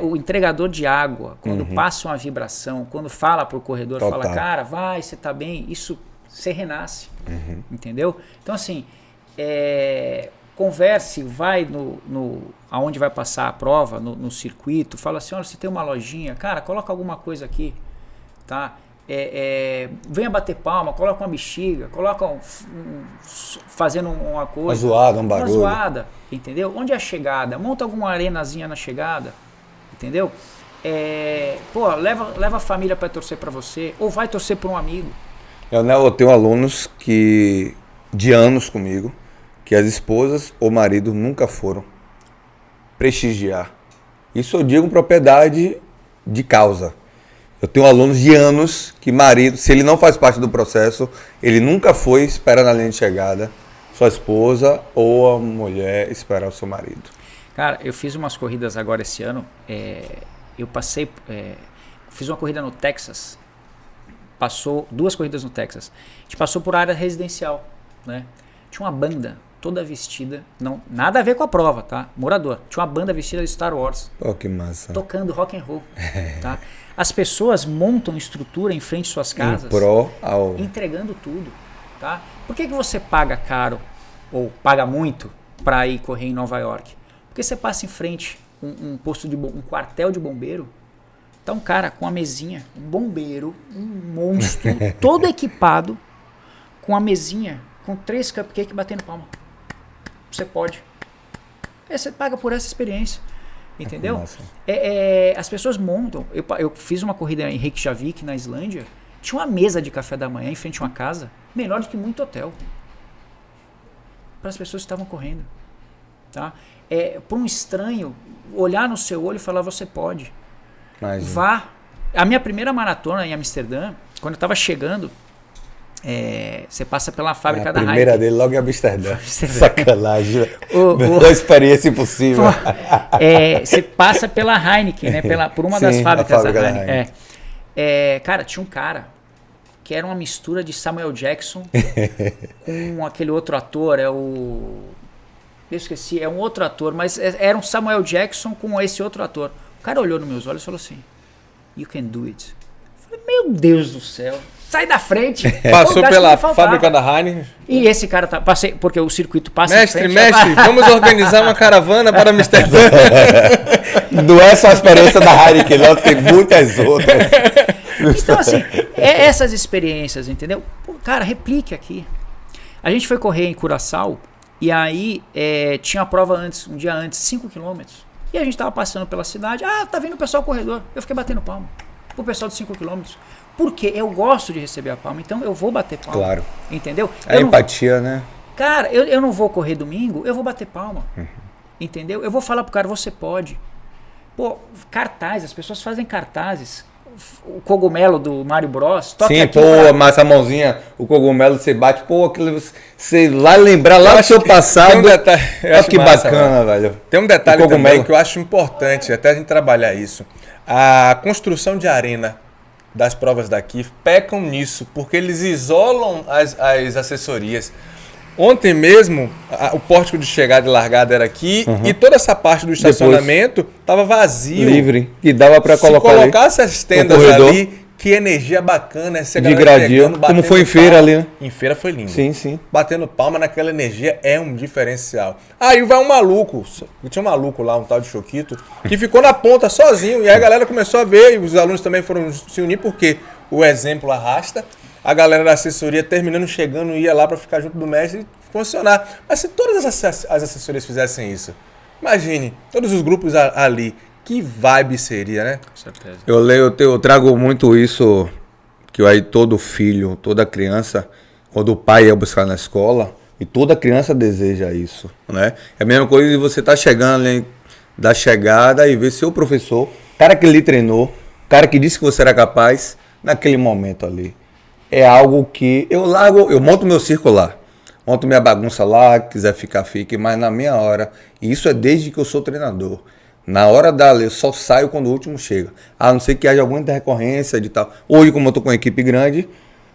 Speaker 4: o entregador de água, quando passa uma vibração, quando fala pro corredor,
Speaker 1: Total.
Speaker 4: fala, cara, vai, você tá bem, isso, você renasce, entendeu? Então assim, converse, vai aonde vai passar a prova, no circuito, fala assim, olha, você tem uma lojinha, cara, coloca alguma coisa aqui, tá? Venha bater palma, coloca uma bexiga, coloca fazendo uma coisa.
Speaker 1: Uma zoada, um barulho.
Speaker 4: Uma zoada, entendeu? Onde é a chegada? Monta alguma arenazinha na chegada, entendeu? Leva a família para torcer para você, ou vai torcer para um amigo.
Speaker 1: Eu tenho alunos de anos comigo, que as esposas ou marido nunca foram prestigiar. Isso eu digo propriedade de causa. Eu tenho alunos de anos que marido, se ele não faz parte do processo, ele nunca foi esperar na linha de chegada sua esposa ou a mulher esperar o seu marido.
Speaker 4: Cara, eu fiz umas corridas agora esse ano. Fiz uma corrida no Texas. Passou 2 corridas no Texas. A gente passou por área residencial, né? Tinha uma banda toda vestida, não, nada a ver com a prova, tá? Morador. Tinha uma banda vestida de Star Wars.
Speaker 1: Oh, que massa.
Speaker 4: Tocando rock and roll, tá? As pessoas montam estrutura em frente às suas casas, entregando tudo, tá? Por que você paga caro ou paga muito para ir correr em Nova York? Porque você passa em frente um quartel de bombeiro, tá um cara com uma mesinha, um bombeiro, um monstro, todo equipado, com a mesinha, com 3 cupcakes batendo palma. Você pode. Você paga por essa experiência. Entendeu? As pessoas montam. Eu fiz uma corrida em Reykjavik, na Islândia. Tinha uma mesa de café da manhã em frente a uma casa, melhor do que muito hotel. Para as pessoas que estavam correndo. Tá? Para um estranho olhar no seu olho e falar: você pode.
Speaker 1: Imagina.
Speaker 4: Vá. A minha primeira maratona em Amsterdã, quando eu estava chegando, você passa pela fábrica da Heineken.
Speaker 1: A primeira dele logo em Amsterdã. Sacanagem. A experiência impossível.
Speaker 4: Você passa pela Heineken, né? Por uma das fábricas da Heineken. Cara, tinha um cara que era uma mistura de Samuel Jackson com aquele outro ator, eu esqueci, é um outro ator, mas era um Samuel Jackson com esse outro ator. O cara olhou nos meus olhos e falou assim: "You can do it." Eu falei: meu Deus do céu. Sai da frente.
Speaker 3: Passou pela fábrica da Heineken.
Speaker 4: E esse cara passei, porque o circuito passa
Speaker 3: mestre,
Speaker 4: em frente.
Speaker 3: Mestre, vamos organizar uma caravana para Amsterdã.
Speaker 1: Não é só a experiência da Heineken, não, tem muitas outras.
Speaker 4: Então, assim, essas experiências, entendeu? Pô, cara, replique aqui. A gente foi correr em Curaçao e aí tinha a prova um dia antes, 5 km. E a gente tava passando pela cidade. Tá vindo o pessoal corredor. Eu fiquei batendo palma pro pessoal de 5 km. Porque eu gosto de receber a palma, então eu vou bater palma.
Speaker 1: Claro.
Speaker 4: Entendeu?
Speaker 1: Empatia, né?
Speaker 4: Cara, eu não vou correr domingo, eu vou bater palma. Entendeu? Eu vou falar pro cara: você pode. Pô, cartaz, as pessoas fazem cartazes. O cogumelo do Mario Bros.
Speaker 1: Sim, mas a mãozinha, o cogumelo, você bate, aquilo, você lá lembrar lá do seu passado.
Speaker 3: Um detalhe,
Speaker 1: olha que massa, bacana, velho.
Speaker 3: Tem um detalhe também que eu acho importante, até a gente trabalhar isso. A construção de arena das provas daqui pecam nisso, porque eles isolam as assessorias. Ontem mesmo, o pórtico de chegada e largada era aqui, e toda essa parte do estacionamento estava vazio.
Speaker 1: Livre, que dava para colocar.
Speaker 3: Se colocasse as tendas ali, que energia bacana, essa
Speaker 1: de gradil, como foi em feira ali, né?
Speaker 3: Em feira foi lindo.
Speaker 1: Sim, sim.
Speaker 3: Batendo palma naquela energia é um diferencial. Aí vai um maluco, tinha um maluco lá, um tal de Choquito, que ficou na ponta sozinho, e aí a galera começou a ver, e os alunos também foram se unir, porque o exemplo arrasta. A galera da assessoria terminando, chegando, ia lá para ficar junto do mestre e funcionar. Mas se todas as assessorias fizessem isso, imagine, todos os grupos ali, que vibe seria, né?
Speaker 4: Com certeza.
Speaker 1: Eu trago muito isso, que aí todo filho, toda criança, quando o pai ia buscar na escola, e toda criança deseja isso, né? É a mesma coisa de você estar chegando ali da chegada e ver seu professor, o cara que lhe treinou, o cara que disse que você era capaz, naquele momento ali. É algo que eu monto meu circo lá, monto minha bagunça lá, quiser ficar, fique, mas na minha hora, e isso é desde que eu sou treinador. Na hora eu só saio quando o último chega. A não ser que haja alguma intercorrência de tal. Hoje, como eu estou com uma equipe grande,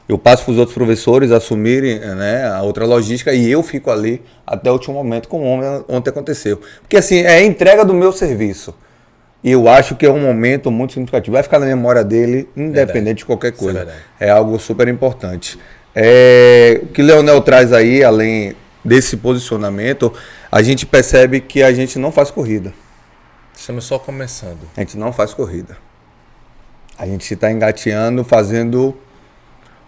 Speaker 1: eu passo para os outros professores assumirem, né, a outra logística e eu fico ali até o último momento, como ontem aconteceu. Porque assim, é a entrega do meu serviço. E eu acho que é um momento muito significativo. Vai ficar na memória dele, independente de qualquer coisa. É algo super importante. O que Leonel traz aí, além desse posicionamento, a gente percebe que a gente não faz corrida.
Speaker 3: Estamos só começando.
Speaker 1: A gente não faz corrida. A gente está engateando, fazendo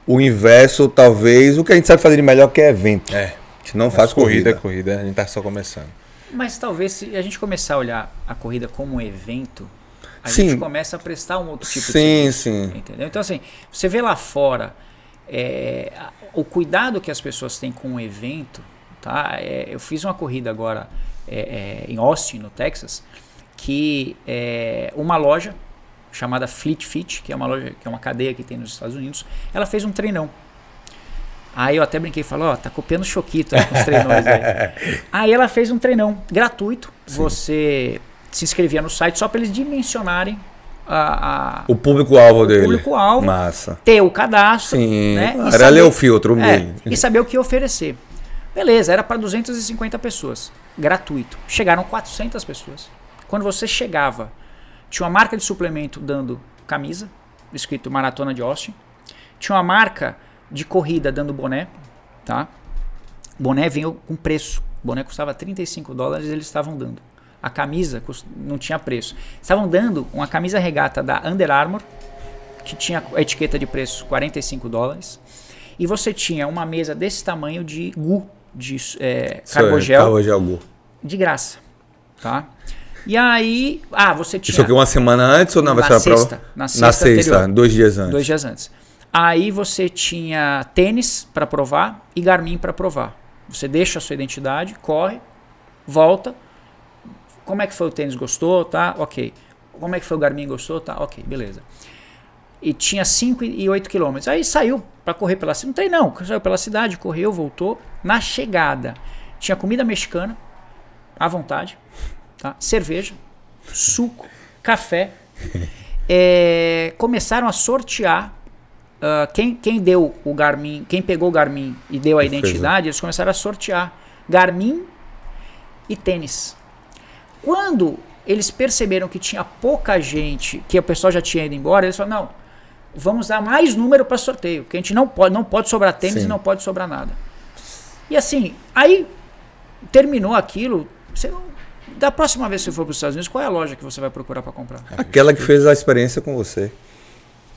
Speaker 1: o inverso, talvez, o que a gente sabe fazer de melhor, que é evento. A gente não faz corrida.
Speaker 3: Corrida, a gente está só começando.
Speaker 4: Mas talvez se a gente começar a olhar a corrida como um evento, a
Speaker 1: Sim.
Speaker 4: gente começa a prestar um outro tipo de serviço.
Speaker 1: Sim.
Speaker 4: Entendeu? Então, assim, você vê lá fora o cuidado que as pessoas têm com o evento. Tá? Eu fiz uma corrida agora em Austin, no Texas, que uma loja chamada Fleet Fit, que é uma loja, que é uma cadeia que tem nos Estados Unidos, ela fez um treinão. Aí eu até brinquei e falei, tá copiando o Choquito aí com os treinões aí. Aí ela fez um treinão gratuito. Sim. Você se inscrevia no site só para eles dimensionarem
Speaker 1: o público-alvo dele.
Speaker 4: O público-alvo.
Speaker 1: Massa.
Speaker 4: Ter o cadastro.
Speaker 1: Sim.
Speaker 4: Né?
Speaker 1: Era ler o filtro dele.
Speaker 4: E saber o que oferecer. Beleza, era para 250 pessoas. Gratuito. Chegaram 400 pessoas. Quando você chegava, tinha uma marca de suplemento dando camisa, escrito Maratona de Austin. Tinha uma marca de corrida dando boné, tá? Boné vinha com preço. O boné custava $35, eles estavam dando. A camisa não tinha preço. Estavam dando uma camisa regata da Under Armour, que tinha a etiqueta de preço $45. E você tinha uma mesa desse tamanho de GU, de Carbogel,
Speaker 1: Carbogel GU.
Speaker 4: de graça, tá? E aí, você tinha...
Speaker 1: Isso aqui uma semana antes ou na véspera da prova?
Speaker 4: Na sexta anterior.
Speaker 1: 2 dias antes.
Speaker 4: 2 dias antes. Aí você tinha tênis para provar e Garmin para provar. Você deixa a sua identidade, corre, volta. Como é que foi o tênis? Gostou? Tá? Ok. Como é que foi o Garmin? Gostou? Tá? Ok, beleza. E tinha 5 e 8 quilômetros. Aí saiu para correr pela cidade. Não tem não. Saiu pela cidade, correu, voltou. Na chegada, tinha comida mexicana, à vontade. Tá? Cerveja, suco, café. Começaram a sortear. Quem deu o Garmin, quem pegou o Garmin e deu a identidade, eles começaram a sortear Garmin e tênis. Quando eles perceberam que tinha pouca gente, que o pessoal já tinha ido embora, eles falaram, não, vamos dar mais número para sorteio, porque a gente não pode sobrar tênis. Sim. E não pode sobrar nada. E assim, aí terminou aquilo. Da próxima vez que você for para os Estados Unidos, qual é a loja que você vai procurar para comprar?
Speaker 1: Aquela que fez a experiência com você.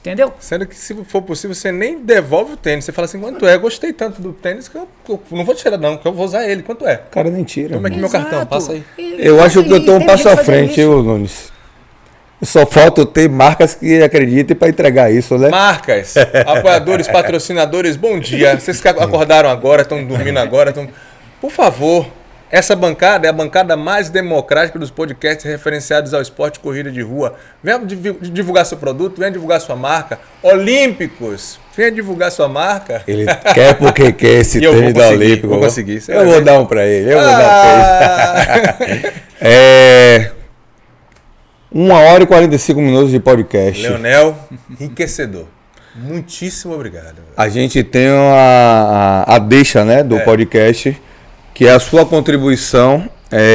Speaker 4: Entendeu?
Speaker 3: Sendo que, se for possível, você nem devolve o tênis. Você fala assim, quanto é? Eu gostei tanto do tênis que eu não vou tirar não, que eu vou usar ele. Quanto é?
Speaker 1: Cara, nem tira.
Speaker 3: Toma aqui meu cartão, passa aí.
Speaker 1: Eu acho que eu tô um passo à frente, Nunes. Só falta eu ter marcas que acreditem para entregar isso, né?
Speaker 3: Marcas, apoiadores, patrocinadores, bom dia. Vocês que acordaram agora, estão dormindo agora, por favor... Essa bancada é a bancada mais democrática dos podcasts referenciados ao esporte corrida de rua. Venha divulgar seu produto, venha divulgar sua marca. Olímpicos, venha divulgar sua marca.
Speaker 1: Ele quer porque quer esse tênis da Olímpico.
Speaker 3: Vou conseguir.
Speaker 1: Eu vou dar um para ele. 1 hora e 45 minutos de podcast.
Speaker 3: Leonel, enriquecedor. Muitíssimo obrigado.
Speaker 1: A gente tem a deixa, né, do podcast, que é a sua contribuição,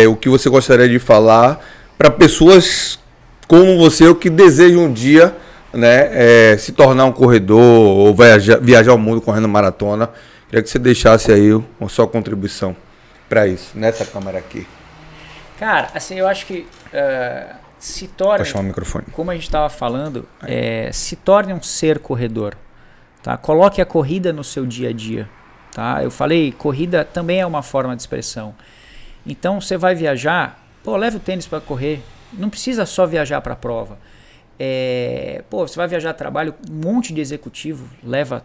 Speaker 1: o que você gostaria de falar para pessoas como você, ou que desejam um dia, né, se tornar um corredor ou viajar o mundo correndo maratona. Queria que você deixasse aí a sua contribuição para isso, nessa câmera aqui.
Speaker 4: Cara, assim, eu acho que se torne,
Speaker 1: puxar o microfone,
Speaker 4: como a gente estava falando, se torne um ser corredor. Tá? Coloque a corrida no seu dia a dia. Tá? Eu falei, corrida também é uma forma de expressão. Então você vai viajar, leva o tênis para correr. Não precisa só viajar para a prova. Você vai viajar a trabalho, um monte de executivo leva,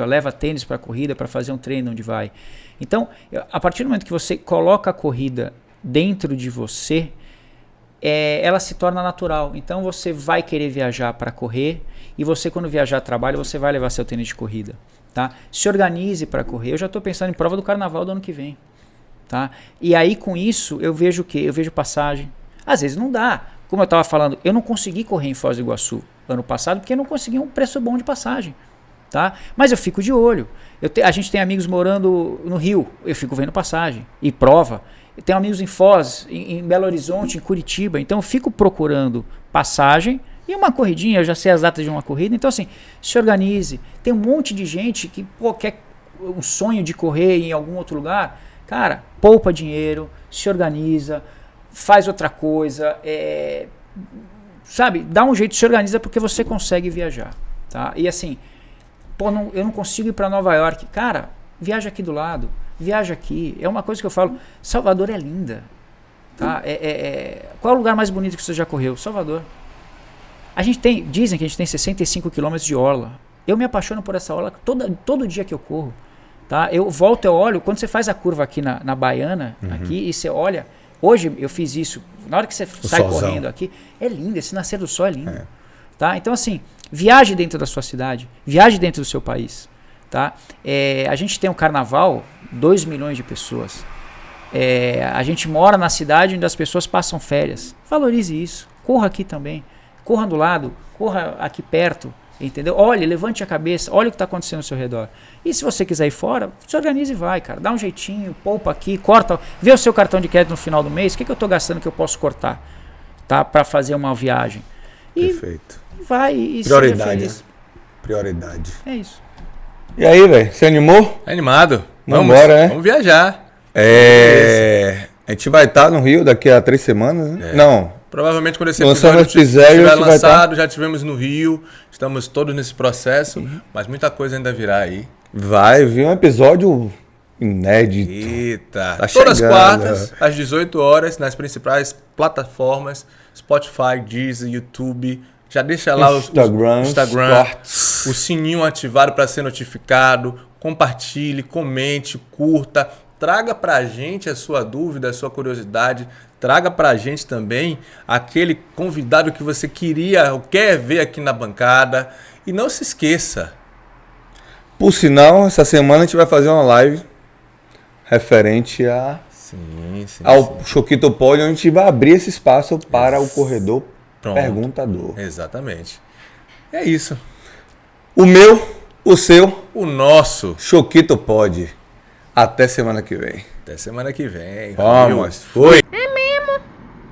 Speaker 4: leva tênis para a corrida para fazer um treino onde vai. Então, a partir do momento que você coloca a corrida dentro de você, ela se torna natural. Então você vai querer viajar para correr, e você, quando viajar a trabalho, você vai levar seu tênis de corrida. Tá? Se organize para correr. Eu já estou pensando em prova do carnaval do ano que vem. Tá? E aí, com isso, eu vejo o quê? Eu vejo passagem, Às vezes não dá. Como eu estava falando, eu não consegui correr em Foz do Iguaçu ano passado porque eu não consegui um preço bom de passagem. Tá? Mas eu fico de olho. A gente tem amigos morando no Rio, eu fico vendo passagem e prova. Eu tenho amigos em Foz, em Belo Horizonte, em Curitiba, então eu fico procurando passagem e uma corridinha, eu já sei as datas de uma corrida. Então assim, se organize. Tem um monte de gente que quer um sonho de correr em algum outro lugar. Cara, poupa dinheiro, se organiza, faz outra coisa, sabe? Dá um jeito, se organiza porque você consegue viajar. Tá? E assim... Pô, eu não consigo ir para Nova York. Cara, viaja aqui do lado. Viaja aqui. É uma coisa que eu falo. Salvador é linda. Tá? Qual é o lugar mais bonito que você já correu? Salvador. Dizem que a gente tem 65 quilômetros de orla. Eu me apaixono por essa orla todo dia que eu corro. Tá? Eu volto, eu olho. Quando você faz a curva aqui na Baiana, aqui, e você olha. Hoje eu fiz isso. Na hora que você sai correndo aqui, é lindo. Esse nascer do sol é lindo. Tá? Então assim... Viaje dentro da sua cidade, viaje dentro do seu país. Tá? A gente tem um carnaval, 2 milhões de pessoas. A gente mora na cidade onde as pessoas passam férias. Valorize isso. Corra aqui também. Corra do lado, corra aqui perto. Entendeu? Olhe, levante a cabeça, olhe o que está acontecendo ao seu redor. E se você quiser ir fora, se organize e vai, cara. Dá um jeitinho, poupa aqui, corta. Vê o seu cartão de crédito no final do mês. O que eu estou gastando que eu posso cortar, tá? Para fazer uma viagem.
Speaker 1: Perfeito.
Speaker 4: Vai e
Speaker 1: Prioridade. Prioridade.
Speaker 4: É isso.
Speaker 1: E aí, velho? Você animou?
Speaker 3: Animado.
Speaker 1: Vamos embora, né?
Speaker 3: Vamos viajar.
Speaker 1: A gente vai estar no Rio daqui a 3 semanas, né? Não.
Speaker 3: Provavelmente quando esse
Speaker 1: Lançando
Speaker 3: episódio
Speaker 1: esse episódio,
Speaker 3: estiver
Speaker 1: a gente vai
Speaker 3: lançado, já tivemos no Rio. Estamos todos nesse processo. Mas muita coisa ainda virá aí.
Speaker 1: Vai vir um episódio inédito.
Speaker 3: Eita.
Speaker 1: Tá
Speaker 3: Todas as
Speaker 1: chegando,
Speaker 3: quartas, às 18 horas, nas principais plataformas. Spotify, Deezer, YouTube... Já deixa lá
Speaker 1: Instagram,
Speaker 3: o sininho ativado para ser notificado. Compartilhe, comente, curta. Traga para a gente a sua dúvida, a sua curiosidade. Traga para a gente também aquele convidado que você queria ou quer ver aqui na bancada. E não se esqueça.
Speaker 1: Por sinal, essa semana a gente vai fazer uma live referente ao Choquito Pod, onde a gente vai abrir esse espaço para o corredor perguntador.
Speaker 3: Exatamente. É isso.
Speaker 1: O meu, o seu,
Speaker 3: o nosso
Speaker 1: Choquito Pod. Até semana que vem.
Speaker 3: Até semana que vem.
Speaker 1: Vamos.
Speaker 3: Foi.